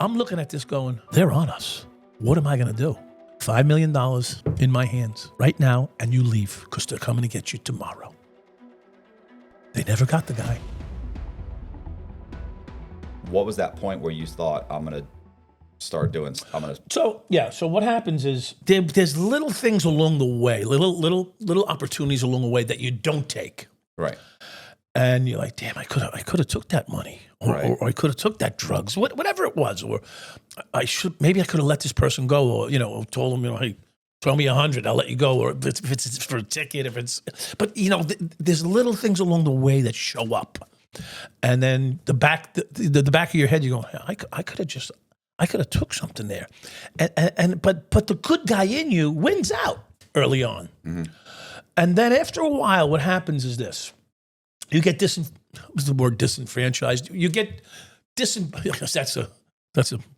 I'm looking at this going, they're on us. What am I going to do? $5 million in my hands right now, and you leave because they're coming to get you tomorrow. They never got the guy. What was that point where you thought, I'm going to start doing, So what happens is there's little things along the way, little opportunities along the way that you don't take. Right. And you're like, damn, I could have took that money, or I could have took that drugs, whatever it was, or maybe I could have let this person go, or told them, hey, throw me 100, I'll let you go, or if it's for a ticket, but there's little things along the way that show up, and then the back of your head, you go, I could have took something there, but the good guy in you wins out early on, and then after a while, what happens is this. You get what's the word, disenfranchised? You get that's a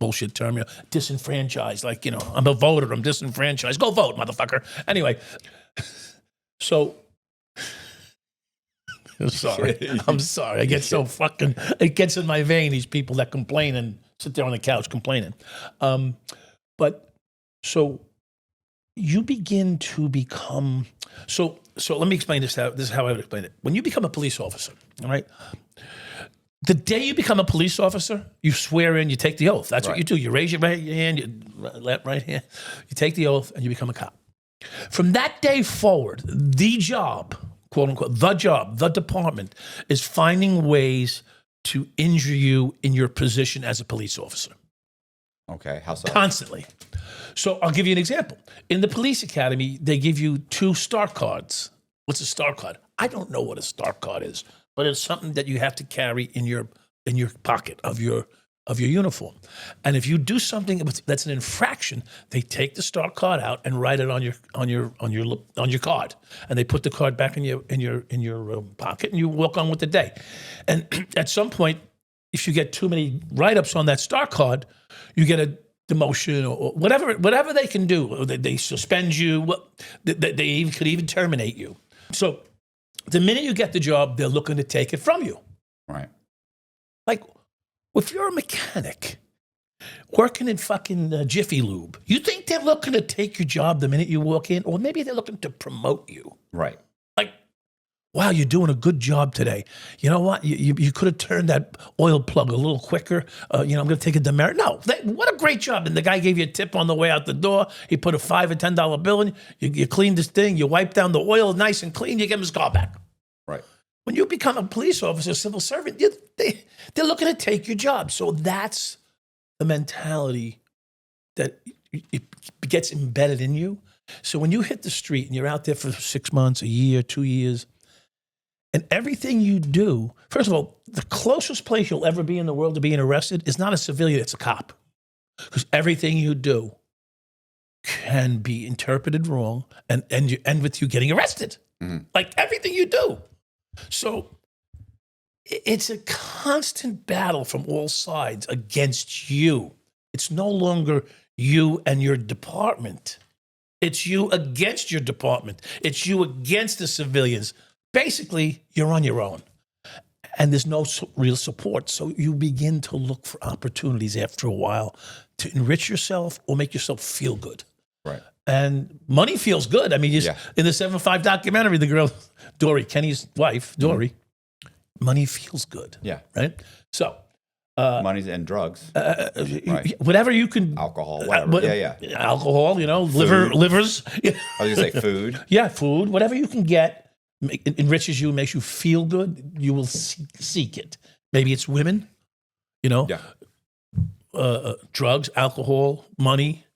bullshit term. Disenfranchised, like, I'm a voter, I'm disenfranchised. Go vote, motherfucker. Anyway, so I'm sorry. I get so it gets in my vein, these people that complain and sit there on the couch complaining. But so you begin to become, so let me explain this. This is how I would explain it. When you become a police officer, all right, the day you become a police officer, you swear in, you take the oath. That's what you do. You raise your right hand, right hand, you take the oath, and you become a cop. From that day forward, the job, quote unquote, the department is finding ways to injure you in your position as a police officer. Okay, how so? Constantly. So I'll give you an example. In the police academy, they give you 2 star cards. What's a star card? I don't know what a star card is, but it's something that you have to carry in your pocket of your uniform. And if you do something that's an infraction, they take the star card out and write it on your card, and they put the card back in your pocket, and you walk on with the day. And at some point, if you get too many write-ups on that star card, you get a demotion or whatever they can do. Or they suspend you. They could even terminate you. So the minute you get the job, they're looking to take it from you. Right. Like, if you're a mechanic working in fucking Jiffy Lube, you think they're looking to take your job the minute you walk in? Or maybe they're looking to promote you. Right. Like, wow, you're doing a good job today. You know what? You could have turned that oil plug a little quicker. I'm going to take a demerit. No, what a great job. And the guy gave you a tip on the way out the door. He put a $5 or $10 bill in. You clean this thing. You wipe down the oil nice and clean. You give him his car back. Right. When you become a police officer, civil servant, they're looking to take your job. So that's the mentality that it gets embedded in you. So when you hit the street and you're out there for 6 months, a year, 2 years, and everything you do, first of all, the closest place you'll ever be in the world to being arrested is not a civilian, it's a cop. Because everything you do can be interpreted wrong and end with you getting arrested. Mm-hmm. Like everything you do. So it's a constant battle from all sides against you. It's no longer you and your department. It's you against your department. It's you against the civilians. Basically, you're on your own, and there's no real support. So you begin to look for opportunities after a while to enrich yourself or make yourself feel good. Right. And money feels good. I mean, in the 7-5 documentary, the girl, Dory, Kenny's wife, Dory, money feels good. Yeah. Right? So. Money's and drugs. Right. Whatever you can. Alcohol, whatever. Alcohol, livers. I was going to say food. Yeah, food. Whatever you can get. It enriches you, makes you feel good, you will seek it. Maybe it's women, drugs, alcohol, money,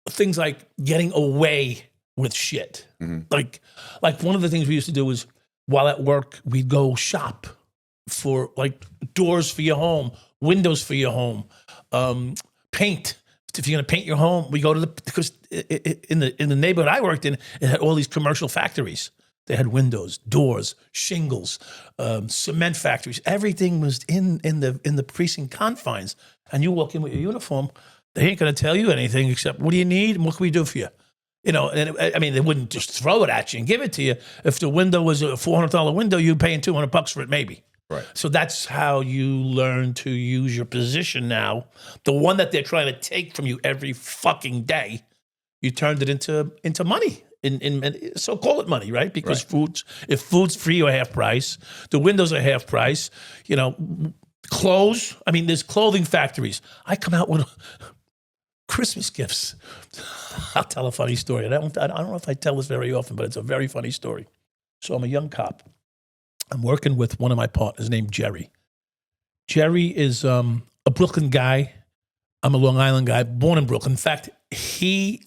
things like getting away with shit. Mm-hmm. Like one of the things we used to do was, while at work, we'd go shop for like doors for your home, windows for your home, paint. If you're going to paint your home, we go to because in the neighborhood I worked in, it had all these commercial factories. They had windows, doors, shingles, cement factories. Everything was in the precinct confines. And you walk in with your uniform, they ain't going to tell you anything except, what do you need and what can we do for you? And I mean, they wouldn't just throw it at you and give it to you. If the window was a $400 window, you're paying $200 for it, maybe. Right. So that's how you learn to use your position now. The one that they're trying to take from you every fucking day, you turned it into money. So call it money, right? Because if food's free or half price, the windows are half price, clothes. I mean, there's clothing factories. I come out with Christmas gifts. I'll tell a funny story. I don't know if I tell this very often, but it's a very funny story. So I'm a young cop. I'm working with one of my partners named Jerry. Jerry is a Brooklyn guy. I'm a Long Island guy, born in Brooklyn. In fact, he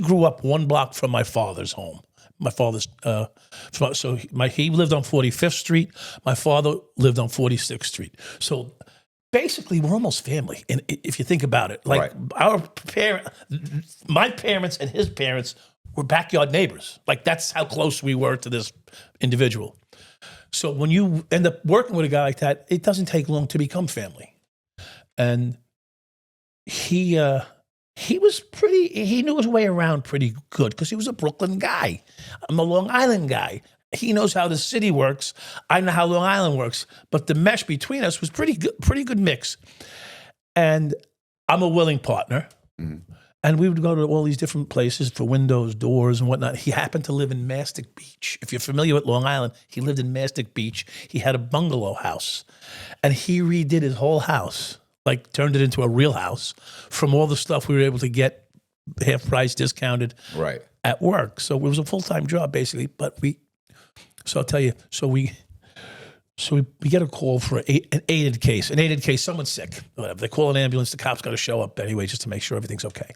grew up one block from my father's home. My father's, he lived on 45th Street. My father lived on 46th Street. So basically, we're almost family. And if you think about it, like my parents and his parents were backyard neighbors. Like that's how close we were to this individual. So when you end up working with a guy like that, it doesn't take long to become family. And he knew his way around pretty good because he was a Brooklyn guy. I'm a Long Island guy. He knows how the city works. I know how Long Island works. But the mesh between us was pretty good mix. And I'm a willing partner. Mm-hmm. And we would go to all these different places for windows, doors, and whatnot. He happened to live in Mastic Beach. If you're familiar with Long Island, he lived in Mastic Beach. He had a bungalow house. And he redid his whole house, like turned it into a real house from all the stuff we were able to get half price discounted at work. So it was a full-time job, basically. But so I'll tell you, so we get a call for an aided case. An aided case, someone's sick, whatever. They call an ambulance, the cop's got to show up anyway just to make sure everything's okay.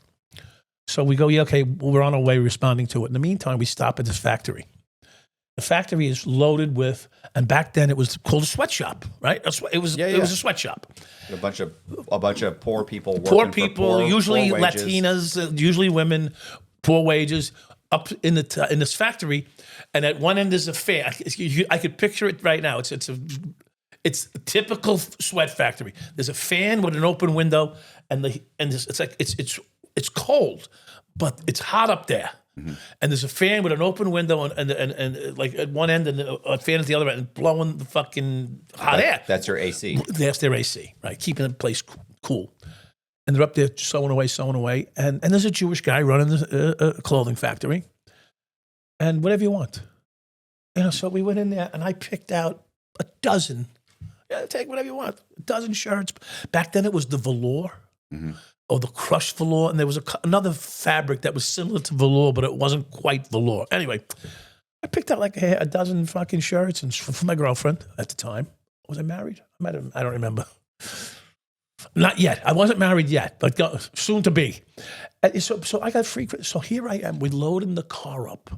So we go, okay, we're on our way responding to it. In the meantime, we stop at this factory. The factory is loaded with, and back then it was called a sweatshop, right? It was a sweatshop. A bunch of poor people working poor people, usually poor wages. Latinas, usually women, poor wages, up in this factory. And at one end is a fan. I could picture it right now. It's a typical sweat factory. There's a fan with an open window, it's cold, but it's hot up there. Mm-hmm. And there's a fan with an open window and like at one end and a fan at the other end and blowing the fucking hot air. That's your AC. That's their AC, right? Keeping the place cool. And they're up there sewing away. And there's a Jewish guy running a clothing factory. And whatever you want. So we went in there and I picked out a dozen. Yeah, take whatever you want. A dozen shirts. Back then it was the velour. Mm-hmm. Or the crushed velour, and there was another fabric that was similar to velour, but it wasn't quite velour. Anyway, I picked out like a dozen fucking shirts and for my girlfriend at the time. Was I married? I don't remember. Not yet. I wasn't married yet, but soon to be. And so I got free. So here I am. We're loading the car up.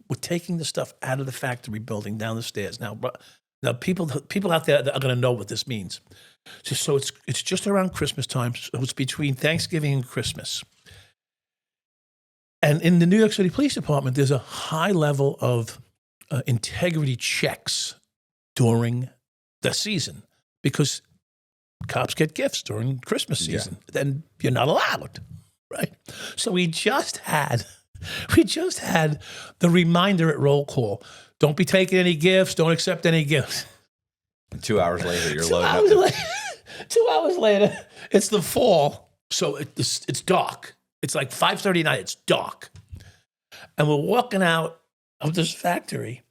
We're taking the stuff out of the factory building down the stairs. Now people out there are going to know what this means. So it's just around Christmas time. So it's between Thanksgiving and Christmas. And in the New York City Police Department, there's a high level of integrity checks during the season because cops get gifts during Christmas season. Yeah. Then you're not allowed, right? So we just had the reminder at roll call. Don't be taking any gifts. Don't accept any gifts. 2 hours later, you're loading up. 2 hours later, it's the fall, so it's dark. It's like 5:30 at night. It's dark. And we're walking out of this factory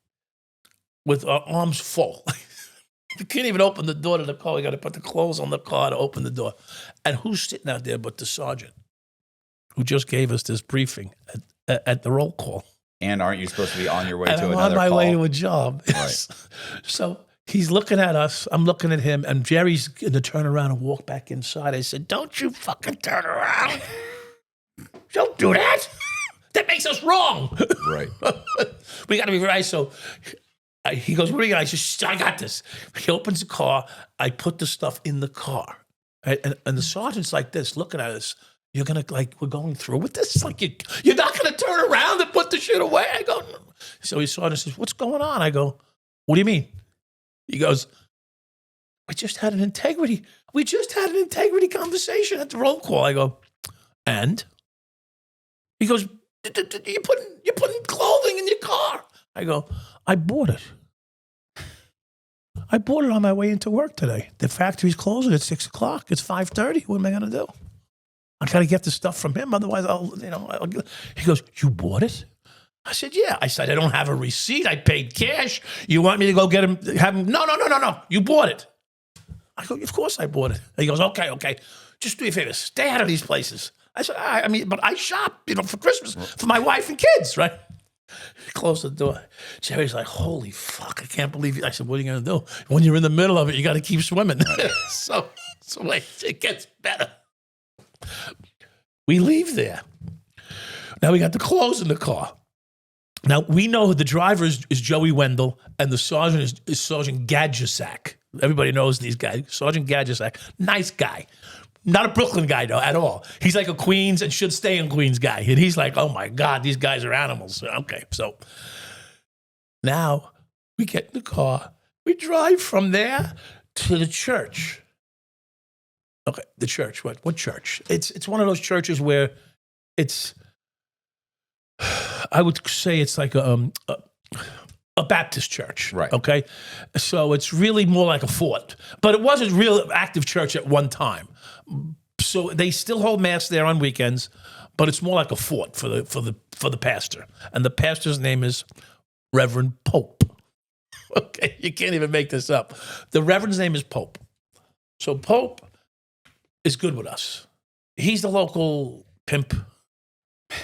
with our arms full. We can't even open the door to the car. We got to put the clothes on the car to open the door. And who's sitting out there but the sergeant who just gave us this briefing at the roll call? And aren't you supposed to be on your way to another another call? I'm on my call? way to a job. Right. So he's looking at us. I'm looking at him. And Jerry's going to turn around and walk back inside. I said, don't you fucking turn around. Don't do that. That makes us wrong. Right. We got to be right. So he goes, what do you got? I said, I got this. He opens the car. I put the stuff in the car. Right? And the sergeant's like this, looking at us. You're going to, like, we're going through with this? Like, you're not going to turn around and put the shit away? I go, no. So he sergeant says, what's going on? I go, what do you mean? He goes, we just had an integrity conversation at the roll call. I go, and? He goes, you're putting clothing in your car. I go, I bought it. I bought it on my way into work today. The factory's closing at 6 o'clock. It's 5:30. What am I going to do? I got to get the stuff from him. Otherwise, he goes, you bought it? I said, yeah. I said, I don't have a receipt. I paid cash. You want me to go get him, have him? No. You bought it. I go, of course I bought it. And he goes, okay. Just do me a favor. Stay out of these places. I said, but I shop, for Christmas for my wife and kids, right? He closed the door. Jerry's like, holy fuck, I can't believe you. I said, what are you going to do? When you're in the middle of it, you got to keep swimming. so wait, it gets better. We leave there. Now we got the clothes in the car. Now we know the driver is Joey Wendell and the sergeant is Sergeant Gadjasak. Everybody knows these guys. Sergeant Gadjasak, nice guy. Not a Brooklyn guy, though, at all. He's like a Queens and should stay in Queens guy. And he's like, oh, my God, these guys are animals. Okay, so now we get in the car. We drive from there to the church. Okay, the church. What church? It's one of those churches where it's, I would say it's like a Baptist church. Right. Okay, so it's really more like a fort. But it was a real active church at one time. So they still hold mass there on weekends, but it's more like a fort for the pastor. And the pastor's name is Reverend Pope. Okay, you can't even make this up. The Reverend's name is Pope. So Pope is good with us. He's the local pimp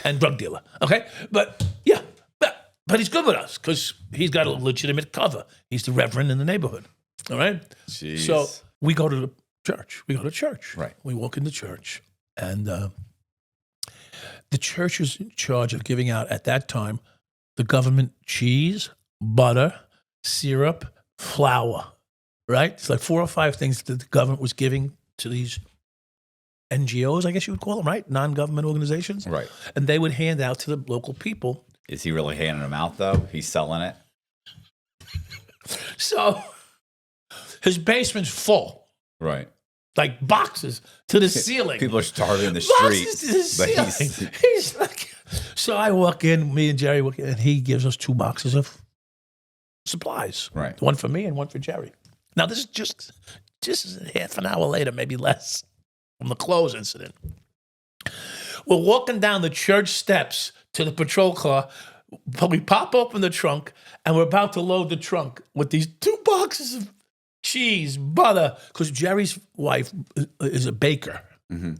and drug dealer. Okay, but yeah, but he's good with us because he's got a legitimate cover. He's the Reverend in the neighborhood. All right. Jeez. So we go to the church. We go to church. Right. We walk into church, and the church is in charge of giving out at that time the government cheese, butter, syrup, flour. Right. It's like 4 or 5 things that the government was giving to these NGOs, I guess you would call them, right? Non-government organizations. Right. And they would hand out to the local people. Is he really handing them out, though? He's selling it? So his basement's full. Right. Like boxes to the ceiling. People are starving in the Boxes streets. to the ceiling. He's like, so I walk in, me and Jerry walk in, and he gives us 2 boxes of supplies. Right. One for me and one for Jerry. Now, this is just half an hour later, maybe less, from the clothes incident. We're walking down the church steps to the patrol car. We pop open the trunk, and we're about to load the trunk with these 2 boxes of cheese, butter, because Jerry's wife is a baker. Mm-hmm.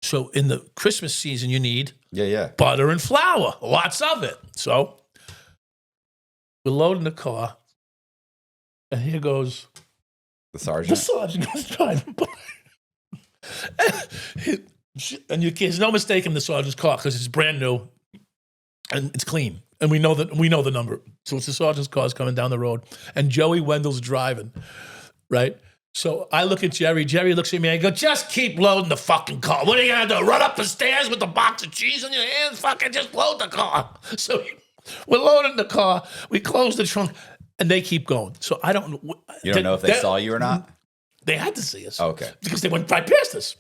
So in the Christmas season, you need butter and flour, lots of it. So we're loading the car, and here goes the sergeant. The sergeant goes driving by. And there's no mistaking the sergeant's car because it's brand new and it's clean. And we know the number. So it's the sergeant's car is coming down the road. And Joey Wendell's driving, right? So I look at Jerry. Jerry looks at me and I go, just keep loading the fucking car. What are you going to do? Run up the stairs with a box of cheese in your hands? Fucking just load the car. So we're loading the car. We close the trunk and they keep going. So I don't know. You don't know if they saw you or not? They had to see us. Okay. Because they went right past us.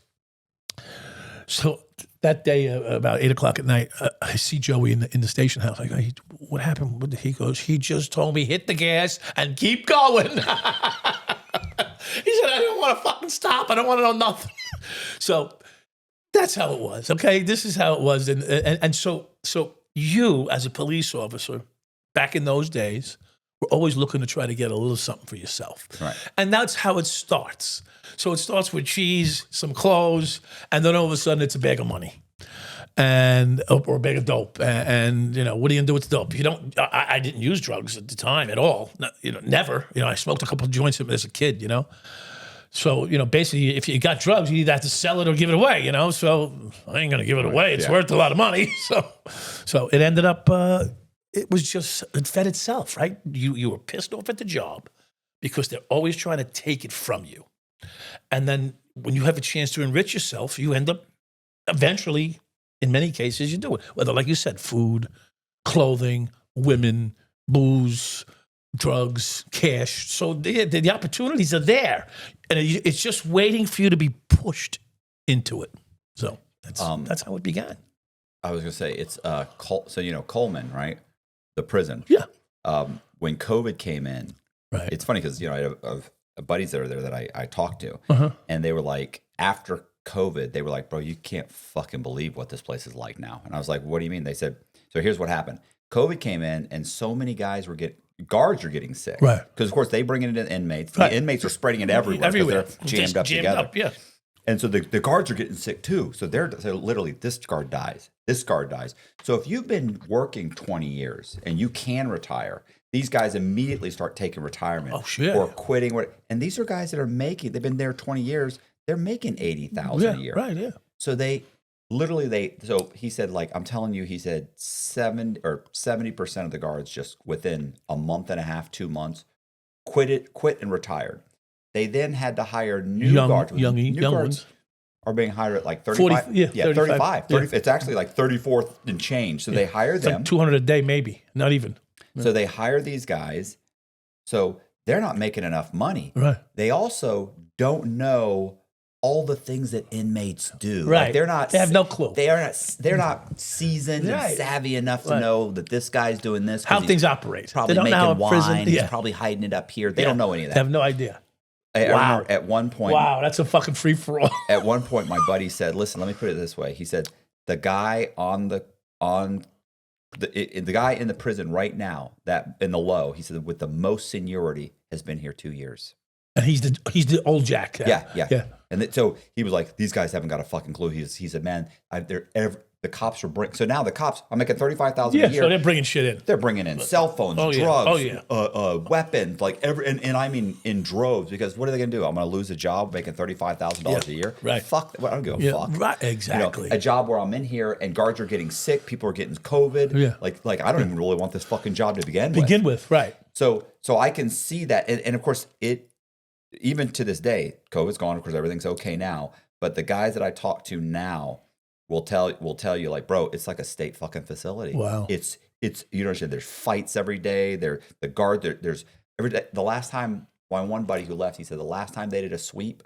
So that day, about 8 o'clock at night, I see Joey in the station house. I go, what happened? He goes, he just told me hit the gas and keep going. He said, I don't want to fucking stop. I don't want to know nothing. So that's how it was. Okay, this is how it was. And so you, as a police officer, back in those days, were always looking to try to get a little something for yourself. Right. And that's how it starts. So it starts with cheese, some clothes, and then all of a sudden it's a bag of money, or a bag of dope. And what are you gonna do with the dope? You don't. I didn't use drugs at the time at all. Never. I smoked a couple of joints as a kid. So basically, if you got drugs, you either have to sell it or give it away. So I ain't gonna give it away. It's worth a lot of money. So it ended up. It fed itself, right? You were pissed off at the job because they're always trying to take it from you. And then when you have a chance to enrich yourself, you end up eventually, in many cases, you do it. Whether, like you said, food, clothing, women, booze, drugs, cash. So the opportunities are there. And it's just waiting for you to be pushed into it. So that's how it began. I was going to say, it's so Coleman, right? The prison. Yeah. When COVID came in, Right. It's funny because, I have buddies that are there that I talked to, and they were like, after COVID, they were like, bro, you can't fucking believe what this place is like now. And I was like, what do you mean? They said, so here's what happened. COVID came in, and so many guards are getting sick. Right. Because, of course, they bring it into inmates. Right. The inmates are spreading it everywhere. They're jammed up together. Yeah. And so the guards are getting sick too. So so literally this guard dies. This guard dies. So if you've been working 20 years and you can retire, these guys immediately start taking retirement or quitting. And these are guys that are they've been there 20 years. They're making $80,000 a year. Right, yeah. So so he said, like, I'm telling you, he said 70% of the guards just within a month and a half, 2 months, quit and retired. They then had to hire new guards. New guards ones are being hired at like 35. 40, 35. Yeah. It's actually like 34th and change. So they hire it's them. like 200 a day, maybe. Not even. So they hire these guys. So they're not making enough money. Right. They also don't know all the things that inmates do. Right. Like they have no clue. They're not seasoned and savvy enough to know that this guy's doing this. How things operate. Probably they don't making know how wine. prison, He's probably hiding it up here. They don't know any of that. They have no idea. I remember at one point. Wow, that's a fucking free for all. At one point, my buddy said, "Listen, let me put it this way." He said, "The guy the guy in the prison right now, that in the low," he said, "with the most seniority has been here 2 years." And he's the old Jack. Yeah. And so he was like, "These guys haven't got a fucking clue." He said, "Man, the cops are so now the cops. I'm making $35,000 a year. So they're bringing shit in. They're bringing in cell phones, drugs, weapons, like and I mean in droves. Because what are they going to do? I'm going to lose a job making $35,000 a year. Right. Fuck. I don't give a fuck. Right. Exactly. A job where I'm in here and guards are getting sick. People are getting COVID. Yeah. Like I don't even really want this fucking job to begin with. Right. So I can see that, and of course even to this day, COVID's gone. Of course, everything's okay now. But the guys that I talk to now will tell you, like, bro, it's like a state fucking facility. Wow. It's you know, there's fights every day. There's every day. The last time, my one buddy who left, he said the last time they did a sweep,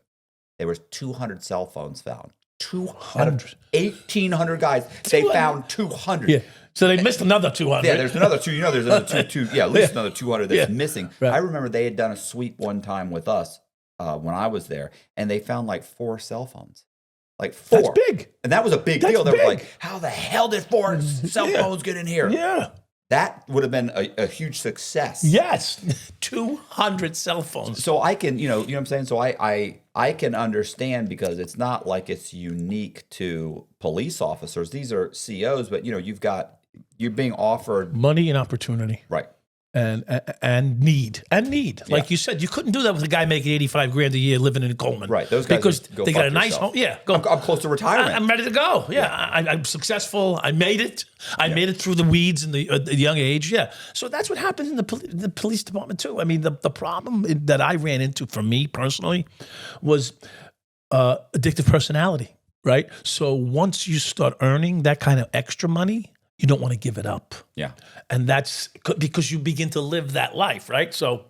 there was 200 cell phones found. 200. 1,800 guys. They found 200. Yeah. So they missed another 200. Yeah, there's another two. There's another two. Yeah, at least another 200 that's missing. Right. I remember they had done a sweep one time with us when I was there, and they found like 4 cell phones. Like 4. That's big. And that was a big deal. They were like, how the hell did 4 cell phones get in here? Yeah. That would have been a huge success. Yes. 200 cell phones. So I can, you know what I'm saying? So I can understand, because it's not like it's unique to police officers. These are COs, but you're being offered money and opportunity. Right. And need. Like you said, you couldn't do that with a guy making $85,000 a year living in Coleman. Right. Those guys because go they got a fuck nice yourself. home. Yeah. I'm close to retirement. I'm ready to go. Yeah. I'm successful. I made it. I made it through the weeds in the young age. Yeah. So that's what happens in the police department too. I mean, the problem that I ran into for me personally was addictive personality. Right. So once you start earning that kind of extra money, you don't want to give it up. Yeah. And that's because you begin to live that life, right? So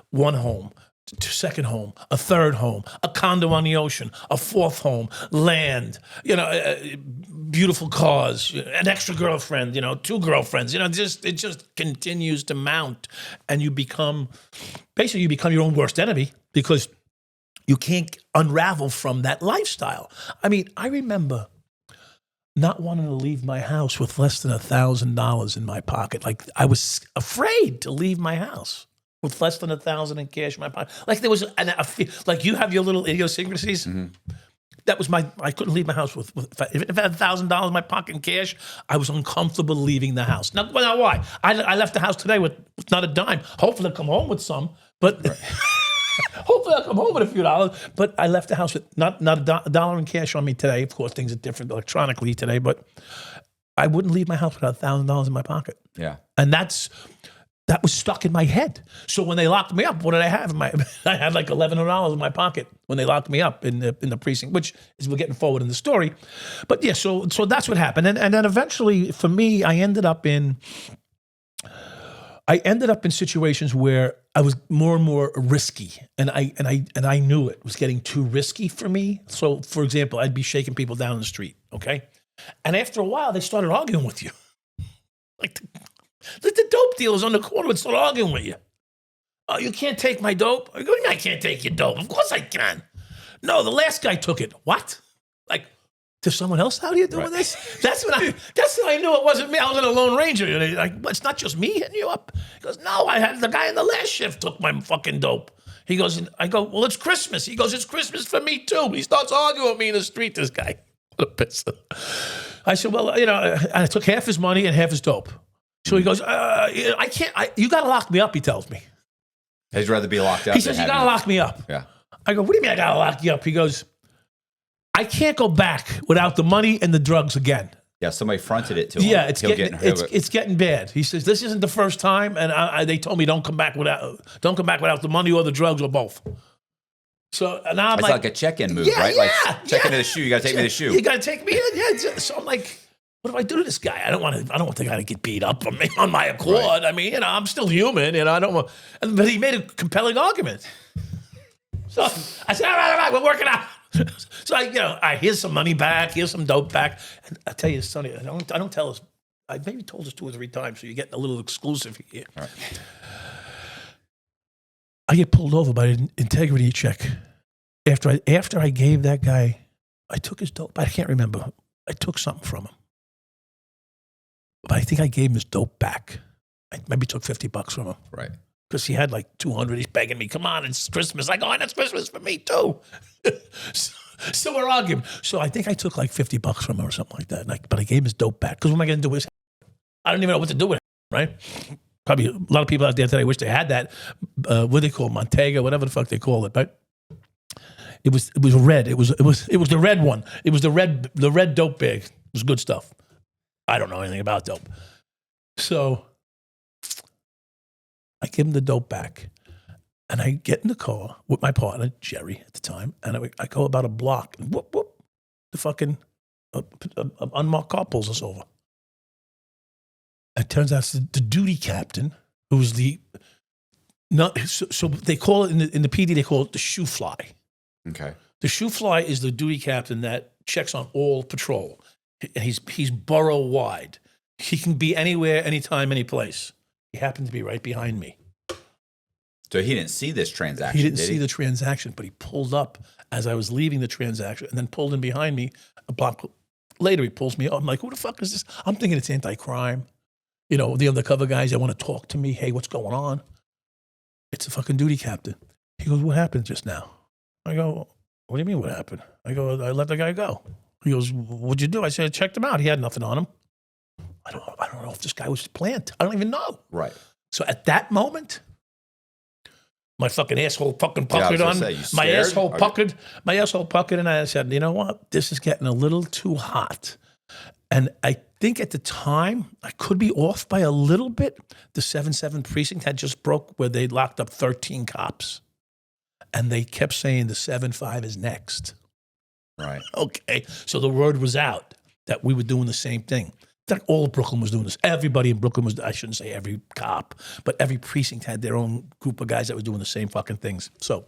one home, second home, a third home, a condo on the ocean, a fourth home, land, beautiful cars, an extra girlfriend, 2 girlfriends, it just continues to mount, and you become your own worst enemy, because you can't unravel from that lifestyle. I mean, I remember not wanting to leave my house with less than $1,000 in my pocket. Like, I was afraid to leave my house with less than $1,000 in cash in my pocket. Like, there was like you have your little idiosyncrasies. Mm-hmm. That was I couldn't leave my house with if I had $1,000 in my pocket in cash, I was uncomfortable leaving the house. Now why? I left the house today with not a dime. Hopefully I'll come home with some, but right. Hopefully I'll come home with a few dollars, but I left the house with not a dollar in cash on me today. Of course, things are different electronically today, but I wouldn't leave my house without $1,000 in my pocket. Yeah. And that was stuck in my head. So when they locked me up, what did I have? I had like $1,100 in my pocket when they locked me up in the precinct, which is, we're getting forward in the story. But yeah, so that's what happened. And then eventually for me, I ended up in situations where I was more and more risky, and I knew it was getting too risky for me. So, for example, I'd be shaking people down the street, okay? And after a while, they started arguing with you. Like the dope dealers on the corner would start arguing with you. oh, you can't take my dope? I go, what do you mean I can't take your dope? Of course I can. No, the last guy took it. What? Like, there's someone else out here doing this? That's when I knew it wasn't me. I wasn't a Lone Ranger. And like, well, it's not just me hitting you up. He goes, no, I had the guy in the last shift took my fucking dope. He goes, I go, well, it's Christmas. He goes, it's Christmas for me too. He starts arguing with me in the street, this guy. What a piss. I said, well, I took half his money and half his dope. So he goes, I can't, you got to lock me up, he tells me. He'd rather be locked up. He says, you got to lock me up. Yeah. I go, what do you mean I got to lock you up? He goes, I can't go back without the money and the drugs again. Yeah, somebody fronted it to him. Yeah, it's getting bad. He says, this isn't the first time, and they told me don't come back without the money or the drugs or both. So now I'm it's like a check-in move, right? Like check into the shoe. You got to take me to the shoe. You got to take me in. Yeah. So I'm like, what do I do to this guy? I don't want the guy to get beat up on my accord. Right. I mean, I'm still human, I don't want. But he made a compelling argument. So I said, all right, we're working out. So here's some money back, here's some dope back. And I tell you, Sonny, I don't tell us. I maybe told us 2 or 3 times, so you're getting a little exclusive here. Right. I get pulled over by an integrity check. After I gave that guy, I took his dope. I can't remember. I took something from him. But I think I gave him his dope back. I maybe took $50 from him. Right. Because he had like 200. He's begging me, come on, it's Christmas. I go, and it's Christmas for me too. So we're arguing. So I think I took like $50 from him or something like that. But I gave him his dope back. Because what am I going to do with his? I don't even know what to do with it, right? Probably a lot of people out there today wish they had that. What do they call it? Montega, whatever the fuck they call it, right? It was red. It was the red one. It was the red dope bag. It was good stuff. I don't know anything about dope. So I give him the dope back. And I get in the car with my partner, Jerry, at the time, and I go about a block, and whoop, whoop, the fucking unmarked car pulls us over. It turns out it's the duty captain, who's so they call it, in the PD, they call it the shoe fly. Okay. The shoe fly is the duty captain that checks on all patrol. And he's borough-wide. He can be anywhere, anytime, any place. He happened to be right behind me. So he didn't see this transaction, He didn't see the transaction, but he pulled up as I was leaving the transaction and then pulled in behind me. A block later, he pulls me up. I'm like, who the fuck is this? I'm thinking it's anti-crime. The undercover guys that want to talk to me. Hey, what's going on? It's a fucking duty captain. He goes, what happened just now? I go, what do you mean what happened? I go, I let the guy go. He goes, what'd you do? I said, I checked him out. He had nothing on him. I don't know if this guy was planned. I don't even know. Right. So at that moment, my fucking asshole fucking puckered on. My asshole puckered, and I said, you know what? This is getting a little too hot. And I think at the time, I could be off by a little bit. The 7-7 precinct had just broke where they locked up 13 cops. And they kept saying the 7-5 is next. Right. Okay. So the word was out that we were doing the same thing. In fact, all of Brooklyn was doing this. Everybody in Brooklyn was, I shouldn't say every cop, but every precinct had their own group of guys that were doing the same fucking things. So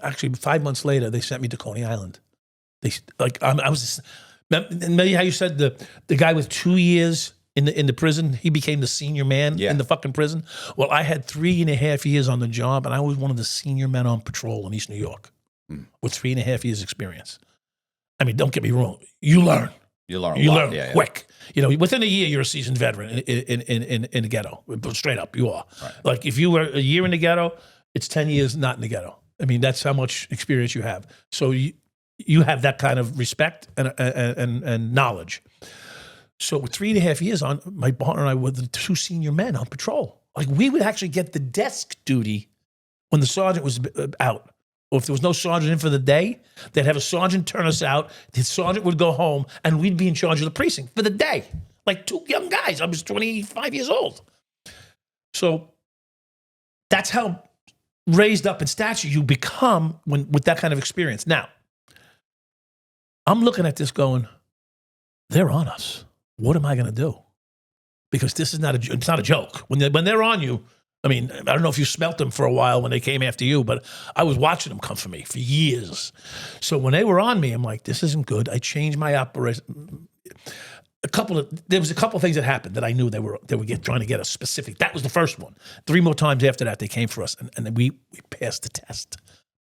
actually 5 months later, they sent me to Coney Island. Maybe how you said the guy with 2 years in the prison, he became the senior man in the fucking prison. Well, I had 3.5 years on the job, and I was one of the senior men on patrol in East New York with 3.5 years experience. I mean, don't get me wrong. You learn. You learn quick. Within a year, you're a seasoned veteran in the ghetto. Straight up, you are. Right. Like if you were a year in the ghetto, it's 10 years not in the ghetto. I mean, that's how much experience you have. So you have that kind of respect and knowledge. So with 3.5 years on, my partner and I were the 2 senior men on patrol. Like we would actually get the desk duty when the sergeant was out. Or if there was no sergeant in for the day, they'd have a sergeant turn us out. The sergeant would go home, and we'd be in charge of the precinct for the day. Like 2 young guys. I was 25 years old. So that's how raised up in stature you become with that kind of experience. Now, I'm looking at this going, they're on us. What am I going to do? Because this is it's not a joke. When they're on you, I mean, I don't know if you smelt them for a while when they came after you, but I was watching them come for me for years. So when they were on me, I'm like, this isn't good. I changed my operation. there was a couple of things that happened that I knew they were trying to get us specific. That was the first one. 3 more times after that, they came for us, and then we passed the test.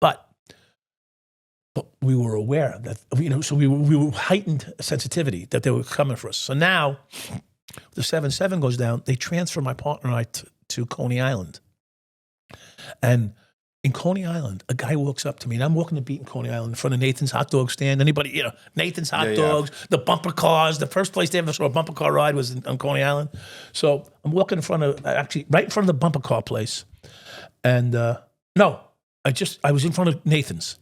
But we were aware that, so we were heightened sensitivity that they were coming for us. So now, the 7-7 goes down. They transfer my partner and I to Coney Island, and in Coney Island, a guy walks up to me, and I'm walking the beat in Coney Island in front of Nathan's hot dog stand. Anybody, Nathan's hot dogs, the bumper cars. The first place they ever saw a bumper car ride was on Coney Island. So I'm walking in front of, actually, right in front of the bumper car place. And I was in front of Nathan's.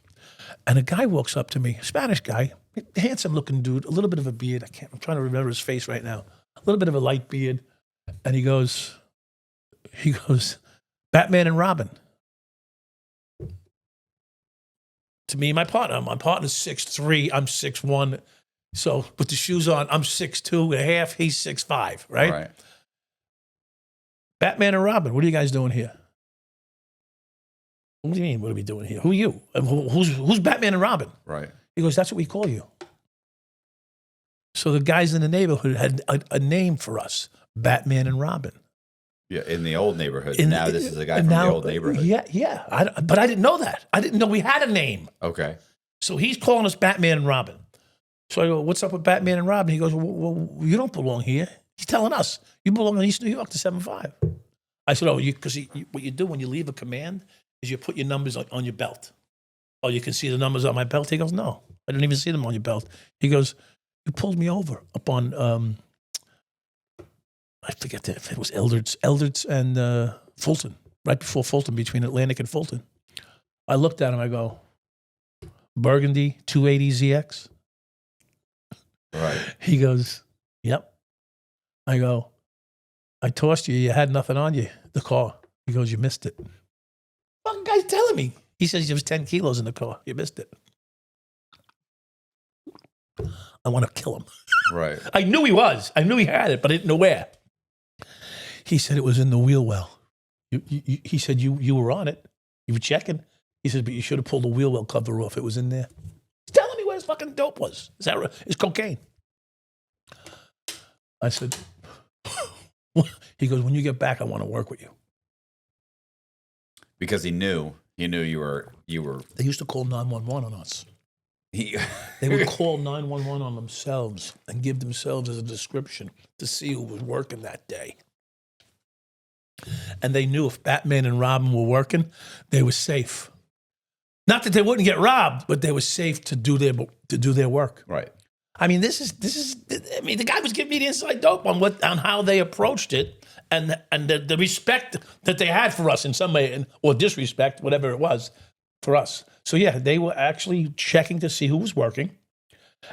And a guy walks up to me, a Spanish guy, handsome looking dude, a little bit of a beard. I'm trying to remember his face right now. A little bit of a light beard. And he goes, Batman and Robin. To me, my partner's 6'3", I'm 6'1". So with the shoes on, I'm 6'2" and a half, he's 6'5", right? Right. Batman and Robin, what are you guys doing here? What do you mean, what are we doing here? Who are you? Who's Batman and Robin? Right. He goes, that's what we call you. So the guys in the neighborhood had a name for us, Batman and Robin. Yeah, in the old neighborhood. Now this is a guy from the old neighborhood. Yeah. But I didn't know that. I didn't know we had a name. Okay. So he's calling us Batman and Robin. So I go, what's up with Batman and Robin? He goes, well, you don't belong here. He's telling us, you belong in East New York to 7-5. I said, because what you do when you leave a command is you put your numbers on your belt. Oh, you can see the numbers on my belt? He goes, no, I didn't even see them on your belt. He goes, you pulled me over up on... I forget if it was Eldred's and Fulton, right before Fulton, between Atlantic and Fulton. I looked at him, I go, Burgundy 280ZX? Right. He goes, yep. I go, I tossed you had nothing on you, the car. He goes, you missed it. Fucking guy's telling me. He says there was 10 kilos in the car. You missed it. I want to kill him. Right. I knew he was. I knew he had it, but I didn't know where. He said it was in the wheel well. He said you were on it. You were checking. He said, but you should have pulled the wheel well cover off. It was in there. He's telling me where his fucking dope was. Is that right? It's cocaine. I said, he goes, when you get back, I want to work with you. Because he knew you were. They used to call 911 on us. They would call 911 on themselves and give themselves as a description to see who was working that day. And they knew if Batman and Robin were working, they were safe. Not that they wouldn't get robbed, but they were safe to do their work. Right. I mean, this is. I mean, the guy was giving me the inside dope on how they approached it and the respect that they had for us in some way, or disrespect, whatever it was, for us. So yeah, they were actually checking to see who was working,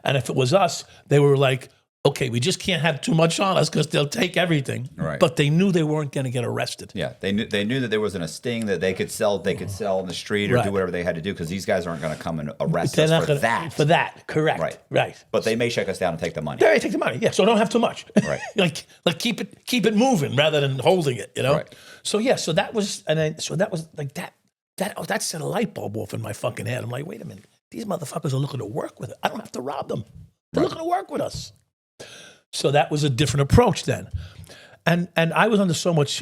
and if it was us, they were like, okay, we just can't have too much on us because they'll take everything. Right. But they knew they weren't going to get arrested. Yeah, they knew that there wasn't a sting that they could sell. They could sell on the street or do whatever they had to do because these guys aren't going to come and arrest us for that. For that, correct. Right. But they may shake us down and take the money. They take the money. Yeah. So don't have too much. Right. like keep it moving rather than holding it. Right. So yeah. So that was like that. That set a light bulb off in my fucking head. I'm like, wait a minute. These motherfuckers are looking to work with it. I don't have to rob them. They're looking to work with us. So that was a different approach then. And I was under so much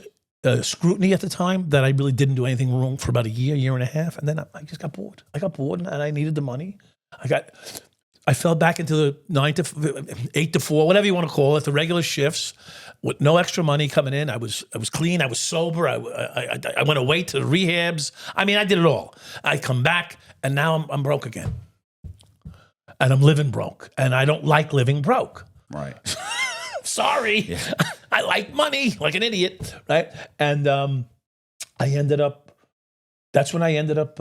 scrutiny at the time that I really didn't do anything wrong for about a year and a half. And then I just got bored. I got bored and I needed the money. I fell back into the 8 to 4, whatever you want to call it, the regular shifts with no extra money coming in. I was clean. I was sober. I went away to the rehabs. I mean, I did it all. I come back and now I'm broke again. And I'm living broke. And I don't like living broke. Right. Sorry. Yeah. I like money like an idiot. Right. And that's when I ended up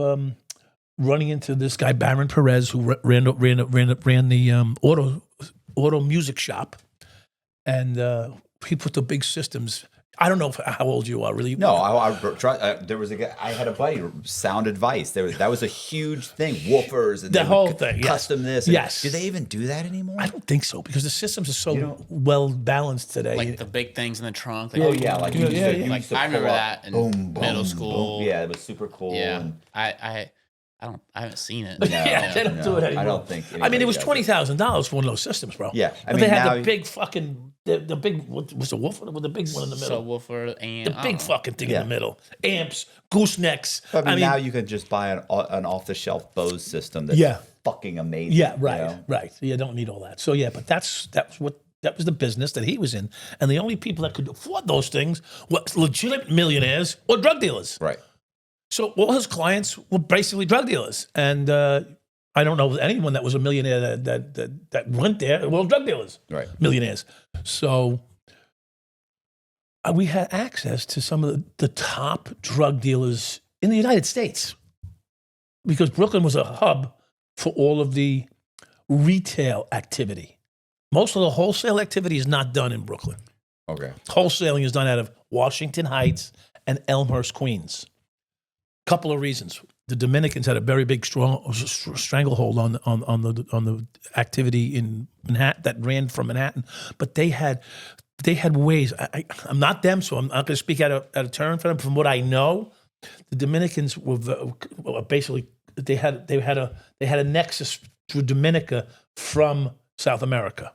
running into this guy, Baron Perez, who ran the auto music shop. And he put the big systems. I don't know how old you are, really. No, there was a guy. I had a buddy, Sound Advice. That was a huge thing. Woofers and the whole thing. Custom this. Yes. Do they even do that anymore? I don't think so because the systems are so well balanced today. Like the big things in the trunk. Like, I remember that in middle school. Boom. Yeah, it was super cool. Yeah, I I haven't seen it. Yeah, they don't do it anymore. I don't think. I mean, it was anybody $20,000 for one of those systems, bro. Yeah, but they had the big fucking the big was the woofer with the big one in the middle. Subwoofer and The big fucking thing in the middle. Amps, goosenecks. I mean, now you can just buy an off-the-shelf Bose system that's fucking amazing. Yeah, right, right. So you don't need all that. So yeah, but that was the business that he was in, and the only people that could afford those things were legitimate millionaires or drug dealers. Right. So all his clients were basically drug dealers, and I don't know anyone that was a millionaire that went there. Well, drug dealers, right? Millionaires. So we had access to some of the top drug dealers in the United States because Brooklyn was a hub for all of the retail activity. Most of the wholesale activity is not done in Brooklyn. Okay. Wholesaling is done out of Washington Heights and Elmhurst, Queens. Couple of reasons. The Dominicans had a very big, stranglehold on the activity in Manhattan that ran from Manhattan, but they had ways. I'm not them, so I'm not going to speak out of turn for them. From what I know, the Dominicans were basically they had a nexus through Dominica from South America.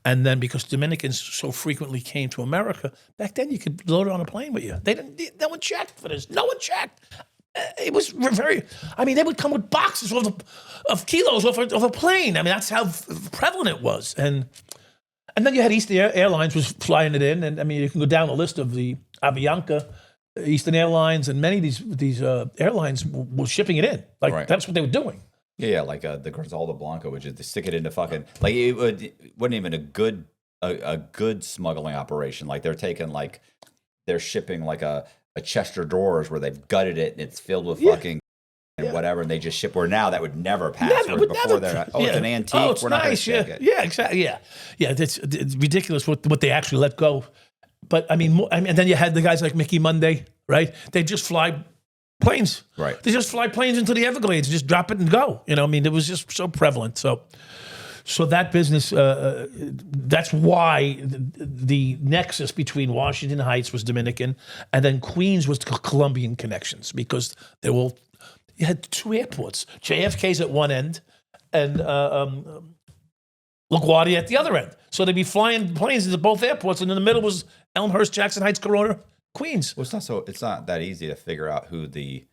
And then because Dominicans so frequently came to America, back then you could load it on a plane with you. No one checked for this. No one checked. It was very, they would come with boxes of kilos off a plane. I mean, that's how prevalent it was. And then you had Eastern Airlines was flying it in. And I mean, you can go down the list of the Avianca, Eastern Airlines, and many of these airlines were shipping it in. That's what they were doing. Yeah, like the Grisalda Blanco, which is to stick it into fucking it wasn't even a good smuggling operation. Like they're shipping like a Chester drawers where they've gutted it and it's filled with fucking and whatever, and they just ship. Where now that would never pass. It's an antique. Oh, it's we're not nice. Check it. Yeah, exactly. Yeah. It's ridiculous what they actually let go. But and then you had the guys like Mickey Monday, right? They just fly planes. Right. They just fly planes into the Everglades, just drop it and go. It was just so prevalent. So that business, that's why the nexus between Washington Heights was Dominican, and then Queens was Colombian connections because you had two airports. JFK's at one end, and LaGuardia at the other end. So they'd be flying planes into both airports, and in the middle was Elmhurst, Jackson Heights, Corona, Queens. Well, it's not that easy to figure out who the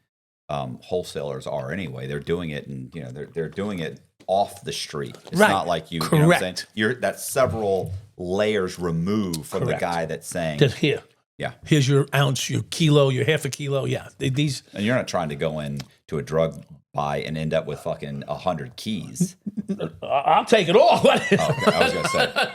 wholesalers are anyway. They're doing it, and they're doing it off the street. It's not like you. Correct. You know what I'm saying? That's several layers removed from the guy that's saying here. Yeah. Here's your ounce, your kilo, your half a kilo. Yeah. And you're not trying to go in to a drug buy and end up with fucking 100 keys. I'll take it all. Okay, I was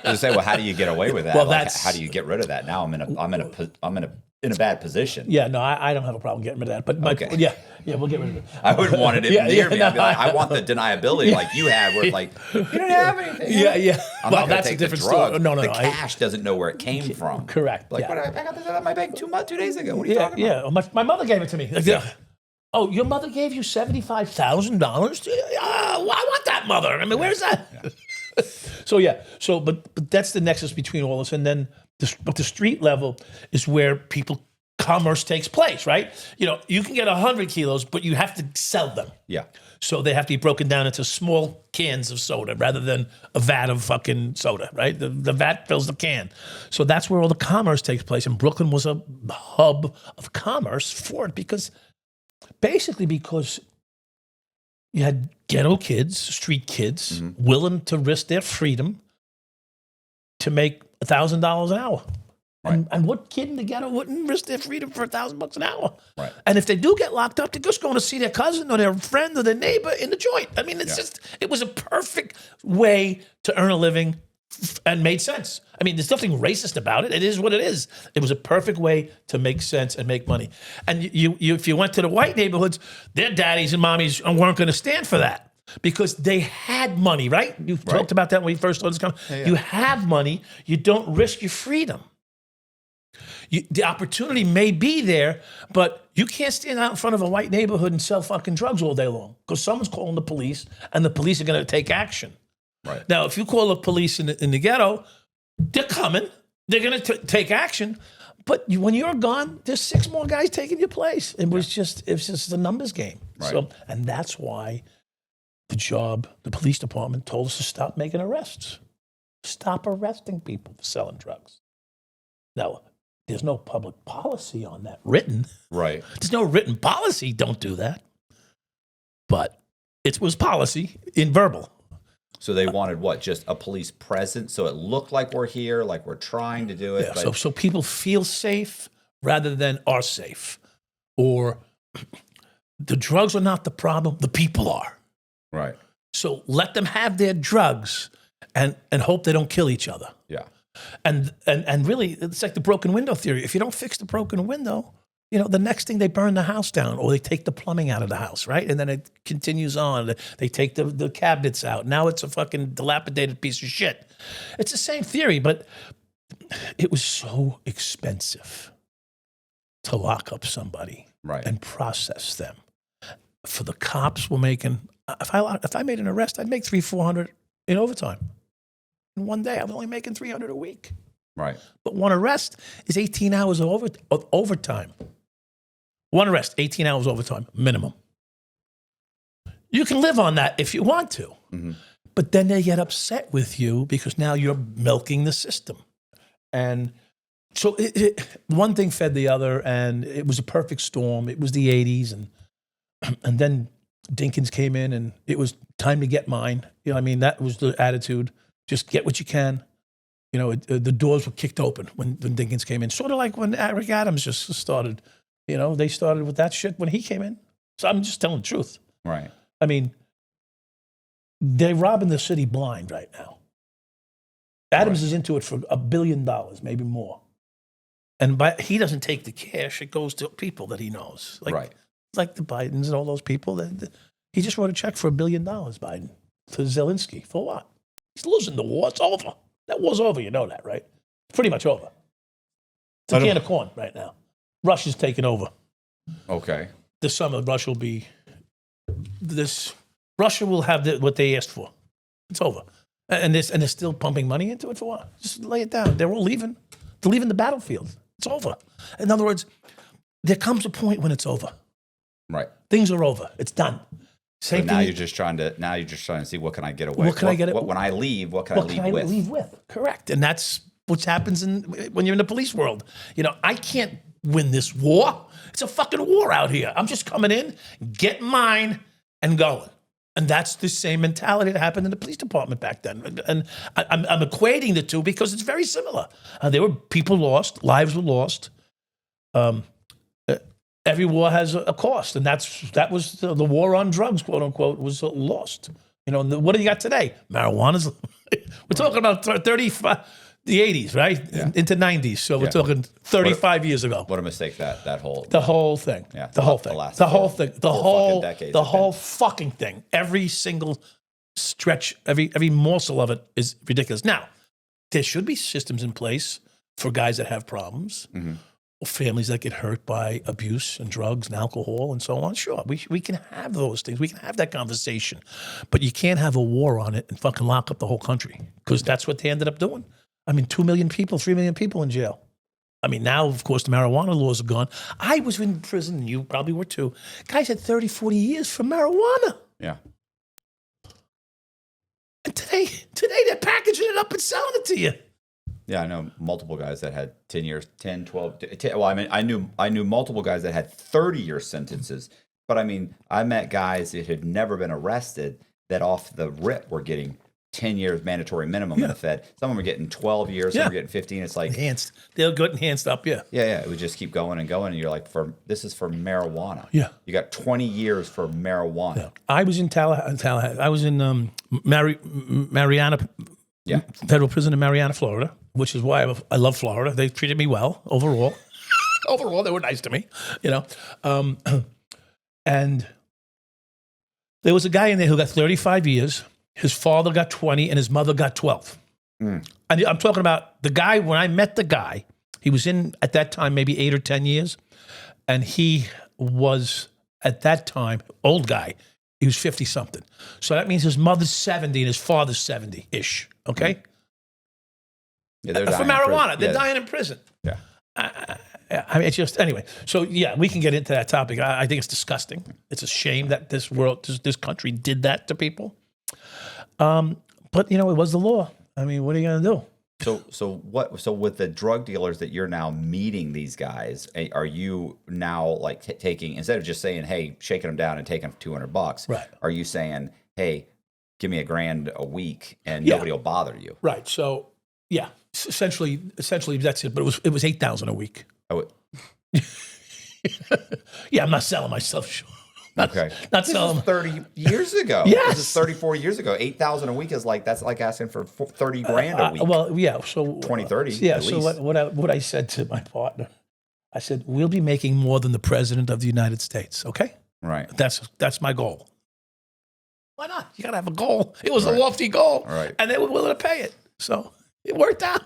gonna say, well, how do you get away with that? Well, how do you get rid of that? Now I'm in a bad position. Yeah, no, I don't have a problem getting rid of that. But yeah, we'll get rid of it. I wouldn't want it near me. I'd be like, I want the deniability like you have, where it's like you don't have anything. Yeah. I'm that's a different story. No, the cash doesn't know where it came from. Correct. Like, what, I got this out of my bank 2 days ago. What are you talking about? Yeah, my mother gave it to me. Oh, your mother gave you $75,000? I want that, mother. I mean, where's that? Yeah. But that's the nexus between all this, and then the street level is where commerce takes place, right? You can get 100 kilos, but you have to sell them. Yeah. So they have to be broken down into small cans of soda rather than a vat of fucking soda, right? The vat fills the can. So that's where all the commerce takes place. And Brooklyn was a hub of commerce for it because you had ghetto kids, street kids, willing to risk their freedom to make $1,000 an hour. Right. And what kid in the ghetto wouldn't risk their freedom for $1,000 an hour? Right. And if they do get locked up, they're just going to see their cousin or their friend or their neighbor in the joint. I mean, it was a perfect way to earn a living and made sense. I mean, there's nothing racist about it. It is what it is. It was a perfect way to make sense and make money. And if you went to the white neighborhoods, their daddies and mommies weren't going to stand for that because they had money, right? You talked about that when we first started this conversation. You have money. You don't risk your freedom. The opportunity may be there, but you can't stand out in front of a white neighborhood and sell fucking drugs all day long because someone's calling the police and the police are going to take action. Right. Now, if you call the police in the ghetto, they're coming. They're going to take action. But when you're gone, there's 6 more guys taking your place. It's just a numbers game. Right. So, and that's why the police department told us to stop making arrests. Stop arresting people for selling drugs. Now, there's no public policy on that written. Right. There's no written policy. Don't do that. But it was policy in verbal. So they wanted what? Just a police presence, so it looked like we're here, like we're trying to do it. Yeah, but so people feel safe rather than are safe. Or the drugs are not the problem, the people are. right. So let them have their drugs and hope they don't kill each other. Yeah. And really, it's like the broken window theory. If you don't fix the broken window, the next thing they burn the house down or they take the plumbing out of the house, right? And then it continues on. They take the cabinets out. Now it's a fucking dilapidated piece of shit. It's the same theory, but it was so expensive to lock up somebody Right. and process them. For the cops were making, if I made an arrest, I'd make $300-400 in overtime. In one day, I was only making $300 a week. Right. But one arrest is 18 hours of overtime. One arrest, 18 hours overtime, minimum. You can live on that if you want to. Mm-hmm. But then they get upset with you because now you're milking the system. And so one thing fed the other, and it was a perfect storm. It was the 80s, and then Dinkins came in, and it was time to get mine. You know what I mean? That was the attitude. Just get what you can. The doors were kicked open when Dinkins came in. Sort of like when Eric Adams just started. They started with that shit when he came in. So I'm just telling the truth. Right. I mean, they're robbing the city blind right now. Adams is into it for $1 billion, maybe more. And he doesn't take the cash. It goes to people that he knows. Like the Bidens and all those people. He just wrote a check for $1 billion, Biden, to Zelensky. For what? He's losing the war. It's over. That war's over. You know that, right? It's pretty much over. It's a can of corn right now. Russia's taking over. Okay. This summer, Russia will have what they asked for. It's over. And they're still pumping money into it for what? Just lay it down. They're all leaving. They're leaving the battlefield. It's over. In other words, there comes a point when it's over. Right. Things are over. It's done. Same thing. You're just trying to see what can I get away. What can I get? When I leave, what can I leave with? Correct. And that's what happens when you're in the police world. I can't win this war. It's a fucking war out here. I'm just coming in, getting mine, and going. And that's the same mentality that happened in the police department back then. And I'm equating the two because it's very similar. There were people lost, lives were lost. Every war has a cost, and that was the war on drugs, quote unquote, was lost. What do you got today? Marijuana's. We're talking about 35, the 80s, right? Yeah. Into 90s. So we're talking 35 years ago. What a mistake that whole. The whole thing. Yeah. The whole thing. The whole thing. The whole decades. fucking thing. Every single stretch, every morsel of it is ridiculous. Now, there should be systems in place for guys that have problems. Mm-hmm. Or families that get hurt by abuse and drugs and alcohol and so on. Sure, we can have those things. We can have that conversation. But you can't have a war on it and fucking lock up the whole country because that's what they ended up doing. 2 million people, 3 million people in jail. Now, of course, the marijuana laws are gone. I was in prison, and you probably were too. Guys had 30, 40 years for marijuana. Yeah. And today they're packaging it up and selling it to you. Yeah, I know multiple guys that had 10 years, 10, 12. I knew multiple guys that had 30-year sentences. But I met guys that had never been arrested that off the rip were getting 10 years mandatory minimum in the Fed. Some of them were getting 12 years, some were getting 15. It's like enhanced. They'll get enhanced up, yeah. Yeah. It would just keep going and going. And you're like, this is for marijuana. Yeah. You got 20 years for marijuana. Yeah. I was in Tallahassee. I was in Mariana. Yeah. Federal prison in Mariana, Florida, which is why I love Florida. They treated me well overall. Overall, they were nice to me, and there was a guy in there who got 35 years. His father got 20 and his mother got 12. And I'm talking about the guy, when I met the guy, he was in, at that time, maybe 8 or 10 years. And he was, at that time, old guy. He was 50-something. So that means his mother's 70 and his father's 70-ish, okay? Yeah, they're for dying marijuana. in They're dying in prison. Yeah. I mean, it's just anyway. So yeah, we can get into that topic. I think it's disgusting. It's a shame that this country did that to people. But it was the law. I mean, what are you gonna do? So with the drug dealers that you're now meeting, these guys, are you now like taking, instead of just saying, hey, shaking them down and taking $200, right? Are you saying, hey, give me $1,000 a week and nobody will bother you? Right. So yeah, essentially that's it. But it was $8,000 a week. Oh, yeah, I'm not selling myself short. Not this selling. Is 30 years ago. Yes. This is 34 years ago. 8,000 a week is that's like asking for 30 grand a week. Well, yeah. So 20, 30. Yeah. At So least. what I said to my partner, I said, we'll be making more than the president of the United States. Okay. Right. That's my goal. Why not? You got to have a goal. It was a lofty goal. Right. And they were willing to pay it. So it worked out.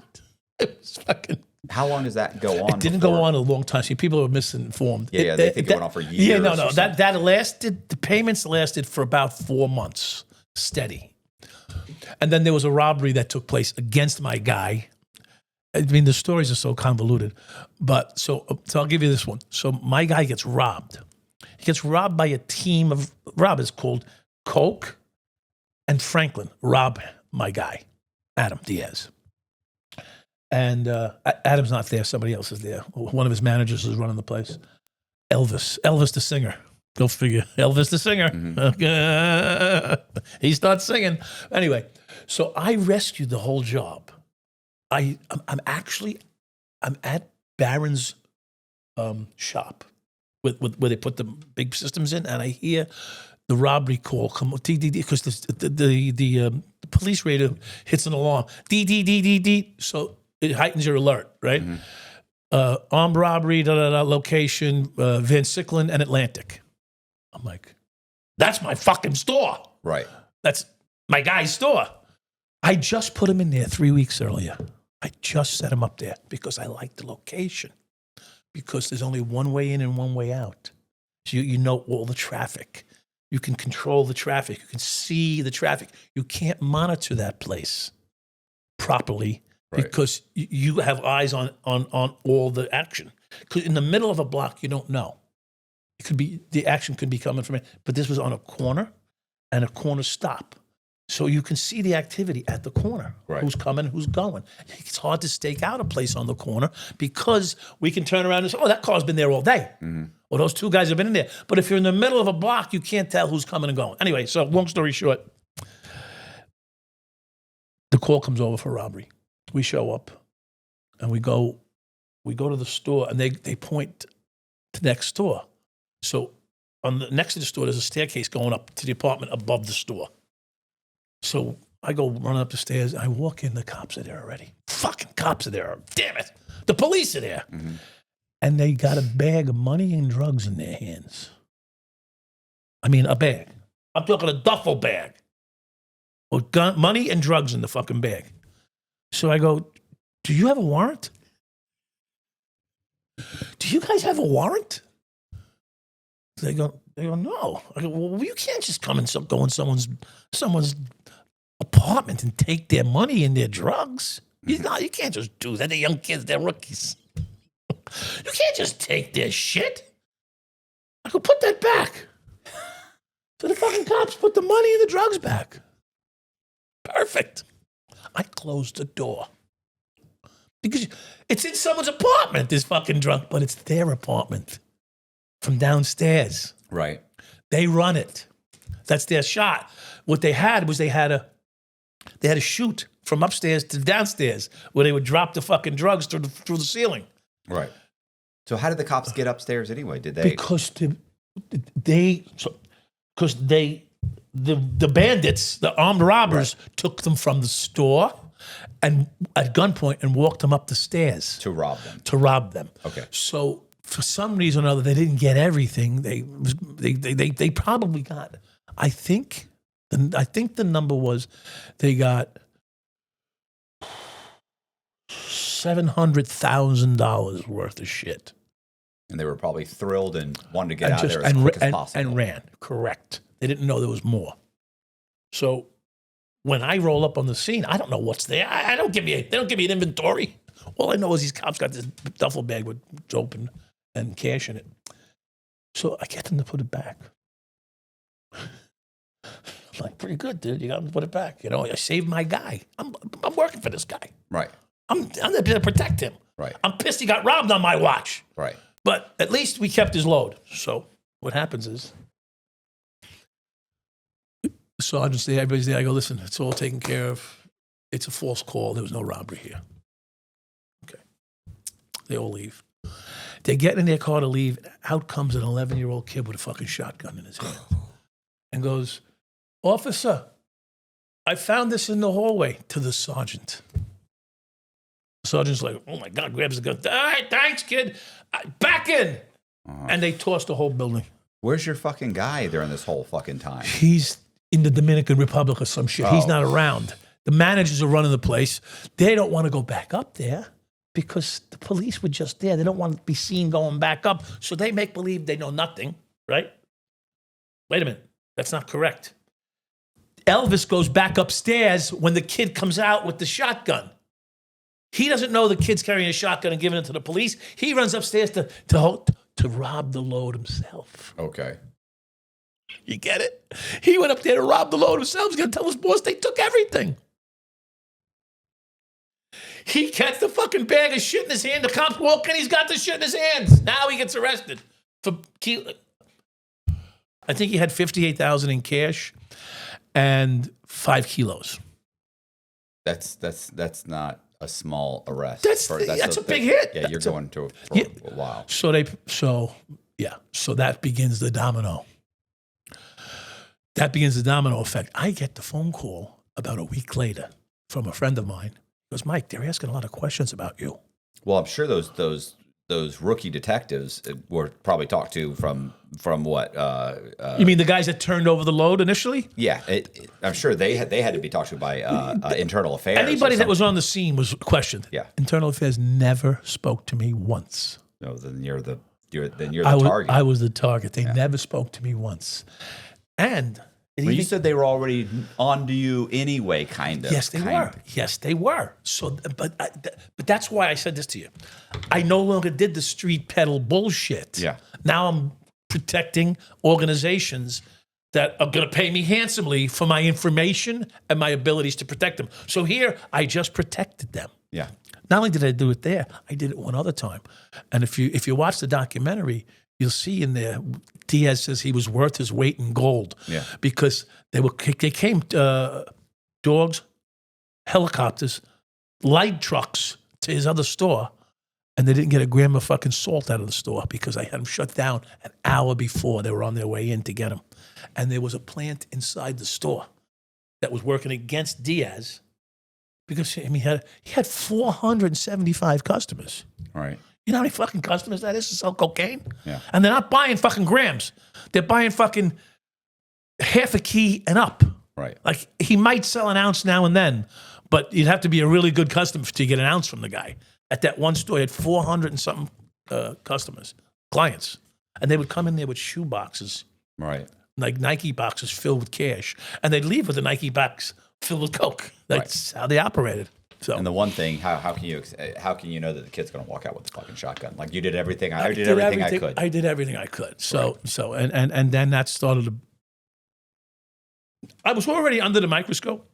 It was fucking. How long does that go on? It didn't go on a long time. See, people are misinformed. Yeah, they think it went on for years. Yeah, no. That lasted. The payments lasted for about 4 months, steady. And then there was a robbery that took place against my guy. I mean, the stories are so convoluted, but so I'll give you this one. So my guy gets robbed. He gets robbed by a team of robbers called Coke and Franklin. Rob my guy, Adam Diaz. And Adam's not there. Somebody else is there. One of his managers is running the place. Elvis the singer. Go figure. Elvis the singer. Mm-hmm. He starts singing. Anyway, so I rescued the whole job. I'm at Barron's shop where they put the big systems in, and I hear the robbery call come because the police radar hits an alarm. D. So it heightens your alert, right? Mm-hmm. Armed robbery, location, Van Sicklen and Atlantic. I'm like, that's my fucking store. Right. That's my guy's store. I just put him in there 3 weeks earlier. I just set him up there because I like the location. Because there's only one way in and one way out. So you know all the traffic. You can control the traffic. You can see the traffic. You can't monitor that place properly because you have eyes on all the action. Because in the middle of a block, you don't know. It could be the action could be coming from it, but this was on a corner and a corner stop. So you can see the activity at the corner, who's coming, who's going. It's hard to stake out a place on the corner because we can turn around and say, oh, that car's been there all day. Mm-hmm. Or those two guys have been in there. But if you're in the middle of a block, you can't tell who's coming and going. Anyway, so long story short, the call comes over for robbery. We show up and we go to the store and they point to the next door. So next to the store, there's a staircase going up to the apartment above the store. So I go running up the stairs. I walk in. The cops are there already. Fucking cops are there. Damn it. The police are there. Mm-hmm. And they got a bag of money and drugs in their hands. I mean, a bag. I'm talking a duffel bag. With money and drugs in the fucking bag. So I go, do you have a warrant? Do you guys have a warrant? They go, no. I go, well, you can't just come and go in someone's apartment and take their money and their drugs. You can't just do that. They're young kids. They're rookies. You can't just take their shit. I go, put that back. So the fucking cops put the money and the drugs back. Perfect. I closed the door. Because it's in someone's apartment, this fucking drug, but it's their apartment from downstairs. Right. They run it. That's their shot. What they had was they had a chute from upstairs to downstairs where they would drop the fucking drugs through the ceiling. Right. So how did the cops get upstairs anyway? Did they? Because the bandits, the armed robbers, took them from the store and at gunpoint and walked them up the stairs to rob them. Okay. So for some reason or other, they didn't get everything. They probably got. I think the number was they got $700,000 worth of shit. And they were probably thrilled and wanted to get out of there as quick as possible. And ran, correct. They didn't know there was more. So when I roll up on the scene, I don't know what's there. They don't give me an inventory. All I know is these cops got this duffel bag with it's open and cash in it. So I get them to put it back. I'm like, pretty good, dude. You got them to put it back. You know, I saved my guy. I'm working for this guy. Right. I'm there to protect him. Right. I'm pissed he got robbed on my watch. Right. But at least we kept his load. So what happens is, Sergeant's there, everybody's there. I go, listen, it's all taken care of. It's a false call. There was no robbery here. Okay. They all leave. They get in their car to leave. Out comes an 11-year-old kid with a fucking shotgun in his hand and goes, officer, I found this in the hallway, to the sergeant. The sergeant's like, oh my God, grabs the gun. All right, thanks, kid. Back in. And they tossed the whole building. Where's your fucking guy during this whole fucking time? He's in the Dominican Republic or some shit. He's not around. The managers are running the place. They don't want to go back up there because the police were just there. They don't want to be seen going back up. So they make believe they know nothing, right? Wait a minute. That's not correct. Elvis goes back upstairs when the kid comes out with the shotgun. He doesn't know the kid's carrying a shotgun and giving it to the police. He runs upstairs to rob the load himself. Okay. You get it? He went up there to rob the load himself. He's going to tell his boss they took everything. He gets the fucking bag of shit in his hand. The cops walk in. He's got the shit in his hands. Now he gets arrested for. I think he had $58,000 in cash and 5 kilos. That's not a small arrest. That's a big hit. Yeah, you're going to for a while. So that begins the domino. That begins the domino effect. I get the phone call about a week later from a friend of mine. He goes, Mike, they're asking a lot of questions about you. Well, I'm sure those rookie detectives were probably talked to from what? You mean the guys that turned over the load initially? Yeah, I'm sure they had to be talked to by internal affairs. Anybody that was on the scene was questioned. Yeah, internal affairs never spoke to me once. No, then you're the target. I was the target. They never spoke to me once. And you said they were already on to you anyway, kind of. Yes, they were. Yes, they were. So, but that's why I said this to you. I no longer did the street peddle bullshit. Yeah. Now I'm protecting organizations that are going to pay me handsomely for my information and my abilities to protect them. So here, I just protected them. Yeah. Not only did I do it there, I did it one other time. And if you watch the documentary, you'll see in there, Diaz says he was worth his weight in gold. Yeah. Because they came dogs, helicopters, light trucks to his other store, and they didn't get a gram of fucking salt out of the store because I had them shut down an hour before they were on their way in to get them. And there was a plant inside the store that was working against Diaz because he had 475 customers. Right. You know how many fucking customers that is to sell cocaine? Yeah. And they're not buying fucking grams. They're buying fucking half a key and up. Right. Like, he might sell an ounce now and then, but you'd have to be a really good customer to get an ounce from the guy. At that one store, he had 400 and something clients. And they would come in there with shoe boxes. Right. Like Nike boxes filled with cash. And they'd leave with a Nike box filled with Coke. That's how they operated. So. And the one thing, how can you know that the kid's going to walk out with the fucking shotgun? Like, you did everything. I did everything I could. I did everything I could. And then that started. I was already under the microscope.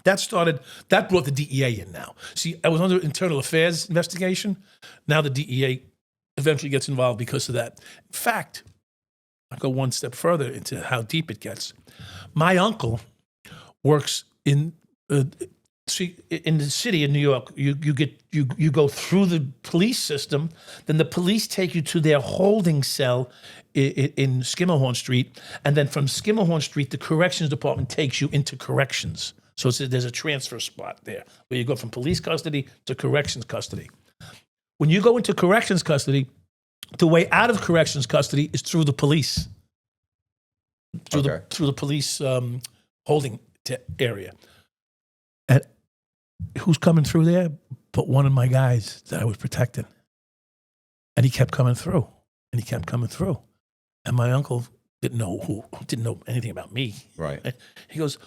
That brought the DEA in now. See, I was under internal affairs investigation. Now the DEA eventually gets involved because of that. In fact, I'll go one step further into how deep it gets. My uncle works in the city of New York. You go through the police system, then the police take you to their holding cell in Skimmerhorn Street, and then from Skimmerhorn Street, the corrections department takes you into corrections. So there's a transfer spot there where you go from police custody to corrections custody. When you go into corrections custody, the way out of corrections custody is through the police, through the police holding area. And who's coming through there? But one of my guys that I was protecting. And he kept coming through. And my uncle didn't know anything about me. Right. He goes,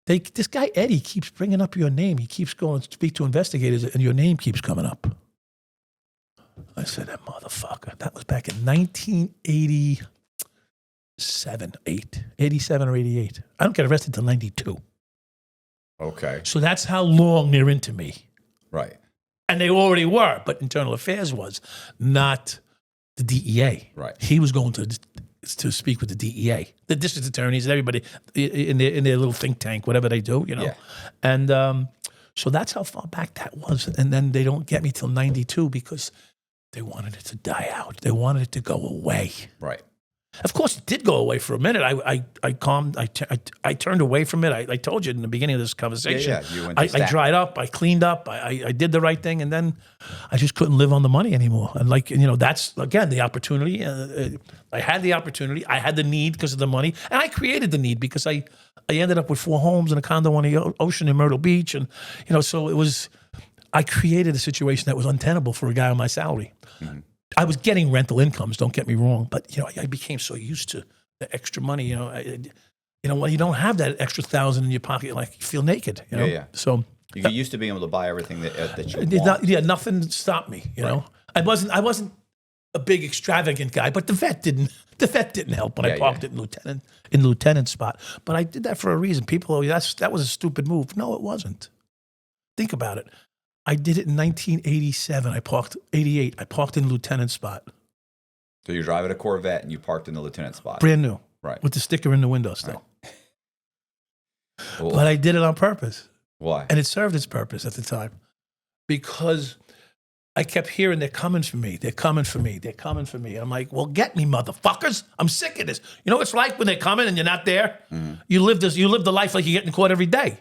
This guy Eddie keeps bringing up your name. He keeps going to speak to investigators, and your name keeps coming up. I said, that motherfucker. That was back in 1987, 87 or 88. I don't get arrested till 92. Okay. So that's how long they're into me. Right. And they already were, but Internal Affairs was, not the DEA. Right. He was going to speak with the DEA, the district attorneys, and everybody in their little think tank, whatever they do, you know. Yeah. And so that's how far back that was. And then they don't get me till 92 because they wanted it to die out. They wanted it to go away. Right. Of course, it did go away for a minute. I calmed. I turned away from it. I told you in the beginning of this conversation. Yeah, you went to I dried up. I cleaned up. I did the right thing, and then I just couldn't live on the money anymore. And that's again the opportunity. I had the opportunity. I had the need because of the money, and I created the need because I ended up with 4 homes and a condo on the ocean in Myrtle Beach, and so it was. I created a situation that was untenable for a guy on my salary. Mm-hmm. I was getting rental incomes, don't get me wrong, but I became so used to the extra money. When you don't have that extra $1,000 in your pocket, you feel naked. Yeah. So you get used to being able to buy everything that you want. Nothing stopped me. You know, I wasn't a big extravagant guy, but the vet didn't help when I parked it in lieutenant spot. But I did that for a reason. People, that was a stupid move. No, it wasn't. Think about it. I did it in 1987. 88. I parked in lieutenant spot. So you're driving a Corvette and you parked in the lieutenant spot. Brand new. Right. With the sticker in the window still. Right. Well, but I did it on purpose. Why? And it served its purpose at the time. Because I kept hearing, they're coming for me. They're coming for me. They're coming for me. I'm like, well, get me, motherfuckers. I'm sick of this. You know what it's like when they're coming and you're not there? Mm-hmm. You live the life like you're getting caught every day.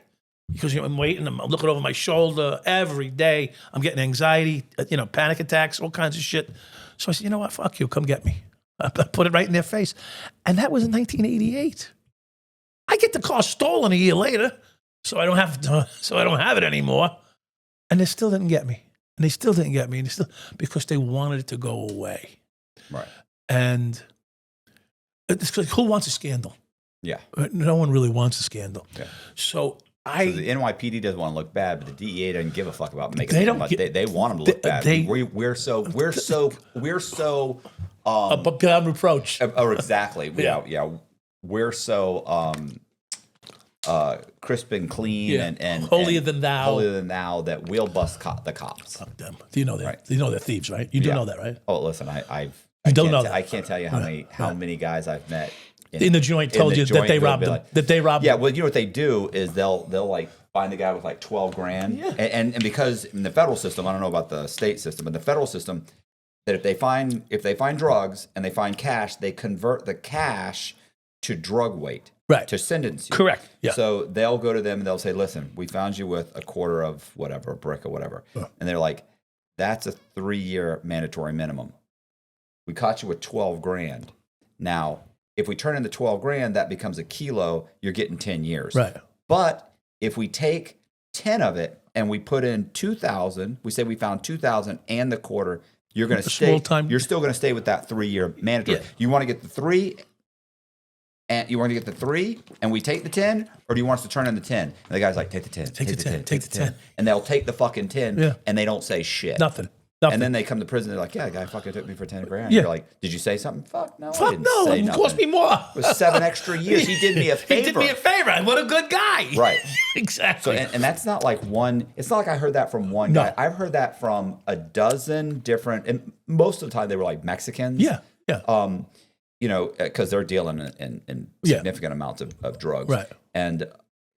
Because I'm waiting, I'm looking over my shoulder every day. I'm getting anxiety, panic attacks, all kinds of shit. So I said, you know what? Fuck you. Come get me. I put it right in their face. And that was in 1988. I get the car stolen a year later, so I don't have it anymore. And they still didn't get me. And they still didn't get me. And because they wanted it to go away. Right. And it's like, who wants a scandal? Yeah. No one really wants a scandal. Yeah. So the NYPD doesn't want to look bad, but the DEA doesn't give a fuck about making it look bad. They want them to look bad. We're so beyond reproach. Oh, exactly. Yeah. We're so crisp and clean and holier than thou that we'll bust the cops. Fuck them. Do you know that? Right. You know they're thieves, right? You do know that, right? Oh, listen, I can't tell you how many guys I've met in the joint told you that they robbed them. That they robbed them. Yeah, well, you know what they do is they'll find the guy with $12,000. Yeah. And because in the federal system, I don't know about the state system, but the federal system, that if they find drugs and they find cash, they convert the cash to drug weight. Right. To sentence you. Correct. Yeah. So they'll go to them and they'll say, listen, we found you with a quarter of whatever, a brick or whatever. And they're like, that's a 3-year mandatory minimum. We caught you with $12,000. Now, if we turn in the $12,000, that becomes a kilo, you're getting 10 years. Right. But if we take 10 of it and we put in 2,000, we say we found 2,000 and the quarter, you're going to stay. You're still going to stay with that 3-year mandatory. Yeah. You want to get the 3, and we take the 10, or do you want us to turn in the 10? And the guy's like, take the 10, take the 10. And they'll take the fucking 10, and they don't say shit. Nothing. And then they come to prison. They're like, "Yeah, the guy fucking took me for $10,000." Yeah. You're like, "Did you say something?" Fuck no. Fuck no. It cost me more. It was 7 extra years. He did me a favor. He did me a favor. What a good guy. Right. Exactly. So, and that's not like one. It's not like I heard that from one guy. I've heard that from a dozen different. And most of the time, they were like Mexicans. Yeah. Yeah. Because they're dealing in significant amounts of drugs. Right. And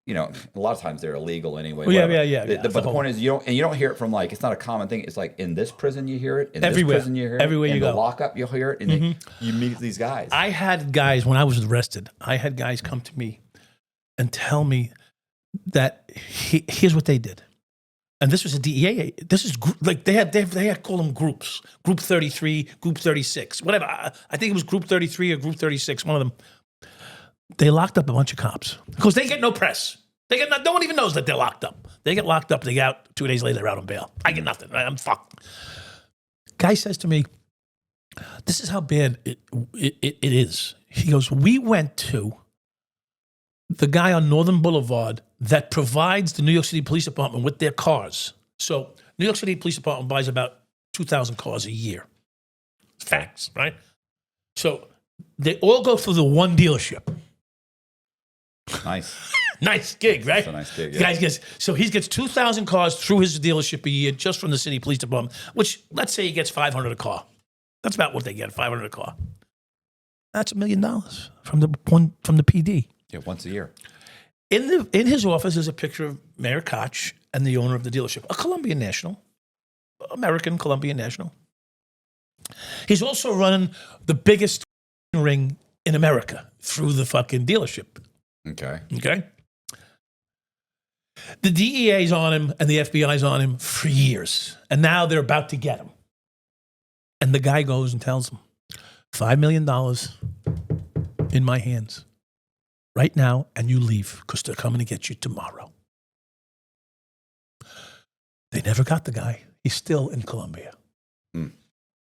a lot of times they're illegal anyway. Well, yeah. But the point is, you don't hear it from it's not a common thing. It's like in this prison you hear it, in everywhere. This prison you hear it, everywhere you in go. the lockup you'll hear it, and you meet these guys. I had guys when I was arrested. I had guys come to me and tell me that here's what they did, and this was a DEA. This is they had called them groups, Group 33, Group 36, whatever. I think it was Group 33 or Group 36. One of them. They locked up a bunch of cops because they get no press. No one even knows that they're locked up. They get locked up. They get out 2 days later. They're out on bail. I get nothing. I'm fucked. Guy says to me, "This is how bad it is." He goes, "We went to the guy on Northern Boulevard that provides the New York City Police Department with their cars. So New York City Police Department buys about 2,000 cars a year. Facts, right? So they all go through the one dealership. Nice. Nice gig, right? That's a nice gig, yeah. Guys he gets 2,000 cars through his dealership a year just from the city police department, which let's say he gets 500 a car. That's about what they get, 500 a car. That's $1 million from the PD. Yeah, once a year. In his office is a picture of Mayor Koch and the owner of the dealership, a Colombian national, American Colombian national. He's also running the biggest ring in America through the fucking dealership. Okay. The DEA's on him and the FBI's on him for years. And now they're about to get him. And the guy goes and tells them, $5 million in my hands right now, and you leave because they're coming to get you tomorrow. They never got the guy. He's still in Colombia.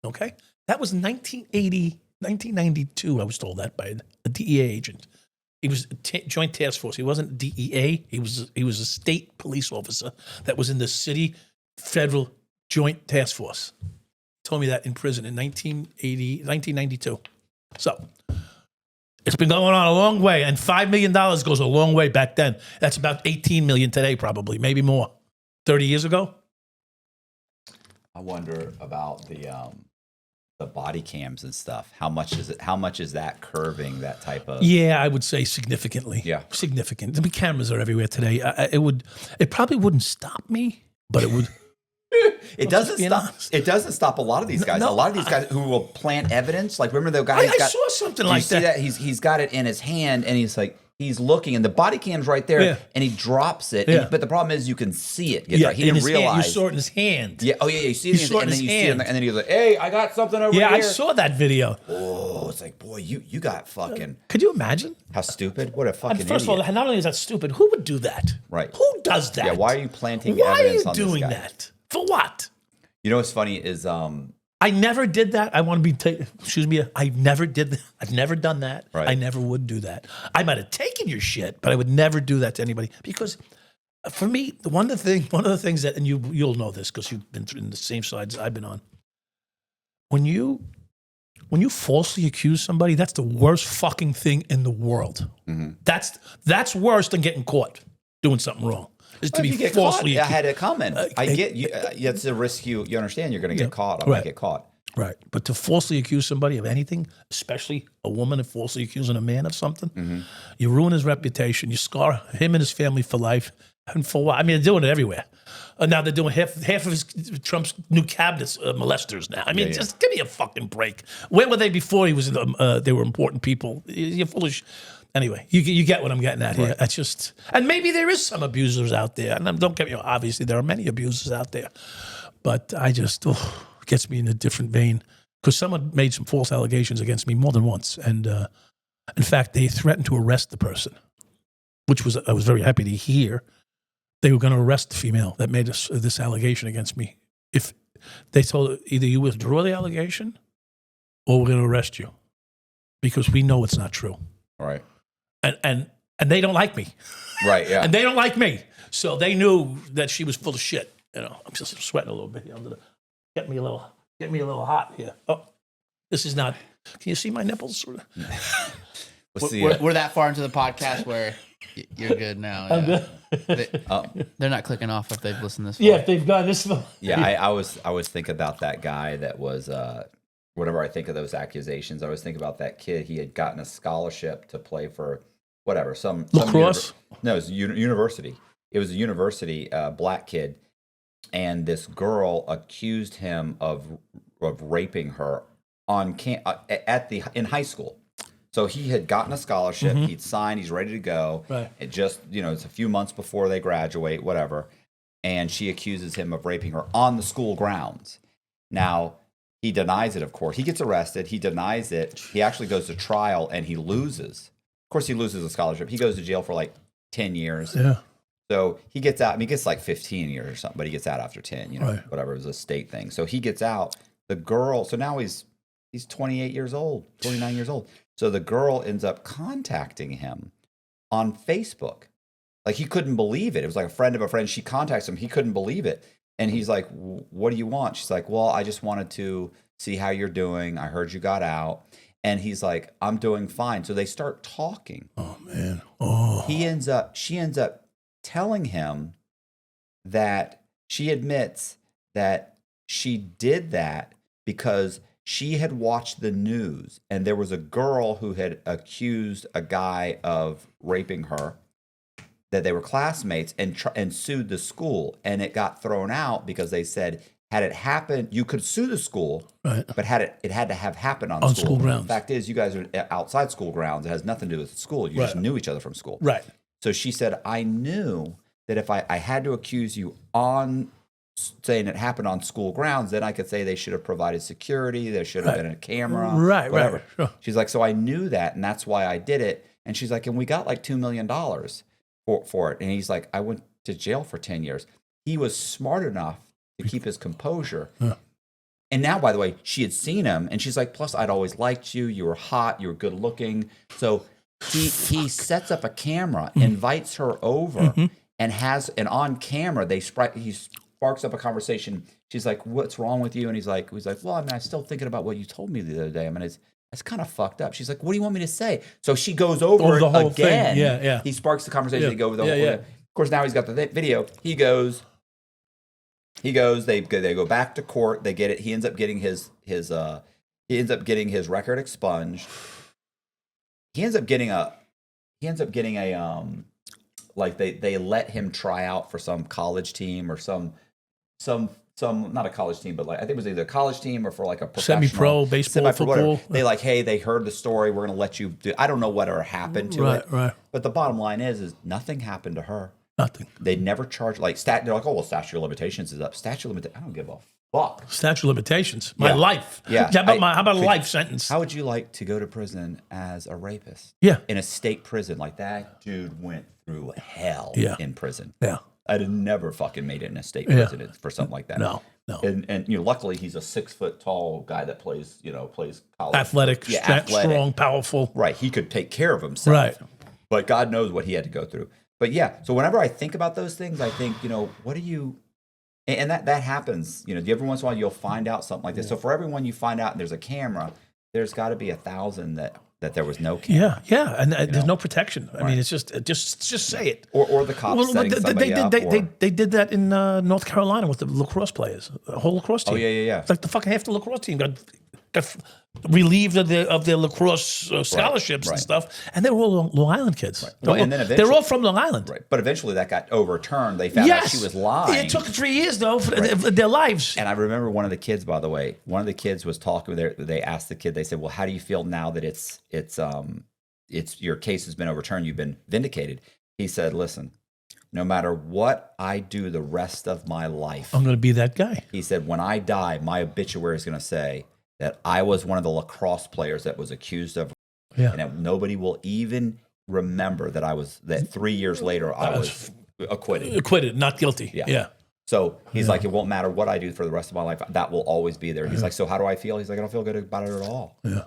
Okay? That was 1992, I was told that by a DEA agent. He was a joint task force. He wasn't DEA. He was a state police officer that was in the city federal joint task force. He told me that in prison in 1992. So it's been going on a long way, and $5 million goes a long way back then. That's about $18 million today, probably, maybe more. 30 years ago. I wonder about the body cams and stuff. How much is that curbing that type of? Yeah, I would say significantly. Yeah, significant. The cameras are everywhere today. It probably wouldn't stop me, but it would. It doesn't stop. It doesn't stop a lot of these guys. No, a lot of these guys who will plant evidence. Like remember the guy? I saw something like that. He's got it in his hand, and he's like. He's looking, and the body cam's right there, and he drops it. Yeah. But the problem is, you can see it. Yeah, right. He didn't realize. You saw it in his hand. Yeah. Oh yeah. You see it, and then you see it, and then he was like, "Hey, I got something over here." Yeah, I saw that video. Oh, it's like, boy, you got fucking. Could you imagine? How stupid! What a fucking. First idiot. of all, not only is that stupid, who would do that? Right. Who does that? Yeah. Why are you planting Why evidence are on you doing this guy? that? For what? You know what's funny is I never did that. I want to be, excuse me, I never did that. I've never done that. Right. I never would do that. I might have taken your shit, but I would never do that to anybody. Because for me, one of the things that, and you'll know this because you've been in the same sides I've been on. When you falsely accuse somebody, that's the worst fucking thing in the world. Mm-hmm. That's worse than getting caught doing something wrong. Is to be falsely accused. I had it coming. I get you. It's a risk you understand. You're going to get caught. I'm going to get caught. Right. But to falsely accuse somebody of anything, especially a woman of falsely accusing a man of something, you ruin his reputation. You scar him and his family for life. And for what? I mean, they're doing it everywhere. Now they're doing half of Trump's new cabinet's molesters now. I mean, just give me a fucking break. Where were they before he was? They were important people. You're foolish. Anyway, you get what I'm getting at here. Right. That's just, and maybe there is some abusers out there. And don't get me wrong, obviously there are many abusers out there. But I just, gets me in a different vein. Because someone made some false allegations against me more than once. And in fact, they threatened to arrest the person, which I was very happy to hear. They were going to arrest the female that made this allegation against me. If they told her, either you withdraw the allegation or we're going to arrest you because we know it's not true. Right. And they don't like me. Right, yeah. And they don't like me. So they knew that she was full of shit. You know, I'm just sweating a little bit here. Get me a little hot here. Oh, this is not, can you see my nipples? We're that far into the podcast where you're good now. I'm good. They're not clicking off if they've listened this far. Yeah, if they've gone this far. Yeah, I was thinking about that guy that was, whenever I think of those accusations, I always think about that kid. He had gotten a scholarship to play for whatever, some lacrosse? No, it was university. It was a university, black kid. And this girl accused him of raping her in high school. So he had gotten a scholarship, he'd signed, he's ready to go. Right. It just, it's a few months before they graduate, whatever. And she accuses him of raping her on the school grounds. Now, he denies it, of course. He gets arrested, he denies it. He actually goes to trial and he loses. Of course, he loses a scholarship. He goes to jail for like 10 years. Yeah. So he gets out, he gets like 15 years or something, but he gets out after 10, right. Whatever, it was a state thing. So he gets out. The girl, so now he's 28 years old, 29 years old. So the girl ends up contacting him on Facebook Like he couldn't believe it. It was like a friend of a friend. She contacts him. He couldn't believe it. And he's like, what do you want? She's like, well, I just wanted to see how you're doing. I heard you got out. And he's like, I'm doing fine. So they start talking. Oh, man. Oh. She ends up telling him that she admits that she did that because she had watched the news and there was a girl who had accused a guy of raping her, that they were classmates, and sued the school, and it got thrown out because they said, had it happened, you could sue the school, right, but it had to have happened on school grounds. The fact is, you guys are outside school grounds. It has nothing to do with the school. You just knew each other from school. Right. So she said, I knew that if I had to accuse you on saying it happened on school grounds, then I could say they should have provided security, there should have been a camera, whatever. Right. Sure. She's like, so I knew that, and that's why I did it. And she's like, and we got like $2 million for it. And he's like, I went to jail for 10 years. He was smart enough to keep his composure. Yeah. And now, by the way, she had seen him, and she's like, plus I'd always liked you. You were hot. You were good looking. So he sets up a camera, invites her over, and on camera, he sparks up a conversation. She's like, what's wrong with you? And he's like, well, I mean, I'm still thinking about what you told me the other day. I mean, it's kind of fucked up. She's like, what do you want me to say? So she goes over the whole again. thing. Yeah. He sparks the conversation. They go over the whole thing. Of course, now he's got the video. He goes, they go back to court. They get it. He ends up getting his record expunged. He ends up getting a like they let him try out for some college team or some not a college team, but like I think it was either a college team or for like a professional semi-pro baseball, football. Whatever. They heard the story. We're going to let you do. I don't know whatever happened to it. Right. But the bottom line is nothing happened to her. Nothing. They never charged they're like, oh well, statute of limitations is up. Statute of limitations. I don't give a fuck. Statute of limitations. My life. Yeah. How about a life sentence? How would you like to go to prison as a rapist? Yeah. In a state prison, like that dude went through hell in prison. Yeah. I'd have never fucking made it in a state prison for something like that. No. And luckily he's a 6 foot tall guy that plays college. Athletic, strong, powerful. Right. He could take care of himself. Right. But God knows what he had to go through. But yeah, so whenever I think about those things, I think, what do you, and that happens, every once in a while you'll find out something like this. So for everyone you find out and there's a camera, there's got to be 1,000 that there was no camera. Yeah, and there's no protection. I mean, it's just say it. Or the cops setting somebody up. They did that in North Carolina with the lacrosse players, the whole lacrosse team. Oh yeah. It's like the fucking half the lacrosse team got relieved of their lacrosse scholarships and stuff, and they were all Long Island kids. Right. Well, and then eventually, they're all from Long Island. Right. But eventually that got overturned. They found out she was lying. It took 3 years though for their lives. And I remember one of the kids, by the way, was talking there. They asked the kid. They said, "Well, how do you feel now that it's your case has been overturned? You've been vindicated." He said, "Listen, no matter what I do the rest of my life, I'm going to be that guy." He said, "When I die, my obituary is going to say that I was one of the lacrosse players that was accused of, and that nobody will even remember that 3 years later I was acquitted. Acquitted, not guilty." Yeah. So he's like, it won't matter what I do for the rest of my life. That will always be there. He's like, so how do I feel? He's like, I don't feel good about it at all. Yeah.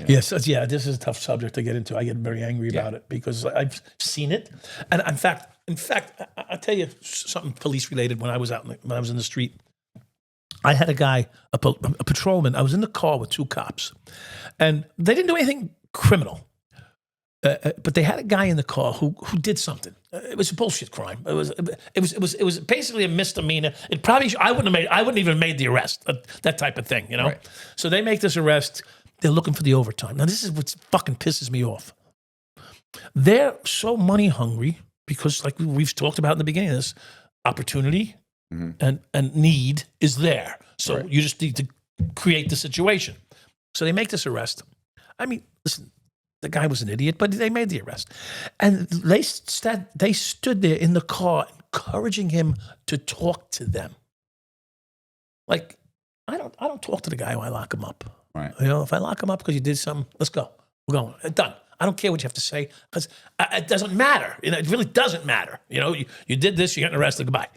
Yes. This is a tough subject to get into. I get very angry about it because I've seen it. And in fact, I'll tell you something police related. When I was when I was in the street, I had a guy, a patrolman. I was in the car with 2 cops, and they didn't do anything criminal. But they had a guy in the car who did something. It was a bullshit crime. It was basically a misdemeanor. It probably I wouldn't even made the arrest. That type of thing, Right. So they make this arrest. They're looking for the overtime. Now this is what fucking pisses me off. They're so money hungry because, like we've talked about in the beginning of this, opportunity and need is there. So you just need to create the situation. So they make this arrest. I mean, listen. The guy was an idiot, but they made the arrest. And they stood there in the car encouraging him to talk to them. Like, I don't talk to the guy when I lock him up. Right. If I lock him up because you did something, let's go. We're going. Done. I don't care what you have to say because it doesn't matter. It really doesn't matter. You did this, you're getting arrested, goodbye.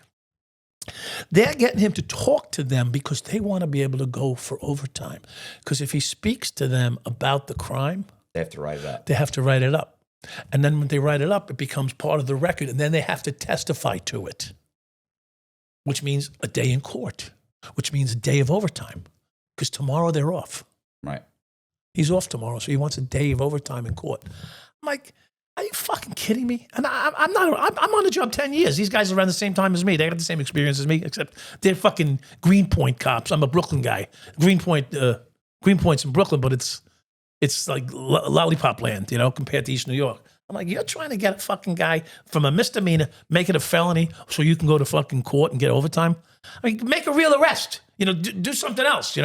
They're getting him to talk to them because they want to be able to go for overtime. Because if he speaks to them about the crime, they have to write it up. They have to write it up. And then when they write it up, it becomes part of the record, and then they have to testify to it, which means a day in court, which means a day of overtime, because tomorrow they're off. Right. He's off tomorrow, so he wants a day of overtime in court. I'm like, are you fucking kidding me? And I'm on the job 10 years. These guys are around the same time as me. They got the same experience as me, except they're fucking Greenpoint cops. I'm a Brooklyn guy. Greenpoint's in Brooklyn, but it's like lollipop land, compared to East New York. I'm like, you're trying to get a fucking guy from a misdemeanor, make it a felony so you can go to fucking court and get overtime? I mean, make a real arrest. Do something else.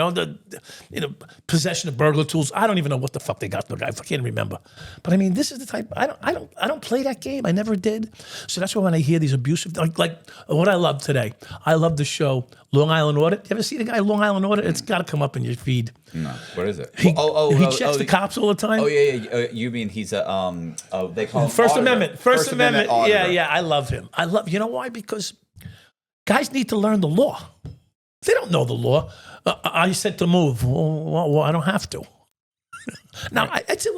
Possession of burglar tools. I don't even know what the fuck they got. I can't remember. But I mean, this is the type. I don't play that game. I never did. So that's why when I hear these abusive, like what I love today. I love the show Long Island Audit. You ever see the guy Long Island Audit? It's got to come up in your feed. No, what is it? He checks the cops all the time. Oh yeah. You mean he's a they call him First auditor. Amendment. First Amendment. auditor. Yeah. I love him. You know why? Because guys need to learn the law. They don't know the law. I said to move. Well, I don't have to. Now, it's a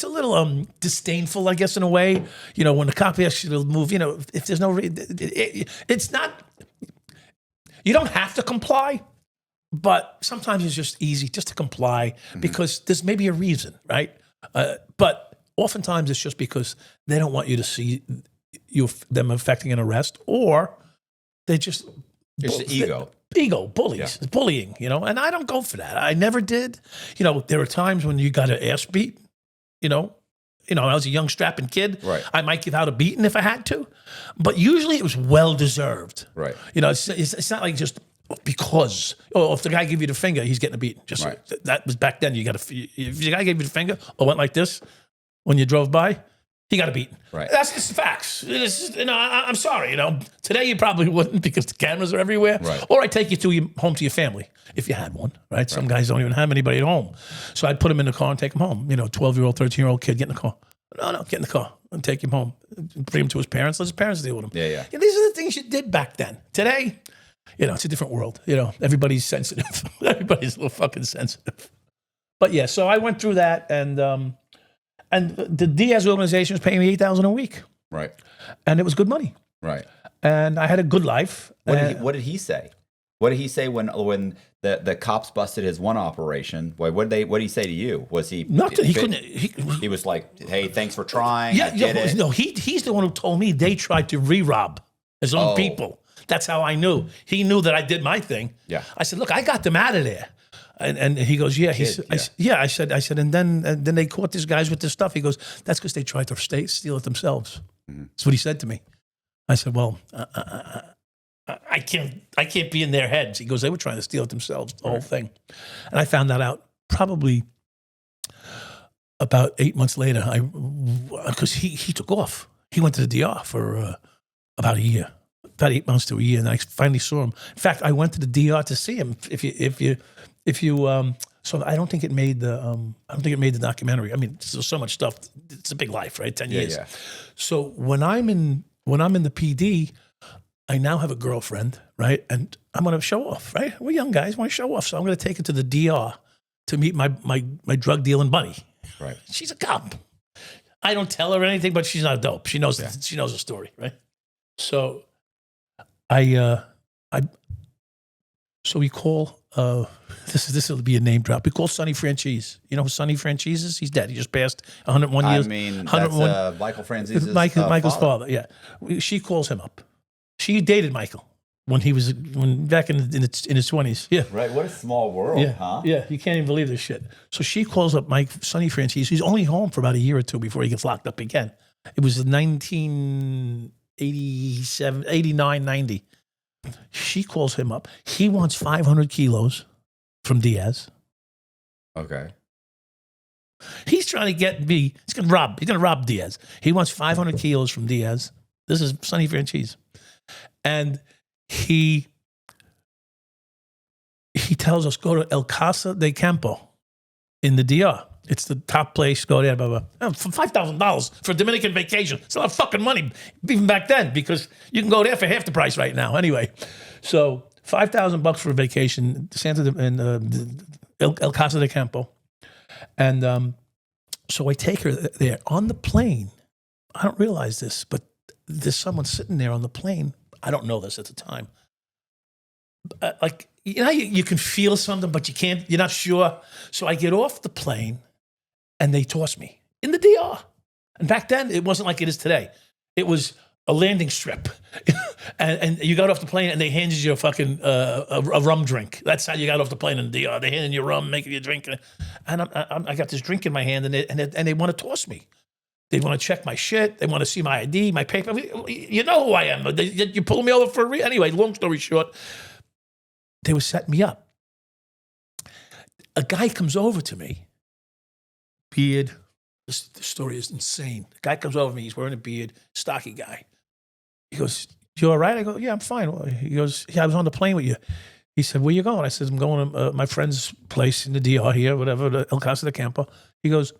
little disdainful, I guess, in a way. When the cop asks you to move, if there's no, it's not. You don't have to comply, but sometimes it's just easy just to comply because there's maybe a reason, right? But oftentimes it's just because they don't want you to see them affecting an arrest, or they just. It's the ego. Bullies. Yeah. It's bullying, and I don't go for that. I never did. There are times when you got an ass beat, I was a young strapping kid. Right. I might give out a beating if I had to, but usually it was well-deserved. Right. It's not like just because, if the guy gave you the finger, he's getting a beating. Just right. That was back then. If the guy gave you the finger or went like this when you drove by, he got a beating. Right. That's just facts. I'm sorry. Today you probably wouldn't because the cameras are everywhere. Right. Or I take you home to your family if you had one. Right. Some guys don't even have anybody at home, so I'd put him in the car and take him home. 12-year-old, 13-year-old kid, get in the car. No, get in the car and take him home. Bring him to his parents. Let his parents deal with him. Yeah. These are the things you did back then. Today, it's a different world. Everybody's sensitive. Everybody's a little fucking sensitive. But yeah, so I went through that and the Diaz organization was paying me $8,000 a week. Right. And it was good money. Right. And I had a good life. What did he say? What did he say when the cops busted his one operation? What did he say to you? Was he nothing? He was like, "Hey, thanks for trying." I did it. No, he's the one who told me they tried to re-rob his own people. That's how I knew. He knew that I did my thing. Yeah. I said, "Look, I got them out of there." And he goes, yeah. I said, and then they caught these guys with this stuff. He goes, that's because they tried to steal it themselves. Mm-hmm. That's what he said to me. I said, well, I can't be in their heads. He goes, they were trying to steal it themselves, the whole thing. And I found that out probably about 8 months later. Because he took off. He went to the DR for about a year, about 8 months to a year, and I finally saw him. In fact, I went to the DR to see him. So I don't think it made the documentary. I mean, there's so much stuff. It's a big life, right? 10 years. Yeah. So when I'm in the PD, I now have a girlfriend, right? And I'm going to show off, right? We're young guys, want to show off. So I'm going to take her to the DR to meet my drug dealing buddy. Right. She's a cop. I don't tell her anything, but she's not dope. She knows she knows the story, right? So so we call this will be a name drop. We call Sonny Franchise. You know who Sonny Franchise is? He's dead. He just passed 101 years. I mean, that's Michael Franchise's Michael's father. Yeah, she calls him up. She dated Michael when back in his 20s. Yeah, right. What a small world, huh? Yeah, you can't even believe this shit. So she calls up Sonny Franchise. He's only home for about a year or two before he gets locked up again. It was 1987, 89, 90. She calls him up. He wants 500 kilos from Diaz. Okay. He's trying to get me. He's going to rob Diaz. He wants 500 kilos from Diaz. This is Sonny Franchise. And he tells us, go to El Casa de Campo in the DR. It's the top place. Go there, blah, blah. For $5,000 for a Dominican vacation. It's a lot of fucking money, even back then, because you can go there for half the price right now. Anyway, so $5,000 for a vacation, El Casa de Campo. And So I take her there on the plane. I don't realize this, but there's someone sitting there on the plane. I don't know this at the time. Like, you know, you can feel something, but you can't, you're not sure. So I get off the plane and they toss me in the DR. And back then, it wasn't like it is today. It was a landing strip. and you got off the plane and they handed you a fucking a rum drink. That's how you got off the plane in the DR. They handed you rum, making you drink. And I got this drink in my hand and they want to toss me. They want to check my shit. They want to see my ID, my paper. You know who I am. You pull me over for a reason. Anyway, long story short, they were setting me up. A guy comes over to me, beard. This story is insane. The guy comes over to me. He's wearing a beard, stocky guy. He goes, "You all right?" I go, "Yeah, I'm fine." He goes, "Yeah, I was on the plane with you." He said, "Where you going?" I said, "I'm going to my friend's place in the DR here, whatever, the El Casa de Campo." He goes,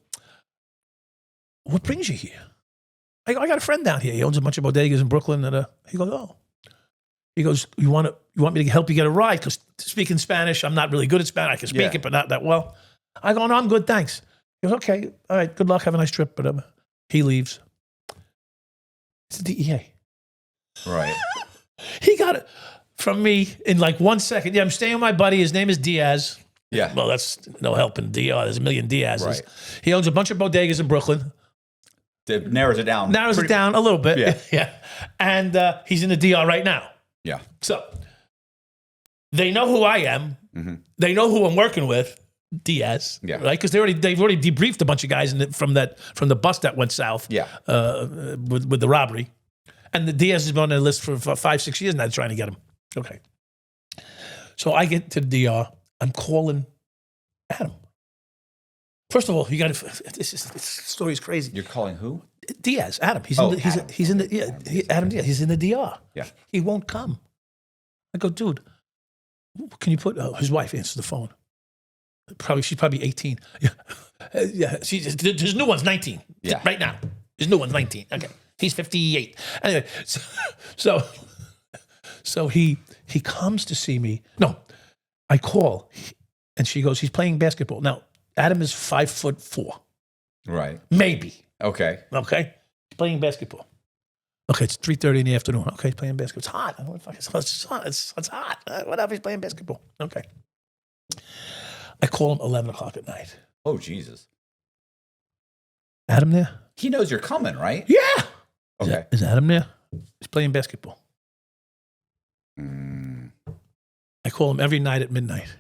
"What brings you here?" I go, "I got a friend down here. He owns a bunch of bodegas in Brooklyn." And he goes, "Oh." He goes, you want me to help you get a ride? Because speaking Spanish, I'm not really good at Spanish. I can speak it, but not that well. I go, "No, I'm good, thanks." He goes, "Okay, all right, good luck, have a nice trip," whatever. He leaves. It's the DEA. Right. He got it from me in like 1 second. Yeah, I'm staying with my buddy. His name is Diaz. Yeah. Well, that's no help in DR. There's a million Diaz's. Right. He owns a bunch of bodegas in Brooklyn. It narrows it down. Narrows it down a little bit. Yeah. Yeah. And he's in the DR right now. Yeah. So they know who I am. Mm-hmm. They know who I'm working with, Diaz. Yeah. Right? Because they've already debriefed a bunch of guys from the bus that went south. Yeah. With the robbery, and the Diaz has been on their list for 5-6 years now, trying to get him. Okay. So I get to the DR. I'm calling Adam. First of all, you got to. This story is crazy. You're calling who? Diaz, Adam. He's Adam. in the Adam Diaz. He's in the DR. Yeah. He won't come. I go, "Dude, can you put?" His wife answers the phone. She's probably 18. Yeah, yeah. His new one's 19. Yeah. Right now, his new one's 19. Okay, he's 58. Anyway, so he comes to see me. No, I call, and she goes, "He's playing basketball now." Adam is 5'4", Right. maybe. Okay. Okay, he's playing basketball. Okay, it's 3:30 in the afternoon. Okay, he's playing basketball. It's hot. I don't know if it's hot. Whatever, he's playing basketball. Okay. I call him 11 o'clock at night. Oh, Jesus. Adam there? He knows you're coming, right? Yeah. Okay. Is Adam there? He's playing basketball. I call him every night at midnight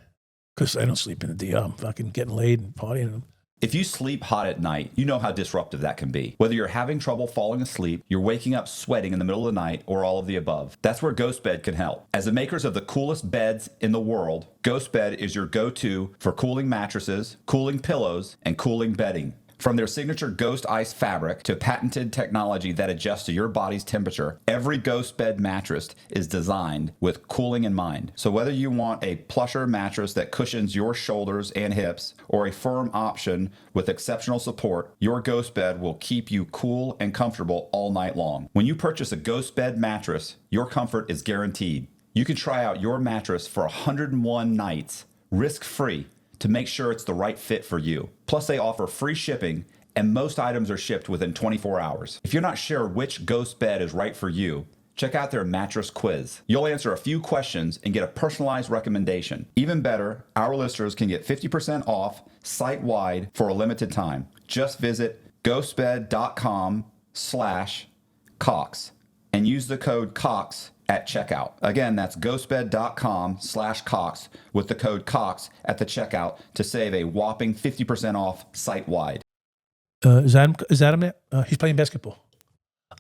because I don't sleep in the DR. I'm fucking getting laid and partying. If you sleep hot at night, you know how disruptive that can be. Whether you're having trouble falling asleep, you're waking up sweating in the middle of the night, or all of the above. That's where Ghost Bed can help. As the makers of the coolest beds in the world, Ghost Bed is your go-to for cooling mattresses, cooling pillows, and cooling bedding. From their signature Ghost Ice fabric to patented technology that adjusts to your body's temperature, every Ghost Bed mattress is designed with cooling in mind. So whether you want a plusher mattress that cushions your shoulders and hips, or a firm option with exceptional support, your Ghost Bed will keep you cool and comfortable all night long. When you purchase a Ghost Bed mattress, your comfort is guaranteed. You can try out your mattress for 101 nights, risk-free, to make sure it's the right fit for you. Plus, they offer free shipping, and most items are shipped within 24 hours. If you're not sure which Ghost Bed is right for you, check out their mattress quiz. You'll answer a few questions and get a personalized recommendation. Even better, our listeners can get 50% off site-wide for a limited time. Just visit ghostbed.com/Cox and use the code COX at checkout. Again, that's ghostbed.com/Cox with the code COX at the checkout to save a whopping 50% off site-wide. Is Adam there? He's playing basketball.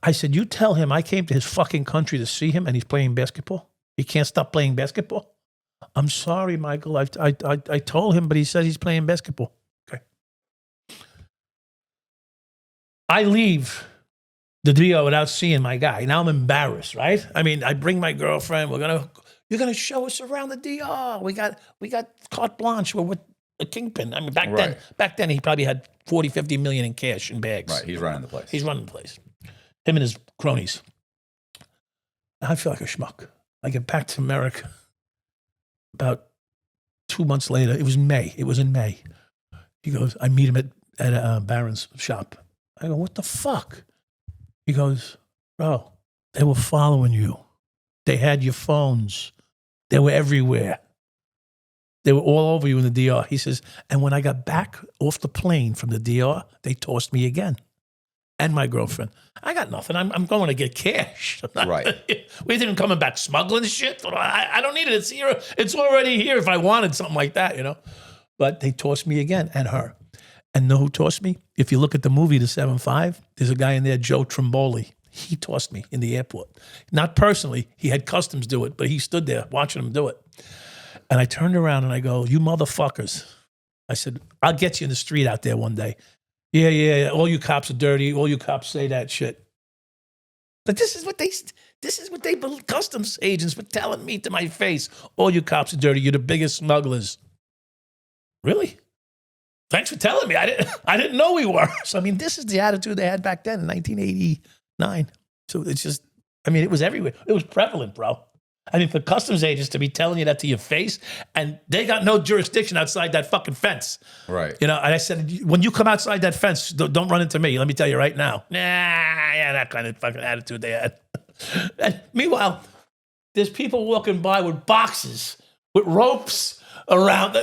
I said, "You tell him I came to his fucking country to see him and he's playing basketball? He can't stop playing basketball?" "I'm sorry, Michael. I told him, but he said he's playing basketball." Okay. I leave the DR without seeing my guy. Now I'm embarrassed, right? I mean, I bring my girlfriend. You're gonna show us around the DR. We got carte blanche. We're with a kingpin. I mean, back then he probably had 40, 50 million in cash in bags. Right, he's running the place. He's running the place. Him and his cronies. I feel like a schmuck. I get back to America about 2 months later. It was in May. He goes, I meet him at at Barron's shop. I go, what the fuck? He goes, bro, they were following you. They had your phones. They were everywhere. They were all over you in the DR. He says, and when I got back off the plane from the DR, they tossed me again. And my girlfriend. I got nothing. I'm going to get cash. Right. We didn't coming back smuggling shit. I don't need it. It's here. It's already here if I wanted something like that, you know. But they tossed me again, and her. And know who tossed me? If you look at the movie, The 7-5, there's a guy in there, Joe Trimboli. He tossed me in the airport. Not personally. He had customs do it, but he stood there watching him do it. And I turned around and I go, you motherfuckers. I said, I'll get you in the street out there one day. Yeah. All you cops are dirty. All you cops say that shit. But this is what they customs agents were telling me to my face. All you cops are dirty. You're the biggest smugglers. Really? Thanks for telling me. I didn't know we were. So I mean, this is the attitude they had back then in 1989. So it's just, I mean, it was everywhere. It was prevalent, bro. I mean, for customs agents to be telling you that to your face, and they got no jurisdiction outside that fucking fence. Right. You know, and I said, when you come outside that fence, don't run into me. Let me tell you right now. That kind of fucking attitude they had. And meanwhile, there's people walking by with boxes, with ropes around.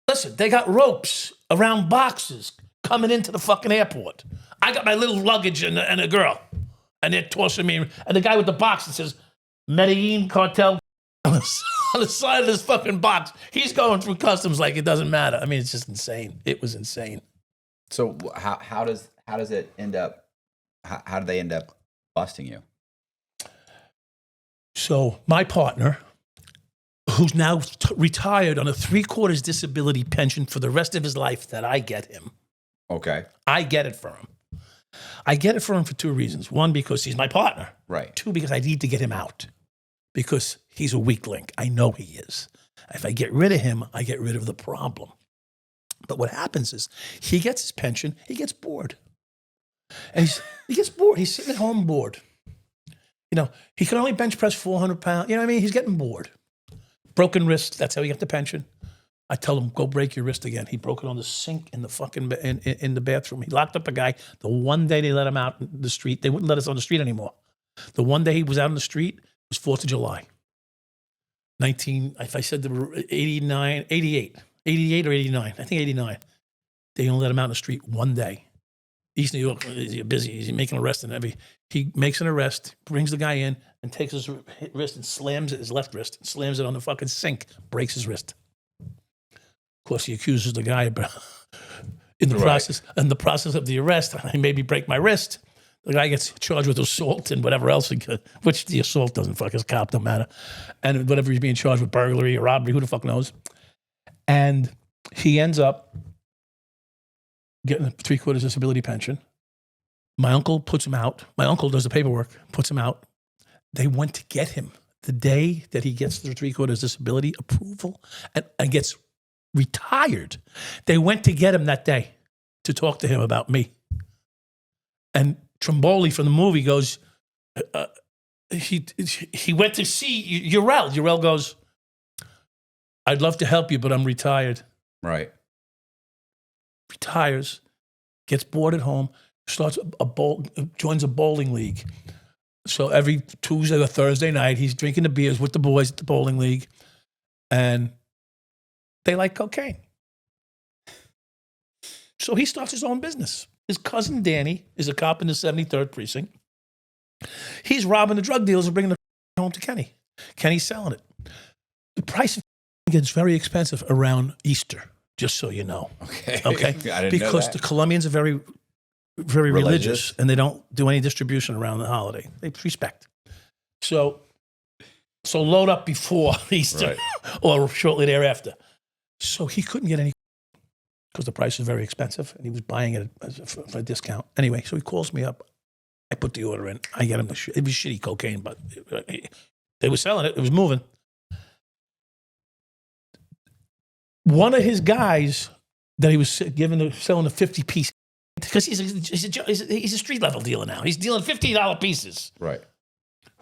Listen, they got ropes around boxes coming into the fucking airport. I got my little luggage and a girl, and they're tossing me. And the guy with the box that says, Medellin cartel on the side of this fucking box. He's going through customs like it doesn't matter. I mean, it's just insane. It was insane. So how does it end up? How do they end up busting you? So my partner, who's now retired on a 3/4 disability pension for the rest of his life that I get him. Okay. I get it for him. I get it for him for two reasons. One, because he's my partner. Right. Two, because I need to get him out. Because he's a weak link. I know he is. If I get rid of him, I get rid of the problem. But what happens is he gets his pension, he gets bored. And he gets bored. He's sitting at home bored. You know, he can only bench press 400 pounds. You know what I mean? He's getting bored. Broken wrist, that's how he got the pension. I tell him, go break your wrist again. He broke it on the sink in the fucking in the bathroom. He locked up a guy. The one day they let him out in the street, they wouldn't let us on the street anymore. The one day he was out on the street was 4th of July. If I said the 89, 88 or 89, I think 89. They only let him out in the street one day. East New York, he's busy. He's making an arrest and he makes an arrest, brings the guy in and takes his wrist and slams it, his left wrist, and slams it on the fucking sink, breaks his wrist. Of course, he accuses the guy, but in the process of the arrest, I maybe break my wrist. The guy gets charged with assault and whatever else, which the assault doesn't fuck his cop, don't matter. And whatever he's being charged with, burglary or robbery, who the fuck knows? And he ends up getting a 3/4 disability pension. My uncle puts him out. My uncle does the paperwork, puts him out. They went to get him the day that he gets the 3/4 disability approval and gets retired. They went to get him that day to talk to him about me. And Trimboli from the movie goes, he went to see Urel. Urel goes, I'd love to help you, but I'm retired. Right. Retires, gets bored at home, joins a bowling league. So every Tuesday or Thursday night, he's drinking the beers with the boys at the bowling league, and they like cocaine. So he starts his own business. His cousin Danny is a cop in the 73rd precinct. He's robbing the drug dealers and bringing the home to Kenny. Kenny's selling it. The price of gets very expensive around Easter, just so you know. Okay. Okay. I didn't know because that. the Colombians are very, very religious, and they don't do any distribution around the holiday. They respect. So load up before Easter or shortly thereafter. So he couldn't get any because the price was very expensive, and he was buying it for a discount. Anyway, so he calls me up. I put the order in. I get him it was shitty cocaine, but they were selling it. It was moving. One of his guys that he was selling a 50-piece, because he's a street level dealer now. He's dealing $50 pieces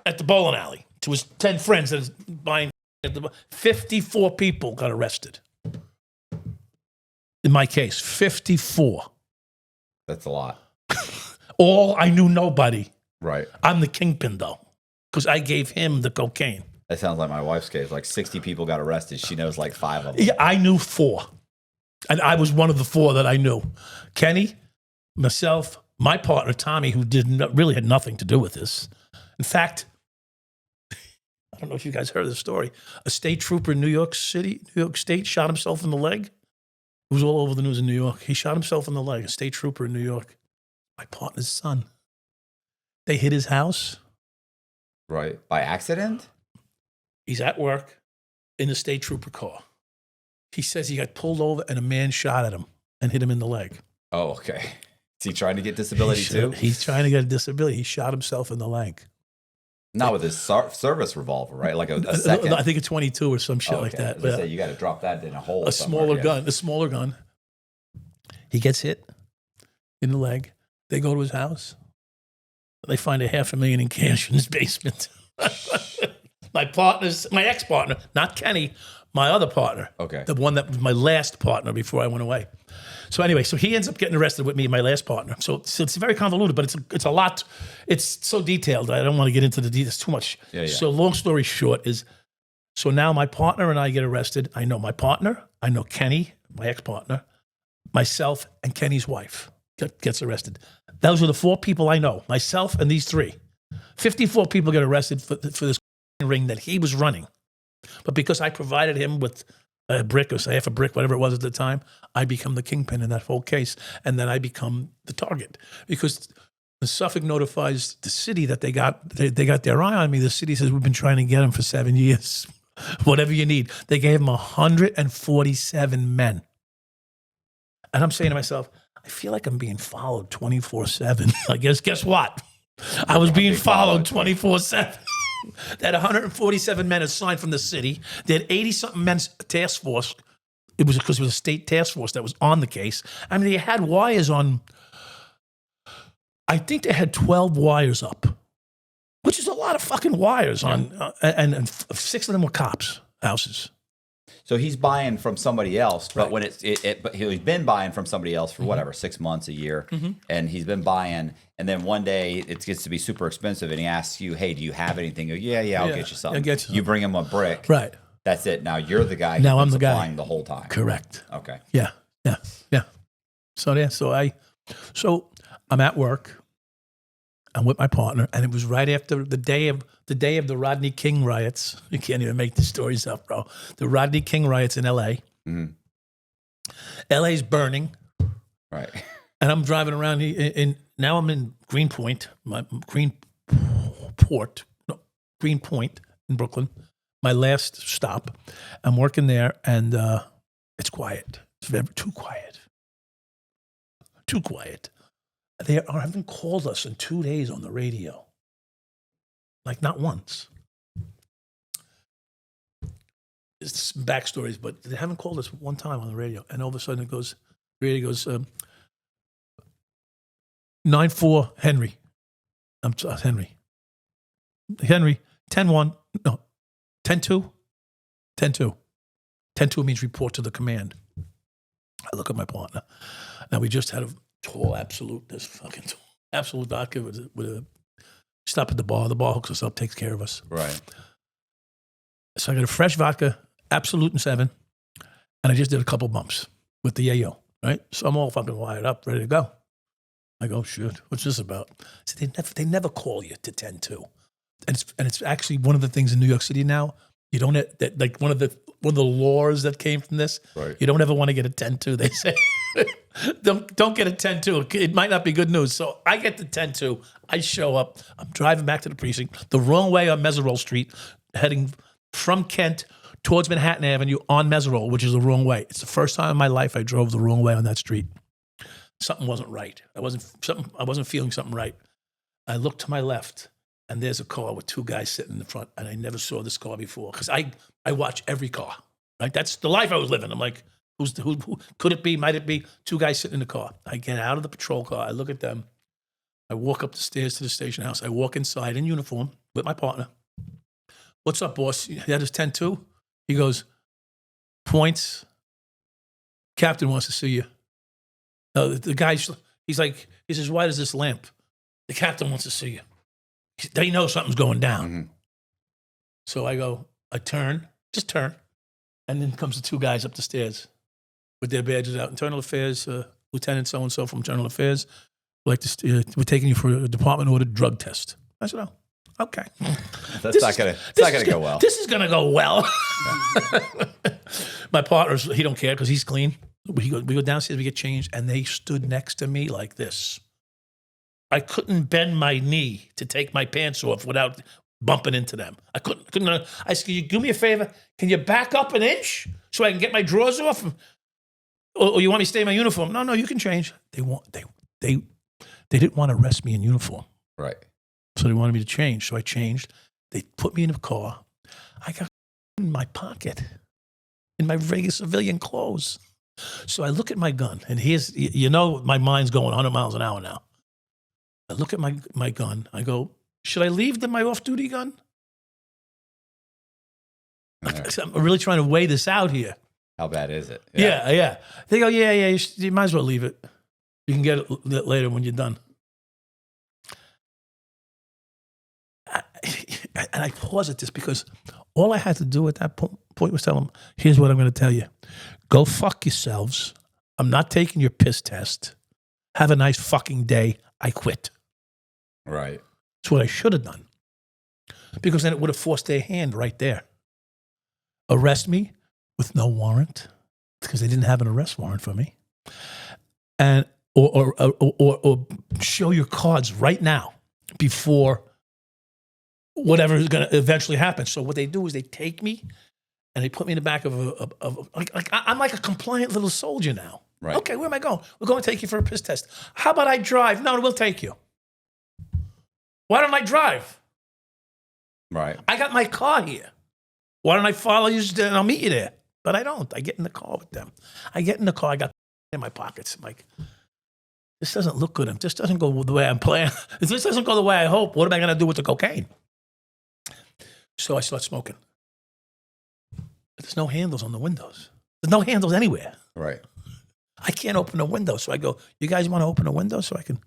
at the bowling alley to his 10 friends that is buying. 54 people got arrested. In my case, 54. That's a lot. I knew nobody. Right. I'm the kingpin, though, because I gave him the cocaine. That sounds like my wife's case. Like 60 people got arrested. She knows like 5 of them. Yeah, I knew 4. And I was one of the 4 that I knew. Kenny, myself, my partner, Tommy, who really had nothing to do with this. In fact, I don't know if you guys heard the story. A state trooper in New York State, shot himself in the leg. It was all over the news in New York. He shot himself in the leg, a state trooper in New York. My partner's son. They hit his house. Right. By accident? He's at work in the state trooper car. He says he got pulled over and a man shot at him and hit him in the leg. Oh, okay. Is he trying to get disability too? He's trying to get a disability. He shot himself in the leg. Not with his service revolver, right? Like a second. I think a 22 or some shit like that. But say, you got to drop that in a hole. A smaller gun. He gets hit in the leg. They go to his house. They find $500,000 in cash in his basement. My ex-partner, not Kenny, my other partner. Okay. The one that was my last partner before I went away. So anyway, he ends up getting arrested with me, my last partner. So it's very convoluted, but it's a lot. It's so detailed. I don't want to get into the details too much. Yeah. So long story short is, so now my partner and I get arrested. I know my partner. I know Kenny, my ex-partner, myself, and Kenny's wife gets arrested. Those are the 4 people I know, myself and these 3. 54 people get arrested for this ring that he was running. But because I provided him with a brick or half a brick, whatever it was at the time, I become the kingpin in that whole case. And then I become the target. Because the Suffolk notifies the city that they got their eye on me. The city says, we've been trying to get him for 7 years. Whatever you need. They gave him 147 men. And I'm saying to myself, I feel like I'm being followed 24/7. I guess what? I was being followed 24/7. That 147 men assigned from the city. They had 80-something men's task force. It was because it was a state task force that was on the case. I mean, they had wires on. I think they had 12 wires up, which is a lot of fucking wires on, and 6 of them were cops' houses. So he's buying from somebody else, but when but he's been buying from somebody else for whatever, 6 months, a year, and he's been buying, and then one day it gets to be super expensive, and he asks you, "Hey, do you have anything?" You go, yeah, I'll get you something. You bring him a brick, right? That's it. Now you're the guy. Now who's I'm the guy supplying the whole time. Correct. Okay. Yeah. So I'm at work. I'm with my partner, and it was right after the day of the Rodney King riots. You can't even make the stories up, bro. The Rodney King riots in L.A. Mm-hmm. L.A.'s burning. Right. And I'm driving around now I'm in Greenpoint in Brooklyn, my last stop. I'm working there, and it's quiet. It's too quiet. Too quiet. They haven't called us in 2 days on the radio. Like, not once. It's some backstories, but they haven't called us one time on the radio. And all of a sudden the radio goes, 9-4 Henry. Henry. Henry, 10-1, no, 10-2. 10-2. 10-2 means report to the command. I look at my partner. Now, we just had a tall absolute vodka with a stop at the bar. The bar hooks us up, takes care of us. Right. So I got a fresh vodka, absolute and 7, and I just did a couple bumps with the yayo, right? So I'm all fucking wired up, ready to go. I go, shit, what's this about? So they never call you to 10-2. And it's actually one of the things in New York City now. You don't like one of the laws that came from this. Right. You don't ever want to get a 10-2. They say don't get a 10-2. It might not be good news. So I get the 10-2. I show up. I'm driving back to the precinct the wrong way on Meserole Street, heading from Kent towards Manhattan Avenue on Meserole, which is the wrong way. It's the first time in my life I drove the wrong way on that street. Something wasn't right. I wasn't feeling something right. I looked to my left, and there's a car with 2 guys sitting in the front, and I never saw this car before because I watch every car. Right, that's the life I was living. I'm like, who could it be? Might it be 2 guys sitting in the car? I get out of the patrol car. I look at them. I walk up the stairs to the station house. I walk inside in uniform with my partner. What's up, boss? That is 10-2. He goes, points. Captain wants to see you. The guy's He says, why does this lamp? The captain wants to see you. They know something's going down. Mm-hmm. So I turn, and then comes the two guys up the stairs with their badges out. Internal Affairs, Lieutenant so-and-so from Internal Affairs. We're taking you for a department-ordered drug test. I said, oh, okay. That's not going to go well. This is going to go well. My partner, he don't care because he's clean. We go downstairs, we get changed, and they stood next to me like this. I couldn't bend my knee to take my pants off without bumping into them. I couldn't. I said, can you do me a favor? Can you back up an inch so I can get my drawers off? Or you want me to stay in my uniform? No, you can change. They didn't want to arrest me in uniform. Right. So they wanted me to change. So I changed. They put me in a car. I got in my pocket, in my regular civilian clothes. So I look at my gun, and my mind's going 100 miles an hour now. I look at my gun. I go, should I leave my off-duty gun? Right. I'm really trying to weigh this out here. How bad is it? Yeah. They go, yeah, you might as well leave it. You can get it later when you're done. And I pause at this because all I had to do at that point was tell them, here's what I'm going to tell you. Go fuck yourselves. I'm not taking your piss test. Have a nice fucking day. I quit. Right. That's what I should have done. Because then it would have forced their hand right there. Arrest me with no warrant because they didn't have an arrest warrant for me. And or show your cards right now before whatever is going to eventually happen. So what they do is they take me and they put me in the back of I'm like a compliant little soldier now. Right. Okay, where am I going? We're going to take you for a piss test. How about I drive? No, we'll take you. Why don't I drive? Right. I got my car here. Why don't I follow you and I'll meet you there? But I don't. I get in the car with them. I get in the car. I got in my pockets. I'm like, this doesn't look good. This doesn't go the way I'm planning. If this doesn't go the way I hope, what am I going to do with the cocaine? So I start smoking. But there's no handles on the windows. There's no handles anywhere. Right. I can't open a window. So I go, you guys want to open a window so I can?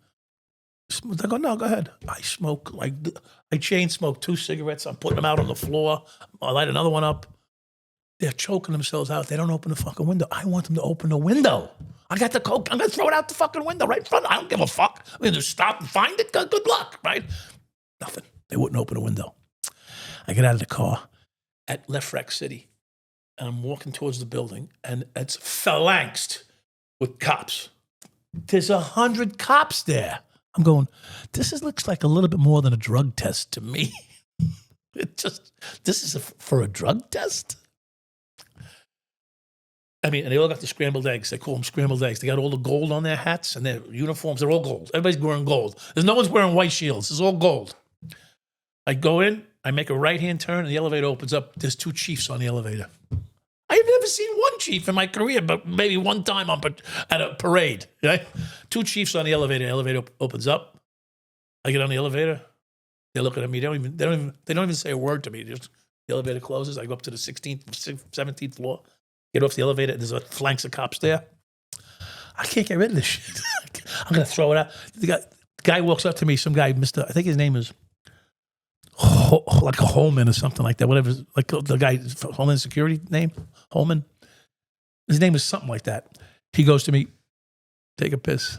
They go, no, go ahead. I smoke, I chain smoke 2 cigarettes. I'm putting them out on the floor. I light another one up. They're choking themselves out. They don't open the fucking window. I want them to open the window. I got the coke. I'm going to throw it out the fucking window right in front. I don't give a fuck. I'm going to stop and find it. Good luck, right? Nothing. They wouldn't open a window. I get out of the car at Left Rec City, and I'm walking towards the building, and it's phalanxed with cops. There's 100 cops there. I'm going, looks like a little bit more than a drug test to me. This is for a drug test? I mean, and they all got the scrambled eggs. They call them scrambled eggs. They got all the gold on their hats and their uniforms. They're all gold. Everybody's wearing gold. No one's wearing white shields. It's all gold. I go in. I make a right-hand turn, and the elevator opens up. There's 2 chiefs on the elevator. I've never seen one chief in my career, but maybe one time at a parade. Right? 2 chiefs on the elevator. The elevator opens up. I get on the elevator. They're looking at me. They don't even say a word to me. Just the elevator closes. I go up to the 16th, 17th floor. Get off the elevator. There's a phalanx of cops there. I can't get rid of this shit. I'm gonna throw it out. The guy walks up to me. Some guy, Mr. I think his name is like a Holman or something like that. Whatever, like the guy, Homeland Security name, Holman. His name is something like that. He goes to me, take a piss.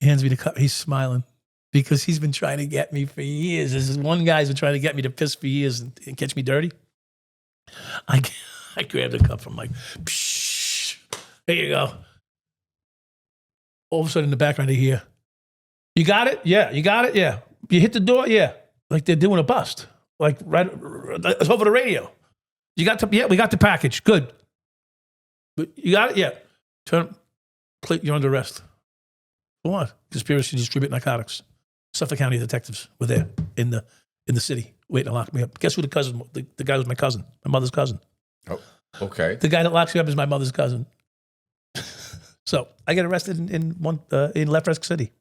He hands me the cup. He's smiling because he's been trying to get me for years. This is one guy's been trying to get me to piss for years and catch me dirty. I grabbed the cup. I'm like, psh, here you go. All of a sudden in the background, I hear, you got it? Yeah. You got it? Yeah. You hit the door? Yeah. Like they're doing a bust. Like right, it's over the radio. You got yeah, we got the package. Good. But you got it? Yeah. You're under arrest. For what? Conspiracy to distribute narcotics. Suffolk County detectives were there in the city waiting to lock me up. Guess who the guy was my cousin, my mother's cousin. Oh, okay. The guy that locks me up is my mother's cousin. So I get arrested in Left Rec City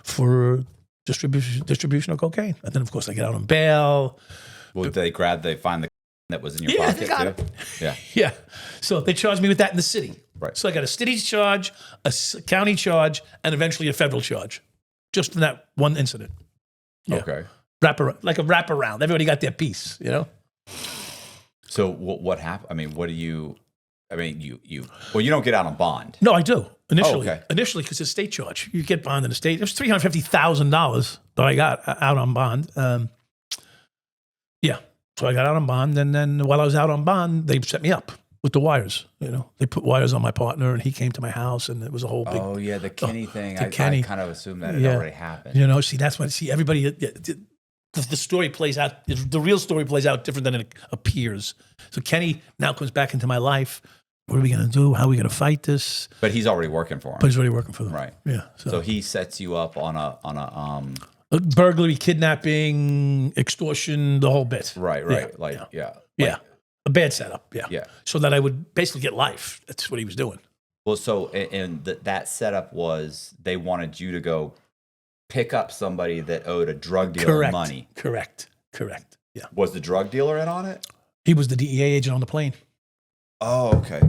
for distribution of cocaine. And then, of course, I get out on bail. Well, they find the that was in your Yeah, pocket they got too? it. Yeah. Yeah. So they charged me with that in the city. Right. So I got a city charge, county charge, and eventually a federal charge, just from that one incident. Yeah. Okay. Like a wraparound. Everybody got their piece, you know? So what happened? I mean, what do you? I mean, you don't get out on bond. No, I do. Initially. Oh, okay. Initially, because it's a state charge. You get bond in the state. It was $350,000 that I got out on bond. Yeah. So I got out on bond, and then while I was out on bond, they set me up with the wires. You know, they put wires on my partner, and he came to my house, and it was a whole big. Oh yeah, the Kenny thing. I Kenny. kind of assumed that it already happened. You know, that's what. Everybody. The story plays out. The real story plays out different than it appears. So Kenny now comes back into my life. What are we going to do? How are we going to fight this? But he's already working for him. But he's already working for them. Right. Yeah. So he sets you up on a burglary, kidnapping, extortion, the whole bit. Right. Yeah. A bad setup. Yeah. Yeah. So that I would basically get life. That's what he was doing. Well, so and that setup was they wanted you to go pick up somebody that owed a drug dealer money. Correct. Yeah. Was the drug dealer in on it? He was the DEA agent on the plane. Oh, okay.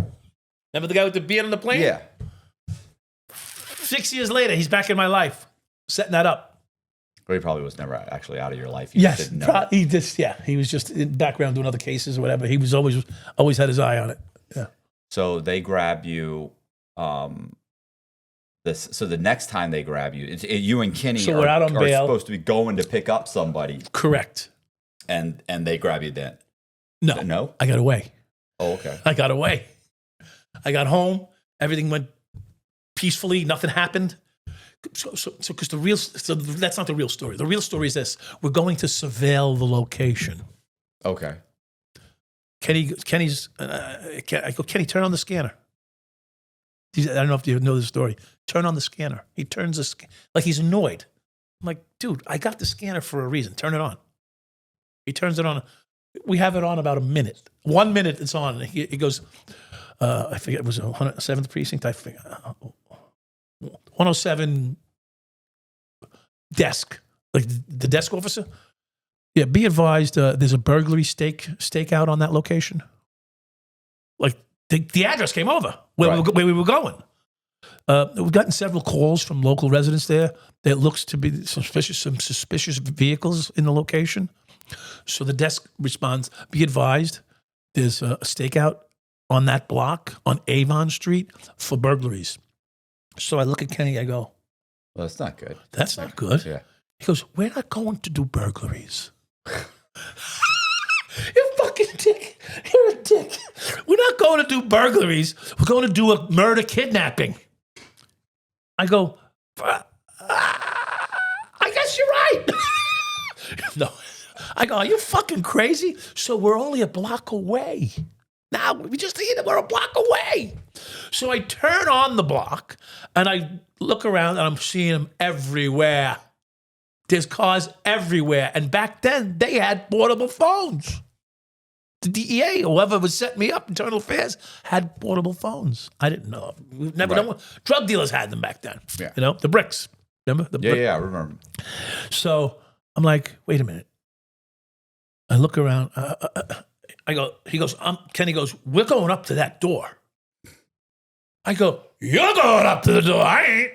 Remember the guy with the beard on the plane? Yeah. 6 years later, he's back in my life, setting that up. Well, he probably was never actually out of your life. You Yes, just didn't know. he was just in the background doing other cases or whatever. He was always had his eye on it. Yeah. So they grab you. So the next time they grab you, you and Kenny we're out on bail. Supposed to be going to pick up somebody. Correct. And they grab you then. No. I got away. Oh, okay. I got away. I got home. Everything went peacefully. Nothing happened. So that's not the real story. The real story is this: we're going to surveil the location. Okay. Kenny's. I go, Kenny, turn on the scanner. I don't know if you know the story. Turn on the scanner. He turns like he's annoyed. I'm like, dude, I got the scanner for a reason. Turn it on. He turns it on. We have it on about a minute. 1 minute it's on. He goes, I forget, it was 107th precinct. I forget. 107 desk, like the desk officer. Yeah, be advised, there's a burglary stakeout on that location. Like the address came over where we were going. We've gotten several calls from local residents there. There looks to be some suspicious vehicles in the location. So the desk responds, be advised, there's a stakeout on that block on Avon Street for burglaries. So I look at Kenny, I go, well, that's not good. That's not good. Yeah. He goes, we're not going to do burglaries. You fucking dick. You're a dick. We're not going to do burglaries. We're going to do a murder kidnapping. I go, I guess you're right. No. I go, are you fucking crazy? So we're only a block away. Now, we just see that we're a block away. So I turn on the block and I look around and I'm seeing them everywhere. There's cars everywhere. And back then, they had portable phones. The DEA, whoever was setting me up, Internal Affairs, had portable phones. I didn't know. We've never done one. Drug dealers had them back then. Yeah. You know, the bricks. Remember? Yeah, I remember. So I'm like, wait a minute. I look around. I go, Kenny goes, we're going up to that door. I go, you're going up to the door. I ain't.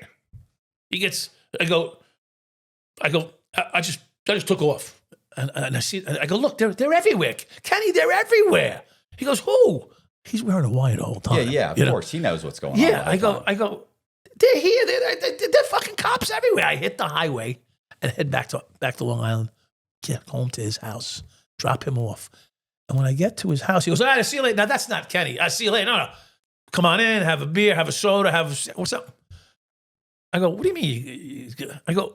I just took off. And I see, I go, look, they're everywhere. Kenny, they're everywhere. He goes, who? He's wearing a wire the whole time. Yeah, of course. He knows what's going on. Yeah, I go, they're here. They're fucking cops everywhere. I hit the highway and head back to Long Island, get home to his house, drop him off. And when I get to his house, he goes, all right, I see you later. Now, that's not Kenny. I see you later. No. Come on in, have a beer, have a soda, what's up? I go, what do you mean? I go,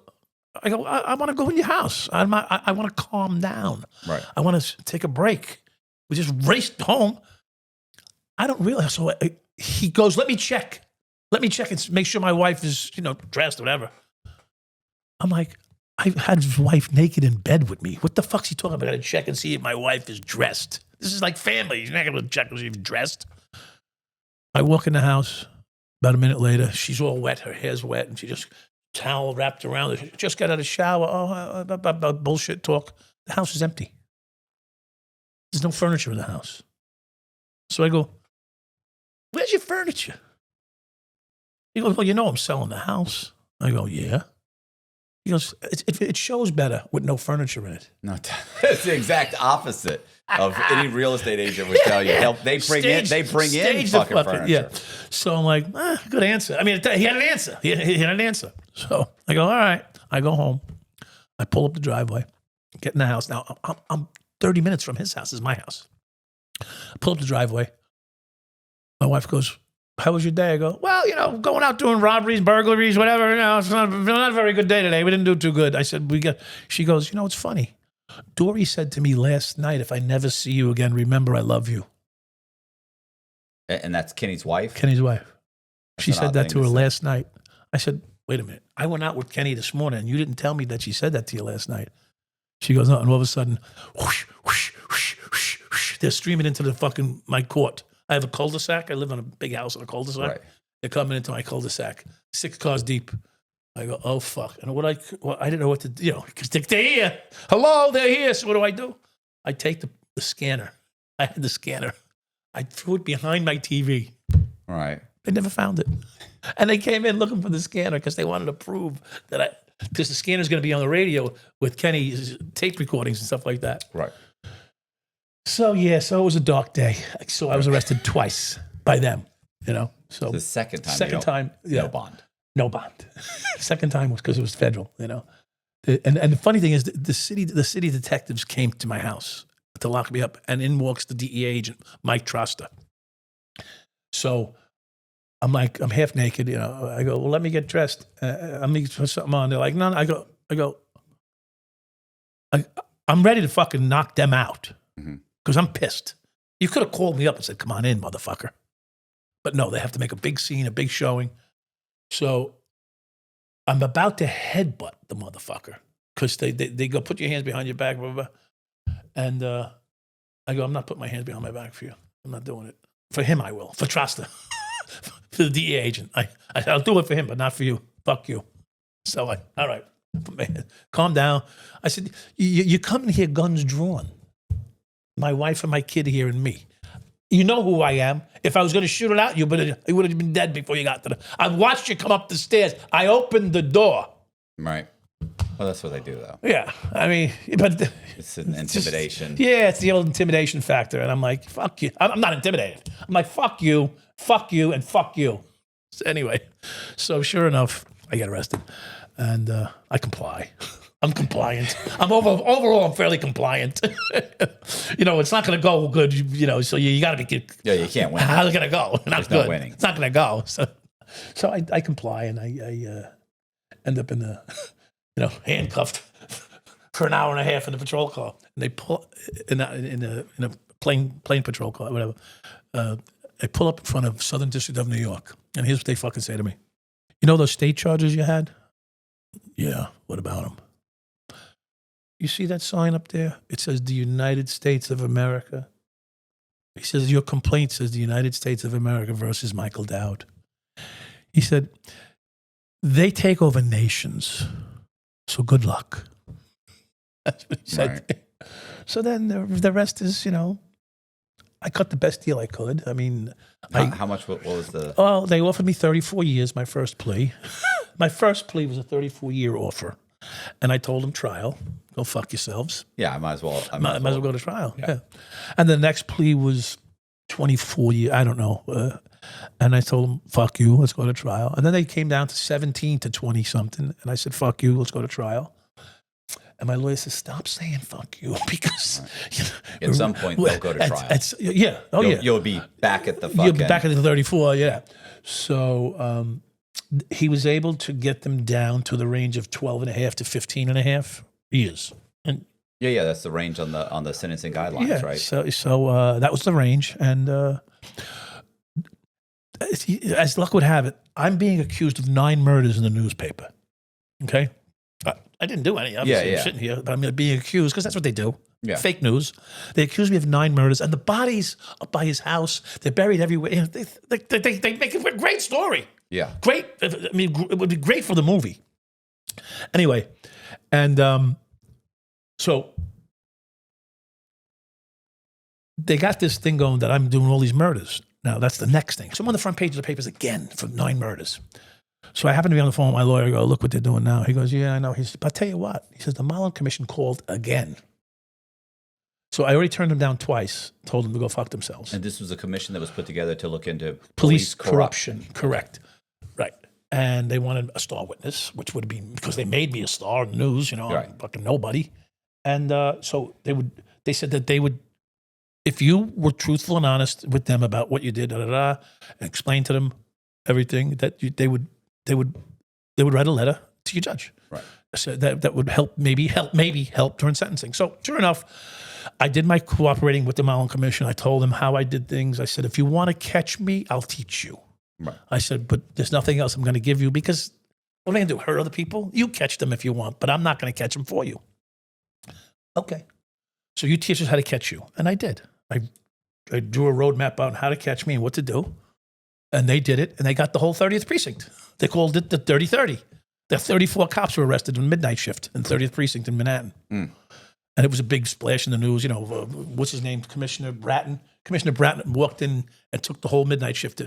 I want to go in your house. I want to calm down. Right. I want to take a break. We just raced home. I don't realize. So he goes, let me check and make sure my wife is, dressed, whatever. I'm like, I had his wife naked in bed with me. What the fuck's he talking about? I got to check and see if my wife is dressed. This is like family. You're not going to check if she's dressed. I walk in the house. About a minute later, she's all wet. Her hair's wet, and she just towel wrapped around her. She just got out of the shower. Oh, bullshit talk. The house is empty. There's no furniture in the house. So I go, where's your furniture? He goes, well, you know I'm selling the house. I go, yeah. He goes, it shows better with no furniture in it. No, it's the exact opposite of any real estate agent would tell you. They bring in fucking furniture. Yeah. So I'm like, good answer. I mean, he had an answer. He had an answer. So I go, all right. I go home. I pull up the driveway, get in the house. Now, I'm 30 minutes from his house. This is my house. I pull up the driveway. My wife goes, how was your day? I go, well, you know, going out doing robberies, burglaries, whatever. You know, it's not a very good day today. We didn't do too good. I said, she goes, you know, it's funny. Dory said to me last night, if I never see you again, remember I love you. And that's Kenny's wife? Kenny's wife. That's she said that to her last night. I said, wait a minute. I went out with Kenny this morning and you didn't tell me that she said that to you last night. She goes, no. And all of a sudden, whoosh, whoosh, whoosh, whoosh, whoosh, they're streaming into my court. I have a cul-de-sac. I live in a big house in a cul-de-sac. Right. They're coming into my cul-de-sac, 6 cars deep. I go, oh, fuck. And I didn't know what to do. You know, because they're here. Hello, they're here. So what do? I take the scanner. I had the scanner. I threw it behind my TV. All right. They never found it. And they came in looking for the scanner because they wanted to prove that because the scanner's going to be on the radio with Kenny's tape recordings and stuff like that. Right. So it was a dark day. So I was arrested twice by them, you know. So the second time. No bond. No bond. Second time was because it was federal, you know. And the funny thing is the city detectives came to my house to lock me up, and in walks the DEA agent, Mike Troster. So I'm like, I'm half naked, you know. I go, well, let me get dressed. Let me put something on. They're like, no. I go, I'm ready to fucking knock them out. Mm-hmm. Because I'm pissed. You could have called me up and said, come on in, motherfucker. But no, they have to make a big scene, a big showing. So I'm about to headbutt the motherfucker because they go, put your hands behind your back, blah, blah, blah. And I go, I'm not putting my hands behind my back for you. I'm not doing it. For him, I will. For Troster. For the DEA agent. I'll do it for him, but not for you. Fuck you. So all right, man, calm down. I said, you come in here guns drawn. My wife and my kid here and me. You know who I am. If I was going to shoot it out, you would have been dead before you got to I watched you come up the stairs. I opened the door. Right. Well, that's what they do, though. Yeah. I mean, but it's an intimidation. It's the old intimidation factor. And I'm like, fuck you. I'm not intimidated. I'm like, fuck you, and fuck you. So anyway, so sure enough, I get arrested. And I comply. I'm compliant. Overall, I'm fairly compliant. You know, it's not going to go good, you know, so you got to be. Yeah, you can't win. How's it going to go? Not There's good. No winning. It's not going to go. So I comply and I end up in the, you know, handcuffed for an hour and a half in the patrol car. And they pull in a plane patrol car, whatever. I pull up in front of Southern District of New York. And here's what they fucking say to me. You know those state charges you had? Yeah. What about them? You see that sign up there? It says the United States of America. He says, your complaint says the United States of America versus Michael Dowd. He said, they take over nations. So good luck. That's what he said. Right. So then the rest is, you know, I cut the best deal I could. I mean, how much? What was the? Well, they offered me 34 years, my first plea. My first plea was a 34-year offer. And I told them trial. Go fuck yourselves. Yeah, I might as well. I might as well go to trial. Yeah. And the next plea was 24 years. I don't know. And I told them, fuck you, let's go to trial. And then they came down to 17 to 20 something. And I said, fuck you, let's go to trial. And my lawyer says, stop saying fuck you because you know, at some point they'll go to trial. Yeah. Oh, yeah. You'll be back at the fucking. You'll be back at the 34, yeah. So he was able to get them down to the range of 12 and a half to 15 and a half years. And yeah, that's the range on the sentencing guidelines, right? So that was the range. And as luck would have it, I'm being accused of 9 murders in the newspaper. Okay? I didn't do any. I'm sitting here, but I'm being accused because that's what they do. Yeah. Fake news. They accuse me of 9 murders, and the bodies up by his house, they're buried everywhere. You know, they make a great story. Yeah. Great. I mean, it would be great for the movie. Anyway, and so they got this thing going that I'm doing all these murders. Now, that's the next thing. So I'm on the front page of the papers again for 9 murders. So I happen to be on the phone with my lawyer. I go, look what they're doing now. He goes, yeah, I know. He says, but I'll tell you what. He says, the Milkng Commission called again. So I already turned them down twice, told them to go fuck themselves. And this was a commission that was put together to look into police corruption. Correct. Right. And they wanted a star witness, which would be because they made me a star in the news, you know, Right. I'm fucking nobody. And so they said that they would, if you were truthful and honest with them about what you did, and explain to them everything, that they would write a letter to your judge. Right. So that would help during sentencing. So sure enough, I did my cooperating with the Milkng Commission. I told them how I did things. I said, if you want to catch me, I'll teach you. Right. I said, but there's nothing else I'm going to give you because what am I going to do? Hurt other people? You catch them if you want, but I'm not going to catch them for you. Okay. So you teach us how to catch you. And I did. I drew a roadmap on how to catch me and what to do. And they did it. And they got the whole 30th precinct. They called it the 30-30. The 34 cops were arrested in midnight shift in 30th precinct in Manhattan. And it was a big splash in the news. You know, what's his name? Commissioner Bratton. Commissioner Bratton walked in and took the whole midnight shift.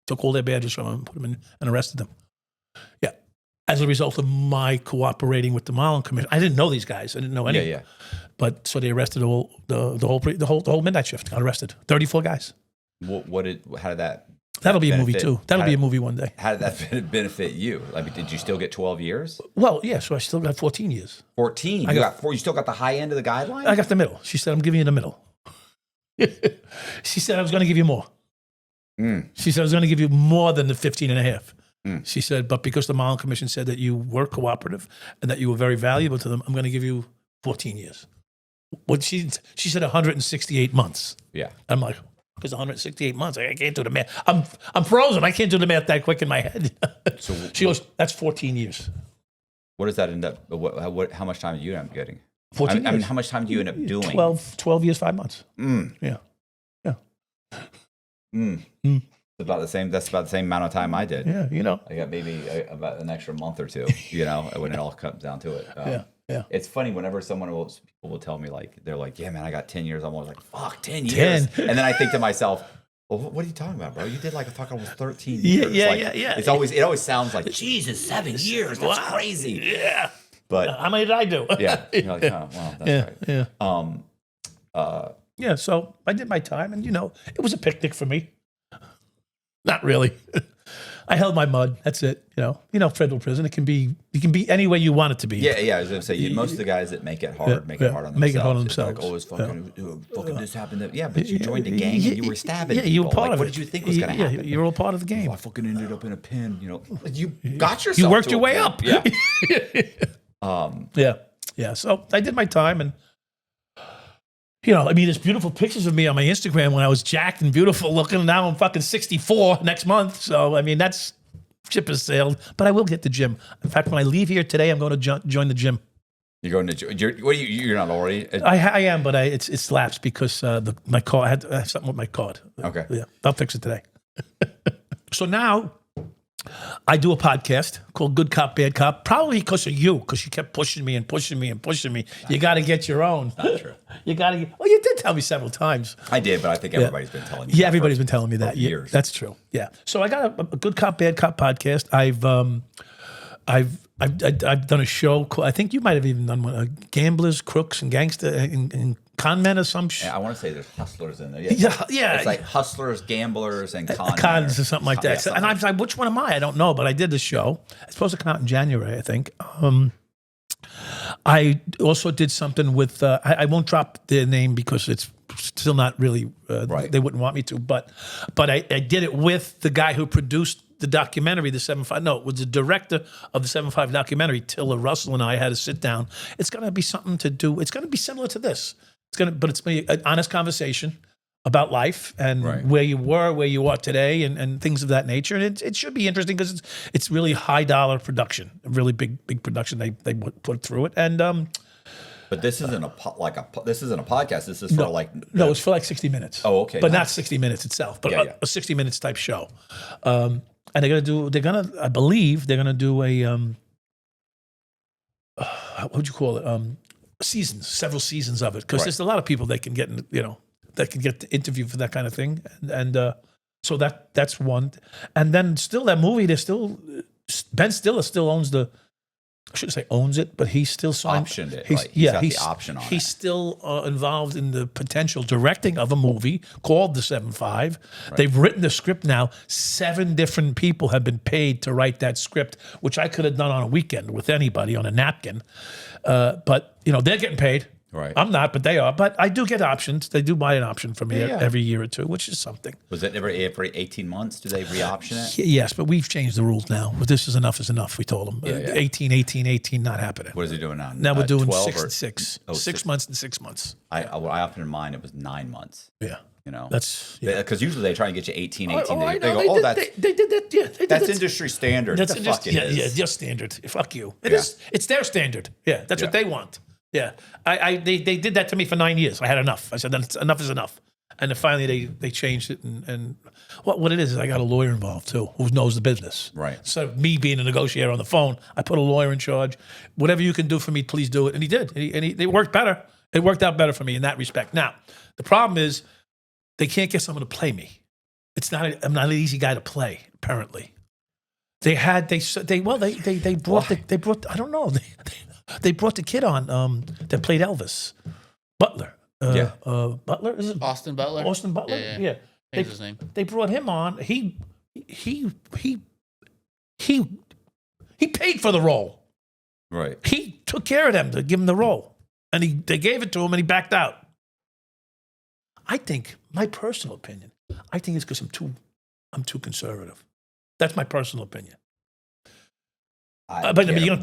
Took all their badges from them, put them in, and arrested them. Yeah. As a result of my cooperating with the Milkng Commission. I didn't know these guys. I didn't know any. Yeah. But so they arrested the whole midnight shift. Got arrested. 34 guys. How did that? That'll be a movie too. That'll be a movie one day. How did that benefit you? I mean, did you still get 12 years? Well, yeah. So I still got 14 years. 14. You still got the high end of the guideline? I got the middle. She said, I'm giving you the middle. She said, I was going to give you more. She said, I was going to give you more than the 15 and a half. She said, but because the Milkng Commission said that you were cooperative and that you were very valuable to them, I'm going to give you 14 years. What she said 168 months. Yeah. I'm like, because 168 months, I can't do the math. I'm frozen. I can't do the math that quick in my head. So she goes, that's 14 years. What does that end up? How much time do you end up getting? 14 years. I mean, how much time do you end up doing? 12 years, 5 months. Yeah. It's about the same. That's about the same amount of time I did. Yeah, you know. I got maybe about an extra month or two. You know, when it all comes down to it. Yeah. It's funny whenever people will tell me they're like, yeah, man, I got 10 years. I'm always like, fuck, 10 years. 10. And then I think to myself, well, what are you talking about, bro? You did fucking almost 13 years. Yeah. It always sounds like, Jesus, 7 years. That's crazy. Yeah. But how many did I do? Yeah. You're like, oh, well, that's right. Yeah. Yeah. So I did my time, and it was a picnic for me. Not really. I held my mud. That's it. Federal prison. You can be any way you want it to be. Yeah. I was gonna say most of the guys that make it hard make it hard on themselves. Make it hard on themselves. Like, it's fucking this happened. Yeah, but you joined the gang and you were stabbing. Yeah, you were part of it. What did you think was gonna happen? You're all part of the game. I fucking ended up in a pen. You got yourself. You worked your way up. Yeah. Yeah. So I did my time, and there's beautiful pictures of me on my Instagram when I was jacked and beautiful looking. Now I'm fucking 64 next month. So, that's ship has sailed. But I will get the gym. In fact, when I leave here today, I'm going to join the gym. You're going to you're not already? I am, but it's lapsed because my card. I had something with my card. Okay. Yeah, I'll fix it today. So now I do a podcast called Good Cop, Bad Cop, probably because of you, because you kept pushing me. You got to get your own. Not true. You got to get, well, you did tell me several times. I did, but I think everybody's been telling me. Yeah, everybody's been telling me that. Years. Yeah, that's true. Yeah. So I got a Good Cop, Bad Cop podcast. I've done a show called, I think you might have even done one, Gamblers, Crooks, and Gangster, and Con Men or some shit. Yeah, I want to say there's hustlers in there. Yeah. It's like hustlers, gamblers, and cons or something like that. And I was like, which one am I? I don't know, but I did the show. It's supposed to come out in January, I think. I also did something with, I won't drop their name because it's still not really, right. They wouldn't want me to, but I did it with the guy who produced the documentary, the 7.5. No, it was the director of the 7.5 documentary, Tilla Russell, and I had to sit down. It's going to be something to do. It's going to be similar to this. But it's going to be an honest conversation about life and right. where you were, where you are today, and things of that nature. And it should be interesting because it's really high dollar production, a really big production they put through it. And but this isn't this isn't a podcast. This is for no, it's for like 60 minutes. Oh, okay, but not 60 minutes itself, but a 60 minutes type show. And I believe they're gonna do a what would you call it? Seasons, several seasons of it, because right. there's a lot of people they can get in, that could get the interview for that kind of thing, and so that's one. And then still that movie, there's still Ben Stiller still owns the. I shouldn't say owns it, but he's still signed. Optioned it. He's, Right. He's got the option on He's it. still involved in the potential directing of a movie called The 7-5. They've written the script now. 7 different people have been paid to write that script, which I could have done on a weekend with anybody on a napkin. But they're getting paid. Right. I'm not, but they are. But I do get options. They do buy an option from me Yeah. every year or two, which is something. Was it every 18 months? Do they re-option it? Yes, but we've changed the rules now. This is enough, we told them. Yeah. 18, not happening. What is he doing now? Now we're doing 12 6 or- and 6. Oh, 6 months and 6 months. I often in mine it was 9 months. Yeah. That's yeah. because usually they try and get you 18. I They know. go, oh, that's They did that. Yeah, they did that's that. industry standard. That's the just fuck it is. just standard. Fuck you. It Yeah. is. It's their standard. Yeah, that's what Yeah. they want. Yeah, they did that to me for 9 years. I had enough. I said enough is enough. And then finally they changed it. And what it is I got a lawyer involved too who knows the business. Right. So me being a negotiator on the phone, I put a lawyer in charge. Whatever you can do for me, please do it. And he did. It worked better. It worked out better for me in that respect. Now the problem is they can't get someone to play me. I'm not an easy guy to play. Apparently, they brought I don't know they brought the kid on that played Elvis, Butler. Butler is it Austin Butler. Austin Butler? Yeah. That's his name. They brought him on. He paid for the role. Right. He took care of them to give him the role, and they gave it to him, and he backed out. I think, my personal opinion, I think it's because I'm too conservative. That's my personal opinion. But I mean, you're gonna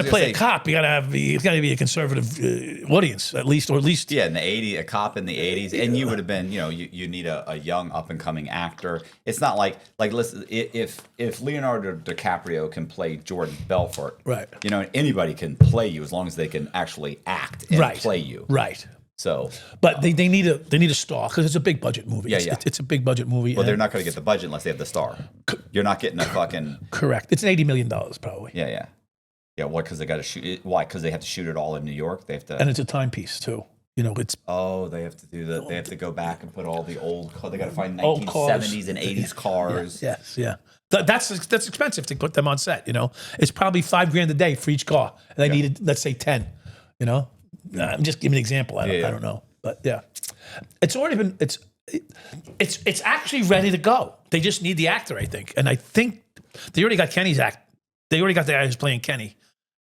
play a cop. It's got to be a conservative audience, at least. Yeah, in the 80s, a cop in the 80s, and you would have been, you need a young up and coming actor. It's not like listen, if Leonardo DiCaprio can play Jordan Belfort, right? Anybody can play you as long as they can actually act and play you, right? So, but they need a star because it's a big budget movie. Yeah, It's a big budget movie. Well, they're not going to get the budget unless they have the star. You're not getting a fucking correct. It's $80 million probably. Yeah. Why? Because they got to shoot it. Why? Because they have to shoot it all in New York. They have to, and it's a timepiece too. It's they have to do that. They have to go back and put all the old. They got to find Old 1970s and 80s cars. Yes. That's expensive to put them on set. It's probably $5,000 a day for each car, and they needed, let's say, 10. I'm just giving an example. I don't know, but yeah, it's already been. It's actually ready to go. They just need the actor, I think, and I think they already got Kenny's act. They already got the guy who's playing Kenny,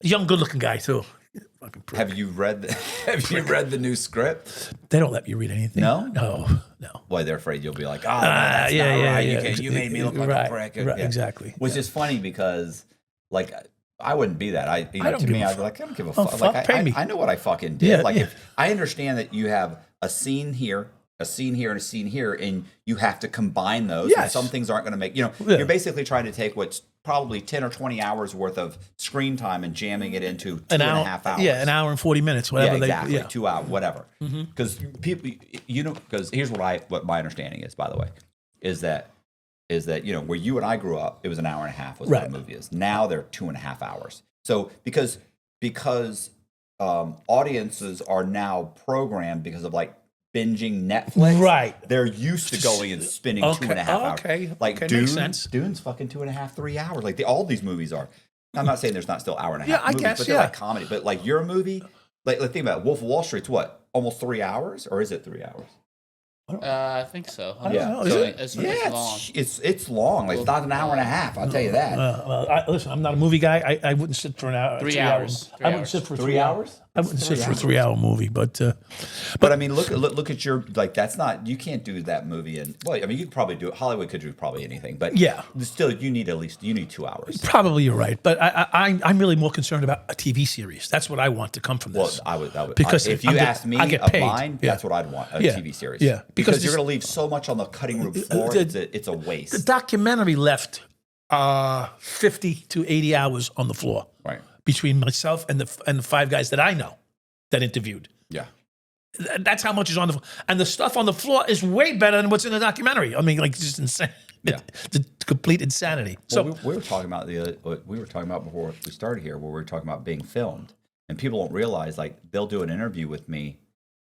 a young, good-looking guy too. Have you read the new script? They don't let you read anything. No. Why? They're afraid you'll be like, oh, that's not right. You made me look like a prick. Right, exactly. Which is funny because, like, I wouldn't be that. I'd be like, I don't give a fuck. Pay me. I know what I fucking did. Yeah, if I understand that you have a scene here, and a scene here, and you have to combine those. Yes. And some things aren't going to make, you're basically trying to take what's probably 10 or 20 hours worth of screen time and jamming it into 2.5 hours. Yeah, an hour and 40 minutes, whatever. Yeah, exactly. 2 hours, whatever. Because people, because here's what my understanding is, by the way, is that where you and I grew up, it was an hour and a half was what a movie is. Now they're 2.5 hours. So because audiences are now programmed because of like binging Netflix, right? They're used to going and spending 2.5 hours. Like Dune, makes sense. Dune's fucking 2.5, 3 hours. Like all these movies are. I'm not saying there's not still hour and a half movies, guess, but they're like comedy. But like your movie, like think about it, Wolf of Wall Street's what? Almost 3 hours, or is it 3 hours? I think so. I don't know. Is it? It's long. It's long. Like it's not an hour and a half. I'll tell you that. Listen, I'm not a movie guy. I wouldn't sit for an hour. 3 hours. I wouldn't sit for 3 hours. I wouldn't sit for a 3 hour movie, but I mean, look at your like. That's not, you can't do that movie. And well, I mean, you could probably do it. Hollywood could do probably anything, but yeah, still, you need 2 hours. Probably you're right, but I'm really more concerned about a TV series. That's what I want to come from this. Well, I would because if you asked me of mine, that's what I'd want, a TV series. Yeah, because you're going to leave so much on the cutting room floor. It's a waste. The documentary left 50 to 80 hours on the floor, right, between myself and the 5 guys that I know that interviewed. Yeah. That's how much is on the floor. And the stuff on the floor is way better than what's in the documentary. I mean, like, just insane. Yeah. The complete insanity. Well, we were talking about before we started here, where we were talking about being filmed. And people don't realize, like, they'll do an interview with me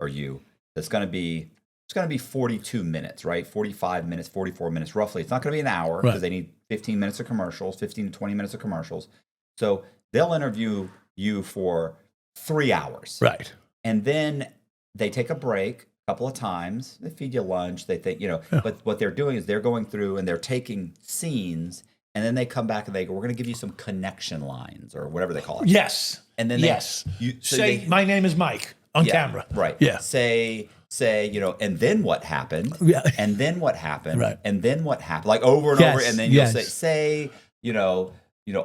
or you that's going to be it's going to be 42 minutes, right? 45 minutes, 44 minutes, roughly. It's not going to be an hour because they need 15 minutes of commercials, 15 to 20 minutes of commercials. So they'll interview you for 3 hours. Right. And then they take a break a couple of times. They feed you lunch. They think, but what they're doing is they're going through and they're taking scenes, and then they come back and they go, we're going to give you some connection lines or whatever they call it. Yes. And then say, my name is Mike on camera. Right. Yeah. Say, and then what happened? Yeah. And then what happened? Right. And then what happened? Like over and over. And then you'll say,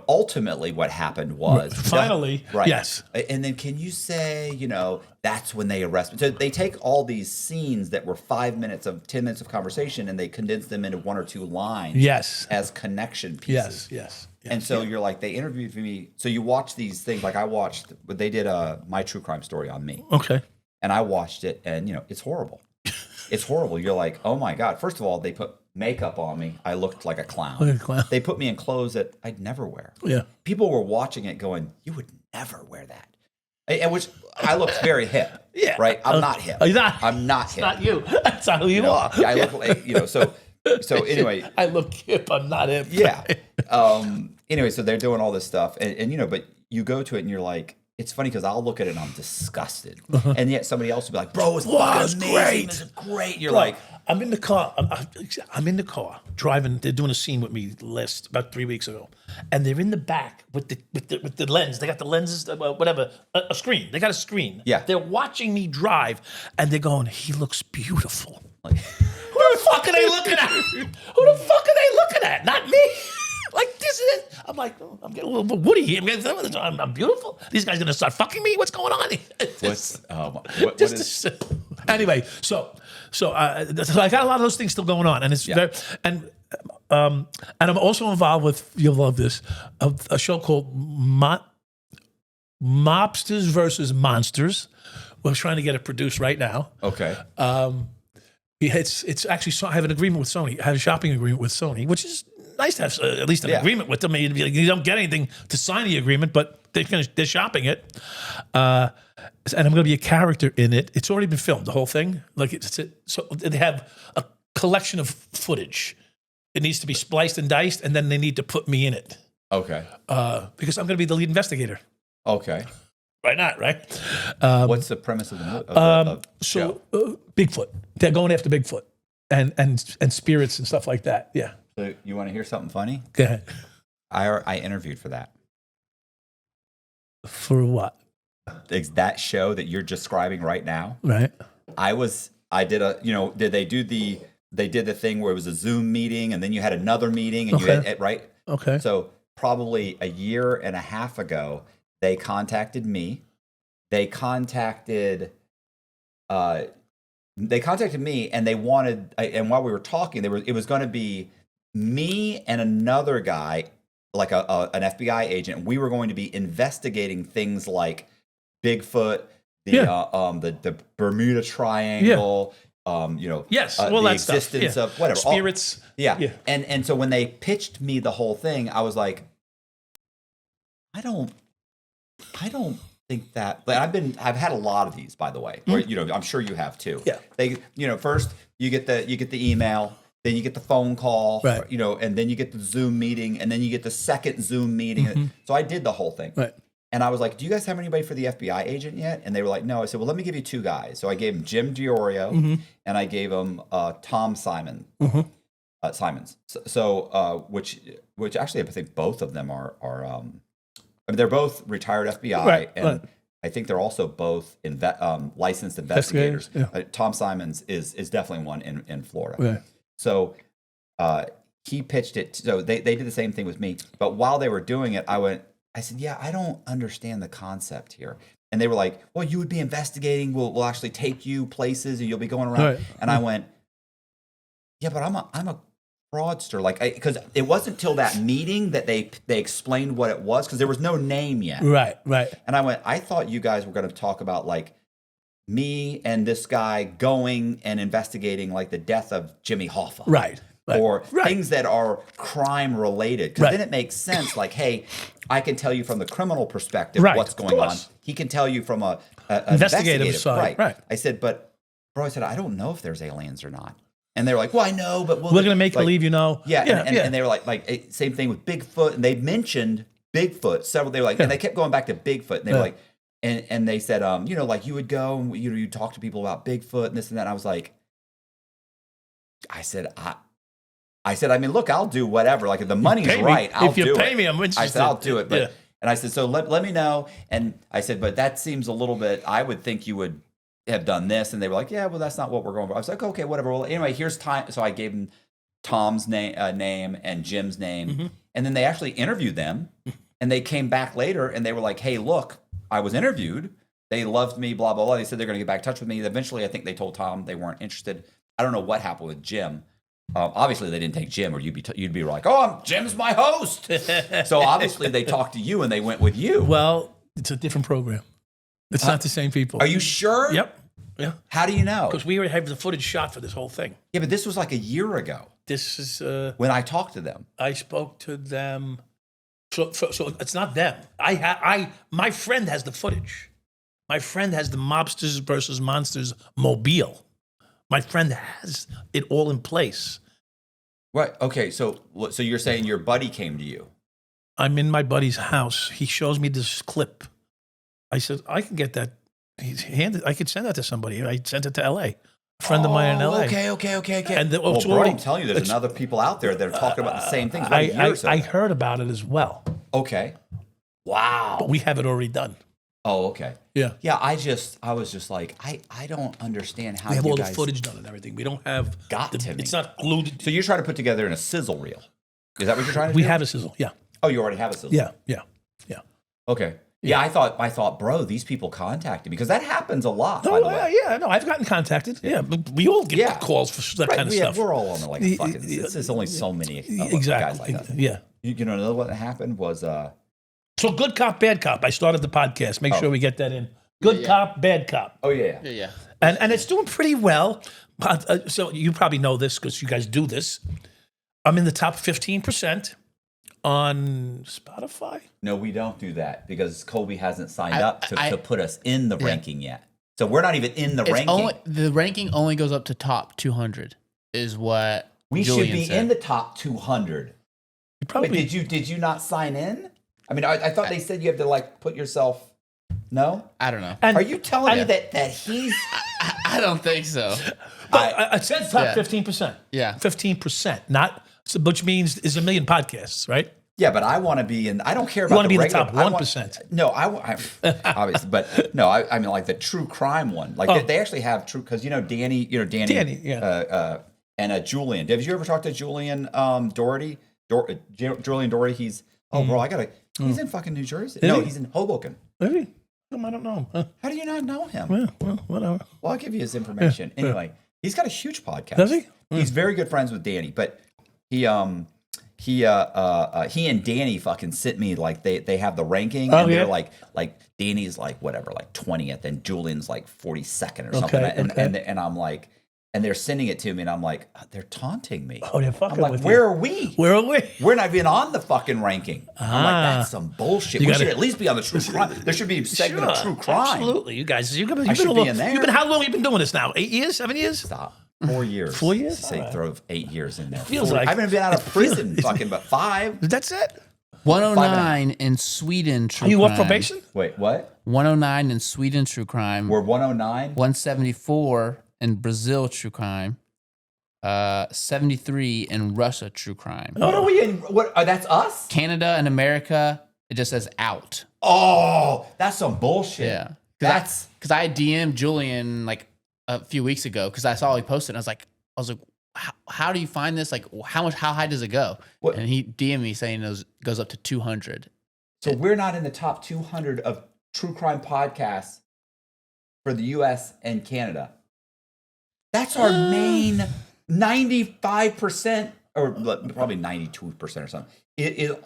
ultimately what happened was finally, right. Yes. And then can you say, that's when they arrest me. So they take all these scenes that were 10 minutes of conversation and they condense them into 1 or 2 lines. Yes. As connection pieces. Yes. And so you're like, they interviewed me. So you watch these things. Like I watched, they did My True Crime Story on me. Okay. And I watched it, and it's horrible. It's horrible. You're like, oh my God. First of all, they put makeup on me. I looked like a clown. They put me in clothes that I'd never wear. Yeah. People were watching it going, you would never wear that. And which I looked very hip. Yeah. Right? I'm not hip. I'm not hip. Not you. That's not who you are. I look like, so anyway. I look hip. I'm not hip. Yeah. Anyway, so they're doing all this stuff. And but you go to it and you're like, it's funny because I'll look at it and I'm disgusted. And yet somebody else will be like, bro, it's fucking amazing. It's great. You're like, I'm in the car. I'm in the car driving. They're doing a scene with me about 3 weeks ago, and they're in the back with the lens. They got the lenses, whatever, a screen. They got a screen. Yeah. They're watching me drive, and they're going, "He looks beautiful." Like, who the fuck are they looking at? Who the fuck are they looking at? Not me. Like this is. I'm like, I'm getting a little Woody here. I'm beautiful. These guys gonna start fucking me. What's going on here? Anyway, so I got a lot of those things still going on, and it's very, and I'm also involved with, you'll love this, a show called Mobsters versus Monsters. We're trying to get it produced right now. Okay. It's actually, I have an agreement with Sony. I have a shopping agreement with Sony, which is nice to have at least an agreement with them. You don't get anything to sign the agreement, but they're shopping it. And I'm going to be a character in it. It's already been filmed, the whole thing. So they have a collection of footage. It needs to be spliced and diced, and then they need to put me in it. Okay. Because I'm going to be the lead investigator. Okay. Why not, right? What's the premise of the show? Bigfoot. They're going after Bigfoot and spirits and stuff like that. Yeah. So you want to hear something funny? Go ahead. I interviewed for that. For what? That show that you're describing right now. Right. They did the thing where it was a Zoom meeting and then you had another meeting and you had, right? Okay. So probably a year and a half ago, they contacted me. They contacted me and they wanted, and while we were talking, it was going to be me and another guy, like an FBI agent. We were going to be investigating things like Bigfoot, the Bermuda Triangle, the existence of whatever spirits. And so when they pitched me the whole thing, I was like, I don't think that. But I've had a lot of these, by the way. Where, I'm sure you have too. Yeah. They, first you get the email, then you get the phone call, right. And then you get the Zoom meeting, and then you get the second Zoom meeting. Mm-hmm. So I did the whole thing. Right. And I was like, do you guys have anybody for the FBI agent yet? And they were like, no. I said, well, let me give you 2 guys. So I gave him Jim Diorio, and I gave him Tom Simons. So which actually I think both of them are they're both retired FBI, right, and right. I think they're also both licensed investigators. Yeah. Tom Simons is definitely one in Florida. Right. So he pitched it. So they did the same thing with me. But while they were doing it, I said, yeah, I don't understand the concept here. And they were like, well, you would be investigating. We'll actually take you places and you'll be going around. Right. And I went, yeah, but I'm a fraudster. Because it wasn't till that meeting that they explained what it was, because there was no name yet. Right. And I went, I thought you guys were going to talk about like me and this guy going and investigating like the death of Jimmy Hoffa. Right. Or things that are crime related. Because then it makes sense. Like, hey, I can tell you from the criminal perspective what's going on. He can tell you from a investigative side. Right. I said, but bro, I said, I don't know if there's aliens or not. And they were like, well, I know, but we're going to make believe you know. Yeah, and they were like same thing with Bigfoot, and they mentioned Bigfoot several. They were like, and they kept going back to Bigfoot, and they were like, and they said, you know, like you would go and you talk to people about Bigfoot and this and that. And I was like, I said, I mean, look, I'll do whatever. Like if the money's right, I'll do it. If you pay me, I'm interested. I said, I'll do it, but and I said, so let me know. And I said, but that seems a little bit. I would think you would have done this, and they were like, yeah, well, that's not what we're going for. I was like, okay, whatever. Well, anyway, here's time. So I gave them Tom's name and Jim's name, and then they actually interviewed them, and they came back later, and they were like, hey, look, I was interviewed. They loved me, blah blah blah. They said they're going to get back in touch with me. Eventually, I think they told Tom they weren't interested. I don't know what happened with Jim. Obviously, they didn't take Jim, or you'd be like, oh, Jim's my host. So obviously, they talked to you, and they went with you. Well, it's a different program. It's not the same people. Are you sure? Yep. Yeah. How do you know? Because we already have the footage shot for this whole thing. Yeah, but this was like a year ago. This is when I talked to them. I spoke to them. So it's not them. My friend has the footage. My friend has the Mobsters versus Monsters mobile. My friend has it all in place. Right. Okay. So you're saying your buddy came to you? I'm in my buddy's house. He shows me this clip. I said, I can get that. I could send that to somebody. I sent it to LA. A friend of mine in LA. Okay. And bro, I'm telling you, there's another people out there that are talking about the same things. I heard about it as well. Okay. Wow. But we have it already done. Oh, okay. Yeah. Yeah, I was just like, I don't understand how we have you all guys the footage done and everything. We don't have to me. It's not glued. So you're trying to put together in a sizzle reel. Is that what you're trying to do? We have a sizzle, yeah. Oh, you already have a sizzle. Yeah. Okay. Yeah, I thought, bro, these people contacted me because that happens a lot. By the way. No, I've gotten contacted. Yeah, but we all get calls for that kind of stuff. We're all on the like fucking. There's only so many guys like that. Yeah. You know, another what happened was. So good cop, bad cop. I started the podcast. Make sure we get that in. Good cop, bad cop. Oh yeah. And it's doing pretty well. So you probably know this because you guys do this. I'm in the top 15%. On Spotify? No, we don't do that because Colby hasn't signed up to put us in the ranking yet. So we're not even in the ranking. The ranking only goes up to top 200 is what we Julian should be said. in the top 200. Probably. Wait, did you not sign in? I mean, I thought they said you have to like put yourself. No, I don't know. Are you telling me that he's? I don't think so. I said top 15%. Yeah, 15%. Not which means is a million podcasts, right? Yeah, but I want to be in. I don't care about. You want to be in the regular, top 1%. No, I obviously, but no, I mean like the true crime one. Like they actually have true because Danny, yeah. And Julian. Have you ever talked to Julian Doherty? Julian Doherty. He's bro, he's in fucking New Jersey. He's in Hoboken. Maybe. I don't know. How do you not know him? Well, whatever. Well, I'll give you his information. Anyway, he's got a huge podcast. Does he? He's very good friends with Danny, but he and Danny fucking sent me like they have the ranking and they're like Danny's like whatever, like 20th and Julian's like 42nd or something. And I'm like, and they're sending it to me and I'm like, they're taunting me. Oh, they're fucking I'm like, with where you. are we? Where are we? We're not even on the fucking ranking. I'm like, that's some bullshit. We should at least be on the true crime. There should be a segment of true crime. Absolutely. You guys, you've been in there. How long have you been doing this now? 8 years? 7 years? Stop. 4 years. 4 years? Say throw 8 years in there. Feels like I haven't been out of prison fucking but 5. That's it? 109 in Sweden true crime. You off probation? Wait, what? 109 in Sweden true crime. We're 109? 174 in Brazil true crime. 73 in Russia true crime. What are we in? That's us? Canada and America, it just says out. Oh, that's some bullshit. Yeah. That's because I DM'd Julian like a few weeks ago because I saw he posted. And I was like, how do you find this? Like, how high does it go? What? And he DM'd me saying it goes up to 200. So we're not in the top 200 of true crime podcasts for the U.S. and Canada. That's our main 95%, or probably 92% or something,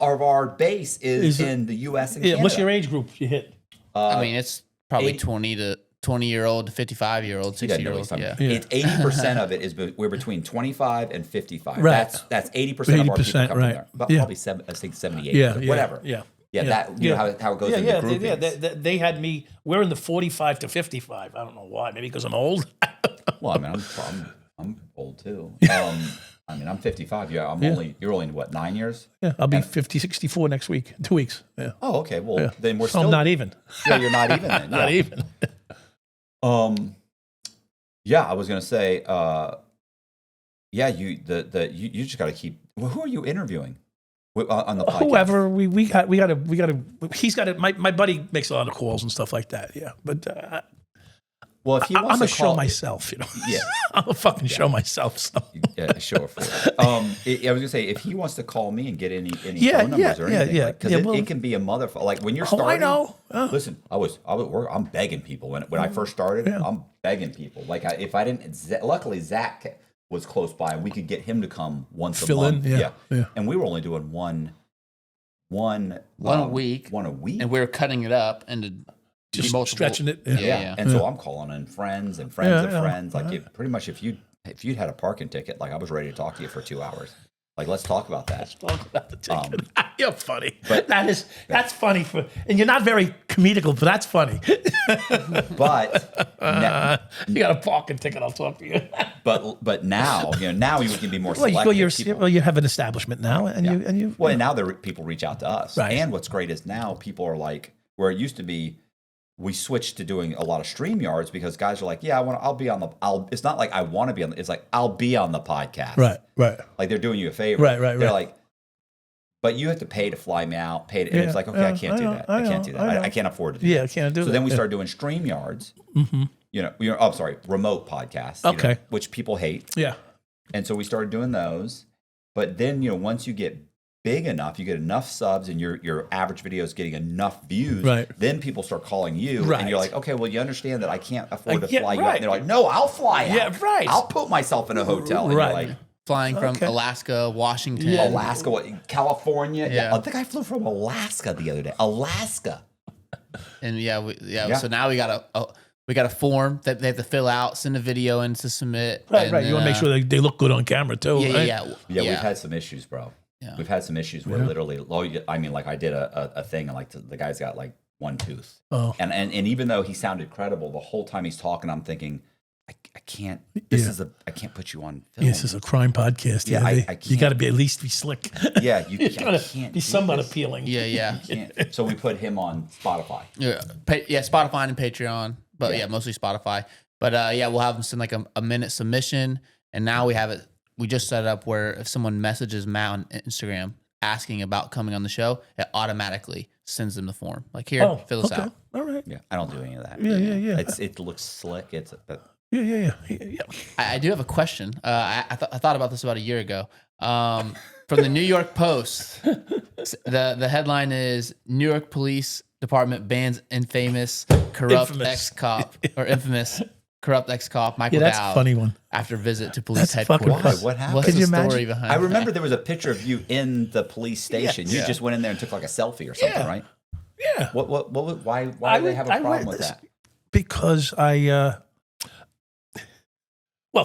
of our base is in the U.S. and Canada. What's your age group you hit? I mean, it's probably 20-year-old to 55-year-old, 60-year-old. Yeah. It's 80% of it is we're between 25 and 55. Right. That's 80% of our people coming right. there. But Yeah. probably I think 78. Whatever. Yeah. That you know how it goes in the groupings. They had me. We're in the 45 to 55. I don't know why. Maybe because I'm old. Well, I mean, I'm old too. I mean, I'm 55. Yeah, you're only what, 9 years? Yeah, I'll be 50, 64 next week. 2 weeks. Yeah. Oh, okay. Well, Yeah. then we're So still I'm not even. Yeah, you're not even then. Not Yeah. even. Yeah, I was gonna say, yeah, you just got to keep. Well, who are you interviewing on the podcast? Whoever we got to. He's got it. My buddy makes a lot of calls and stuff like that. Yeah, but Well, if he wants I'm to a show call, myself. You know. Yeah. I'm a fucking show myself. So. Yeah, sure. I was gonna say, if he wants to call me and get any phone numbers or anything, because it can be a motherfucker. Like when you're starting. I know. Listen, I'm begging people when I first started. I'm begging people. Like if I didn't, luckily Zach was close by and we could get him to come once a month. Yeah. And we were only doing one a week, and we were cutting it up into just multiple, stretching it. Yeah. And so I'm calling in friends and friends of friends. Like pretty much if you'd had a parking ticket, like I was ready to talk to you for 2 hours. Like, let's talk about that. Let's talk about the ticket. You're funny. But that's funny and you're not very comedical, but that's funny. But you got a parking ticket, I'll talk to you. but now you can be more selective. Well, you have an establishment now, and you. Well, and now people reach out to us. Right. And what's great is now people are like, where it used to be, we switched to doing a lot of StreamYards because guys are like, yeah, I'll be on it's not like I want to be on it's like, I'll be on the podcast. Right. Like they're doing you a favor. Right. They're like, but you have to pay to fly me out, and it's like, okay, I can't do that. I can't do that. I can't afford to do that. Yeah, I can't do that. So then we started doing StreamYards, remote podcasts, Okay. Which people hate. Yeah. And so we started doing those. But then, once you get big enough, you get enough subs and your average video is getting enough views, right. Then people start calling you and you're like, okay, well, you understand that I can't afford to fly you out. And they're like, no, I'll fly out. Yeah, right. I'll put myself in a hotel. And you're like, flying from Alaska, Washington. Alaska, California. Yeah. I think I flew from Alaska the other day. Alaska. And so now we got a form that they have to fill out, send a video in to submit. Right. You want to make sure they look good on camera too. Yeah. We've had some issues, bro. Yeah. We've had some issues where literally, I mean, like I did a thing and like the guy's got like one tooth. Oh. And even though he sounded credible, the whole time he's talking, I'm thinking, I can't. I can't put you on film. This is a crime podcast. Yeah, I can't. You got to be at least be slick. Yeah, you can't be somewhat appealing. Yeah. So we put him on Spotify. Yeah, Spotify and Patreon, but mostly Spotify. But we'll have him send like a minute submission, and now we have it. We just set it up where if someone messages Matt on Instagram asking about coming on the show, it automatically sends them the form. Like, here, fill this out. All right. Yeah, I don't do any of that. Yeah. It looks slick. Yeah. I do have a question. I thought about this about a year ago. From the New York Post, the headline is New York Police Department bans infamous ex-cop Michael that's Dowd a funny one. after visit to police That's headquarters. Why? What happened? What's the story behind I remember there was a picture of you in the police station. You just went in there and took like a selfie or something, right? Yeah. Why do they have a problem with that? Because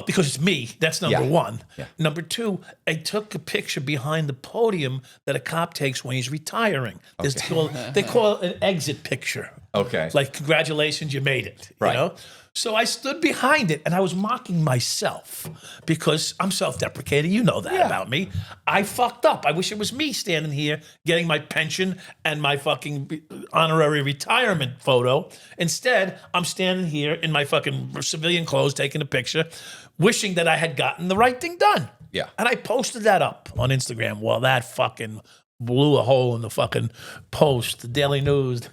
because it's me. That's number one. Yeah. Number two, I took a picture behind the podium that a cop takes when he's retiring. Okay. They call it an exit picture. Okay. Like, congratulations, you made it. Right. You know? So I stood behind it and I was mocking myself because I'm self-deprecating. You know that about me. I fucked up. I wish it was me standing here getting my pension and my fucking honorary retirement photo. Instead, I'm standing here in my fucking civilian clothes taking a picture, wishing that I had gotten the right thing done. Yeah. And I posted that up on Instagram. Well, that fucking blew a hole in the fucking Post, the Daily News.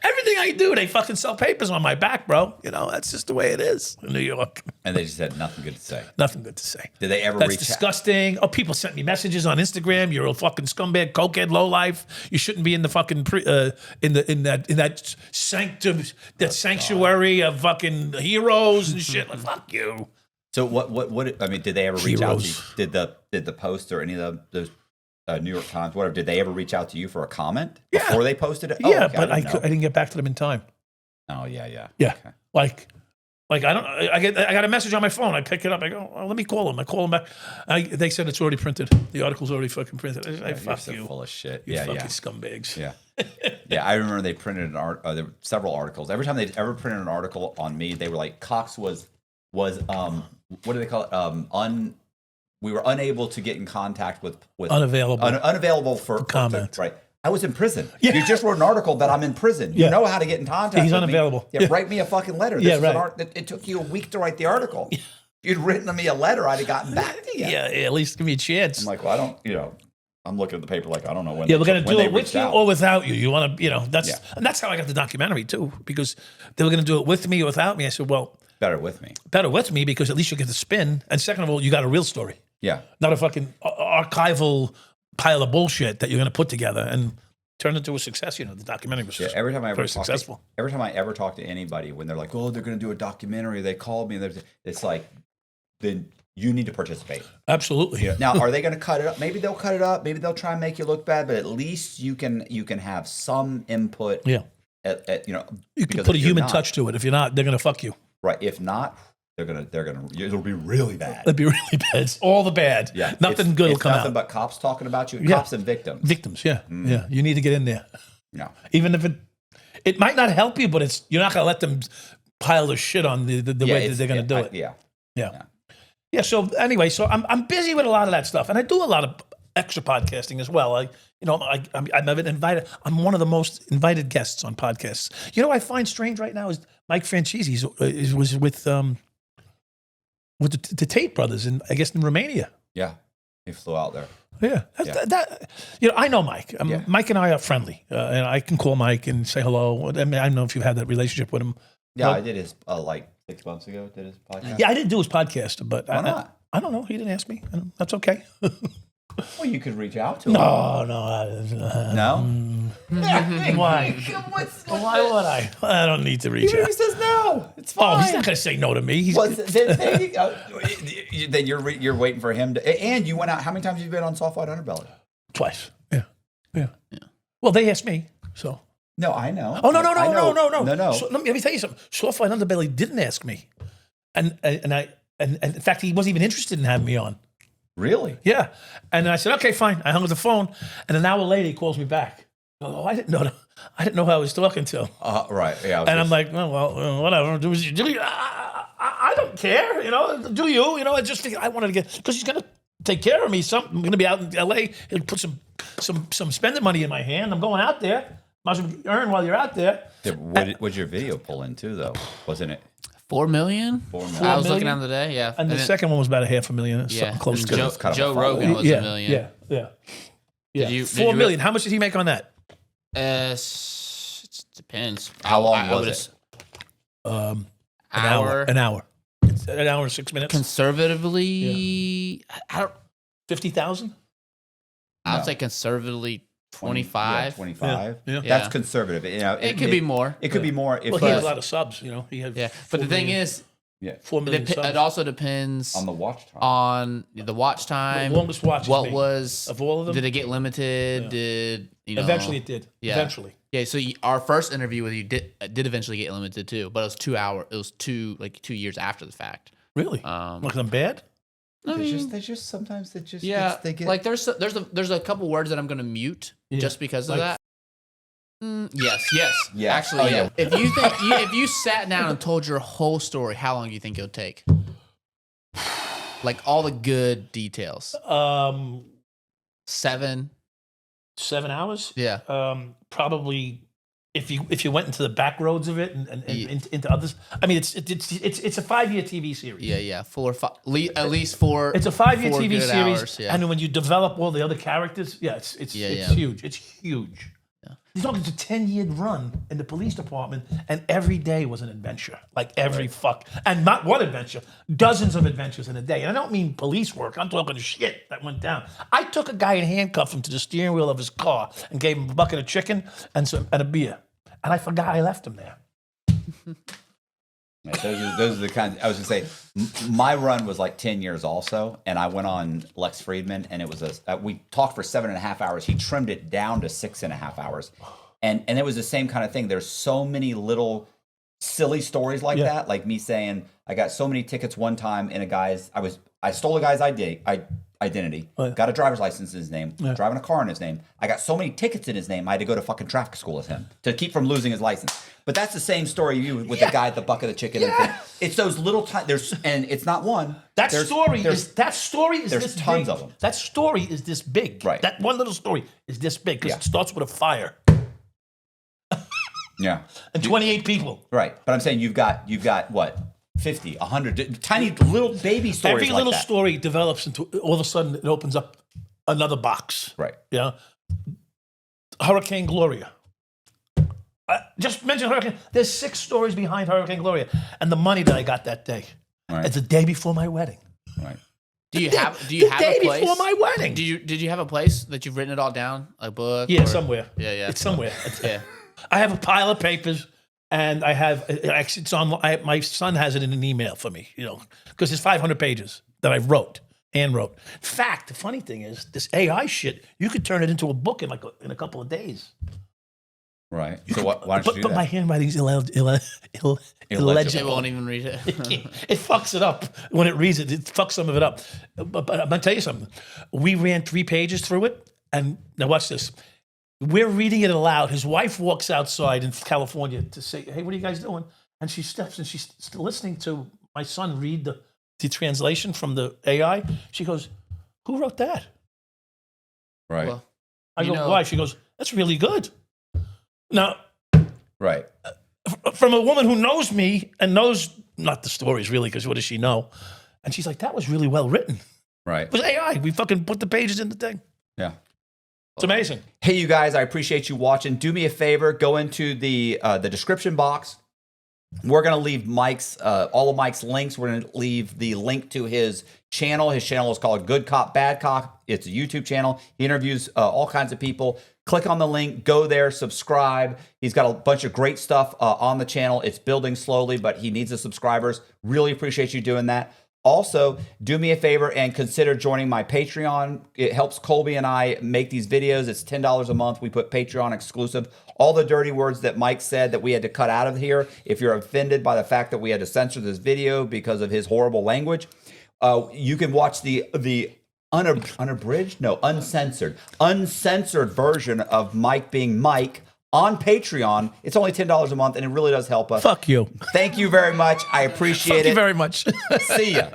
Everything I do, they fucking sell papers on my back, bro. That's just the way it is in New York. And they just had nothing good to say. Nothing good to say. Did they ever That's reach disgusting. Oh, people sent me messages on Instagram. You're a fucking scumbag, cokehead, lowlife. You shouldn't be in the fucking in that sanctuary of fucking heroes and shit. Like, fuck you. So what? I mean, did they ever reach out to you? Did the Post or any of those New York Times, whatever, did they ever reach out to you for a comment before they posted it? Yeah, but I didn't get back to them in time. Oh, yeah. Yeah. Okay. Like I got a message on my phone. I pick it up. I go, let me call them. I call them back. They said it's already printed. The article's already fucking printed. I fuck you're so you. Full of shit. You fucking scumbags. Yeah. Yeah, I remember they printed there were several articles. Every time they ever printed an article on me, they were like, Cox was what do they call it? We were unable to get in contact with Unavailable. Unavailable for comment. Right. I was in prison. Yeah. You just wrote an article that I'm in prison. You know how to get in contact He's with unavailable. me. Yeah, write me a fucking letter. This Yeah, is right. it took you a week to write the article. If you'd written me a letter, I'd have gotten back to you. Yeah, at least give me a chance. I'm like, well, I don't, I'm looking at the paper like, I don't know when. Yeah, we're going to do it with reached you out. or without you. You want to, and that's how I got the documentary too, because they were going to do it with me or without me. I said, well, Better with me. better with me because at least you get the spin. And second of all, you got a real story, Yeah. not a fucking archival pile of bullshit that you're going to put together and turn into a success. The documentary was Every time I ever very talk successful. every time I ever talk to anybody, when they're like, "Oh, they're going to do a documentary," they called me, and it's like, then you need to participate. Absolutely. Now, are they going to cut it up? Maybe they'll cut it up. Maybe they'll try and make you look bad, but at least you can have some input. Yeah. You can put a human touch to it. If you're not, they're going to fuck you. Right. If not, it'll be really bad. It'll be really bad. It's all the bad. Yeah. Nothing good will it's come nothing out. but cops talking about you. Yeah. Cops and victims. Victims, yeah. Yeah. You need to get in there. No. Even if it might not help you, but you're not going to let them pile their shit on the way that they're going to do it. Yeah. So anyway, I'm busy with a lot of that stuff, and I do a lot of extra podcasting as well. I'm invited. I'm one of the most invited guests on podcasts. I find strange right now is Mike Franchese was with the Tate brothers in Romania. Yeah. He flew out there. Yeah, I know Mike. Mike and I are friendly, and I can call Mike and say hello. I don't know if you've had that relationship with him. Yeah, I did his like 6 months ago. Did his podcast. Yeah, I didn't do his podcast, but Why not? I don't know. He didn't ask me. That's okay. Well, you could reach out to him. No. No. Why? Why would I? I don't need to reach Even out. if he says no, it's Oh, fine. he's not going to say no to me. He's, Well, then you go. Then you're waiting for him to. And you went out. How many times have you been on Soft White Underbelly? twice. Yeah. Well, they asked me, so. No, I know. Oh, no. No. So, let me tell you something. Soft White Underbelly didn't ask me. And in fact, he wasn't even interested in having me on. Really? Yeah. And I said, okay, fine. I hung up the phone. And an hour later, he calls me back. Oh, I didn't know who I was talking to. Right. Yeah. And I'm like, well, whatever. Do you? I don't care. Do you? I just figured I wanted to get, because he's going to take care of me. I'm going to be out in L.A. He'll put some spending money in my hand. I'm going out there. Might as well earn while you're out there. What'd your video pull into, though? Wasn't it? 4 million? 4 million. I was looking at the day, yeah. And the second one was about $500,000, something close to it. Joe Rogan was $1 million. Yeah. Did 4 million. How much did he make on that? It depends. How long was it? An An hour. It's an hour and 6 minutes. Conservatively, I don't. 50,000. I would say conservatively 25. Yeah, 25. Yeah. That's conservative. It could be more. It could be more. If Well, he has a lot of subs. He had. Yeah, but the thing is, 4 million subs. it also depends on the watch time. On the watch time. The longest watch. What was of all of them? Did it get limited? Yeah. Did Eventually it did. Yeah. Eventually. Yeah. So our first interview with you did eventually get limited too, but it was 2 hours. It was 2 years after the fact. Really? Like them bad? They just sometimes they just they get like there's a couple words that I'm gonna mute just because of that. Yes. Actually, yeah. If you sat down and told your whole story, how long do you think it would take? Like all the good details. 7 hours? Yeah. Probably. If you went into the back roads of it and into others, I mean, it's a 5-year TV series. Yeah. At least 4. It's a 5-year TV series, hours, yeah. and when you develop all the other characters, it's huge. It's huge. Yeah. He's talking, it's a 10-year run in the police department, and every day was an adventure. Like every and not one adventure, dozens of adventures in a day. And I don't mean police work. I'm talking shit that went down. I took a guy and handcuffed him to the steering wheel of his car and gave him a bucket of chicken and a beer. And I forgot I left him there. Those are the kinds. I was gonna say, my run was like 10 years also, and I went on Lex Friedman, and it was we talked for 7.5 hours. He trimmed it down to 6.5 hours, and it was the same kind of thing. There's so many little silly stories like that, like me saying I got so many tickets one time in I stole a guy's ID. I identity, Oh, yeah. got a driver's license in his name, driving a car in his name. I got so many tickets in his name, I had to go to fucking traffic school with him to keep from losing his license. But that's the same story you with the guy at the bucket of chicken. And thing. It's those little and it's not one. That story is there's this tons big. of them. That story is this big. Right. That one little story is this big because it starts with a fire Yeah. and 28 people. Right. But I'm saying you've got what? 50, 100 tiny little baby stories. Every like little that. story develops into all of a sudden it opens up another box. Right. Yeah. Hurricane Gloria. Just mention Hurricane. There's 6 stories behind Hurricane Gloria, and the money that I got that day. Right. It's the day before my wedding. Right. Do you The have day a place before my wedding? Did you have a place that you've written it all down, a book? Yeah, or- somewhere. Yeah. It's somewhere. Yeah. I have a pile of papers, and I have actually it's on. My son has it in an email for me, because it's 500 pages that I wrote. In fact, the funny thing is, this AI shit, you could turn it into a book in a couple of days. Right. So why don't you do But that? my handwriting's They illegible. won't even read it. It fucks it up when it reads it. It fucks some of it up. But I'm gonna tell you something. We ran 3 pages through it, and now watch this. We're reading it aloud. His wife walks outside in California to say, "Hey, what are you guys doing?" And she steps and she's listening to my son read the translation from the AI. She goes, "Who wrote that?" Right. Well, I go, You know- "Why?" She goes, "That's really good." Now, Right. from a woman who knows me and knows not the stories really, because what does she know? And she's like, "That was really well written." Right. It was AI. We fucking put the pages in the thing. Yeah. It's amazing. Hey, you guys, I appreciate you watching. Do me a favor, go into the description box. We're going to leave all of Mike's links. We're going to leave the link to his channel. His channel is called Good Cop, Bad Cop. It's a YouTube channel. He interviews all kinds of people. Click on the link, go there, subscribe. He's got a bunch of great stuff on the channel. It's building slowly, but he needs the subscribers. Really appreciate you doing that. Also, do me a favor and consider joining my Patreon. It helps Colby and I make these videos. It's $10 a month. We put Patreon exclusive. All the dirty words that Mike said that we had to cut out of here. If you're offended by the fact that we had to censor this video because of his horrible language, you can watch the unabridged? No, uncensored version of Mike being Mike on Patreon. It's only $10 a month, and it really does help us. Fuck you. Thank you very much. I appreciate Thank it. you very much. See ya.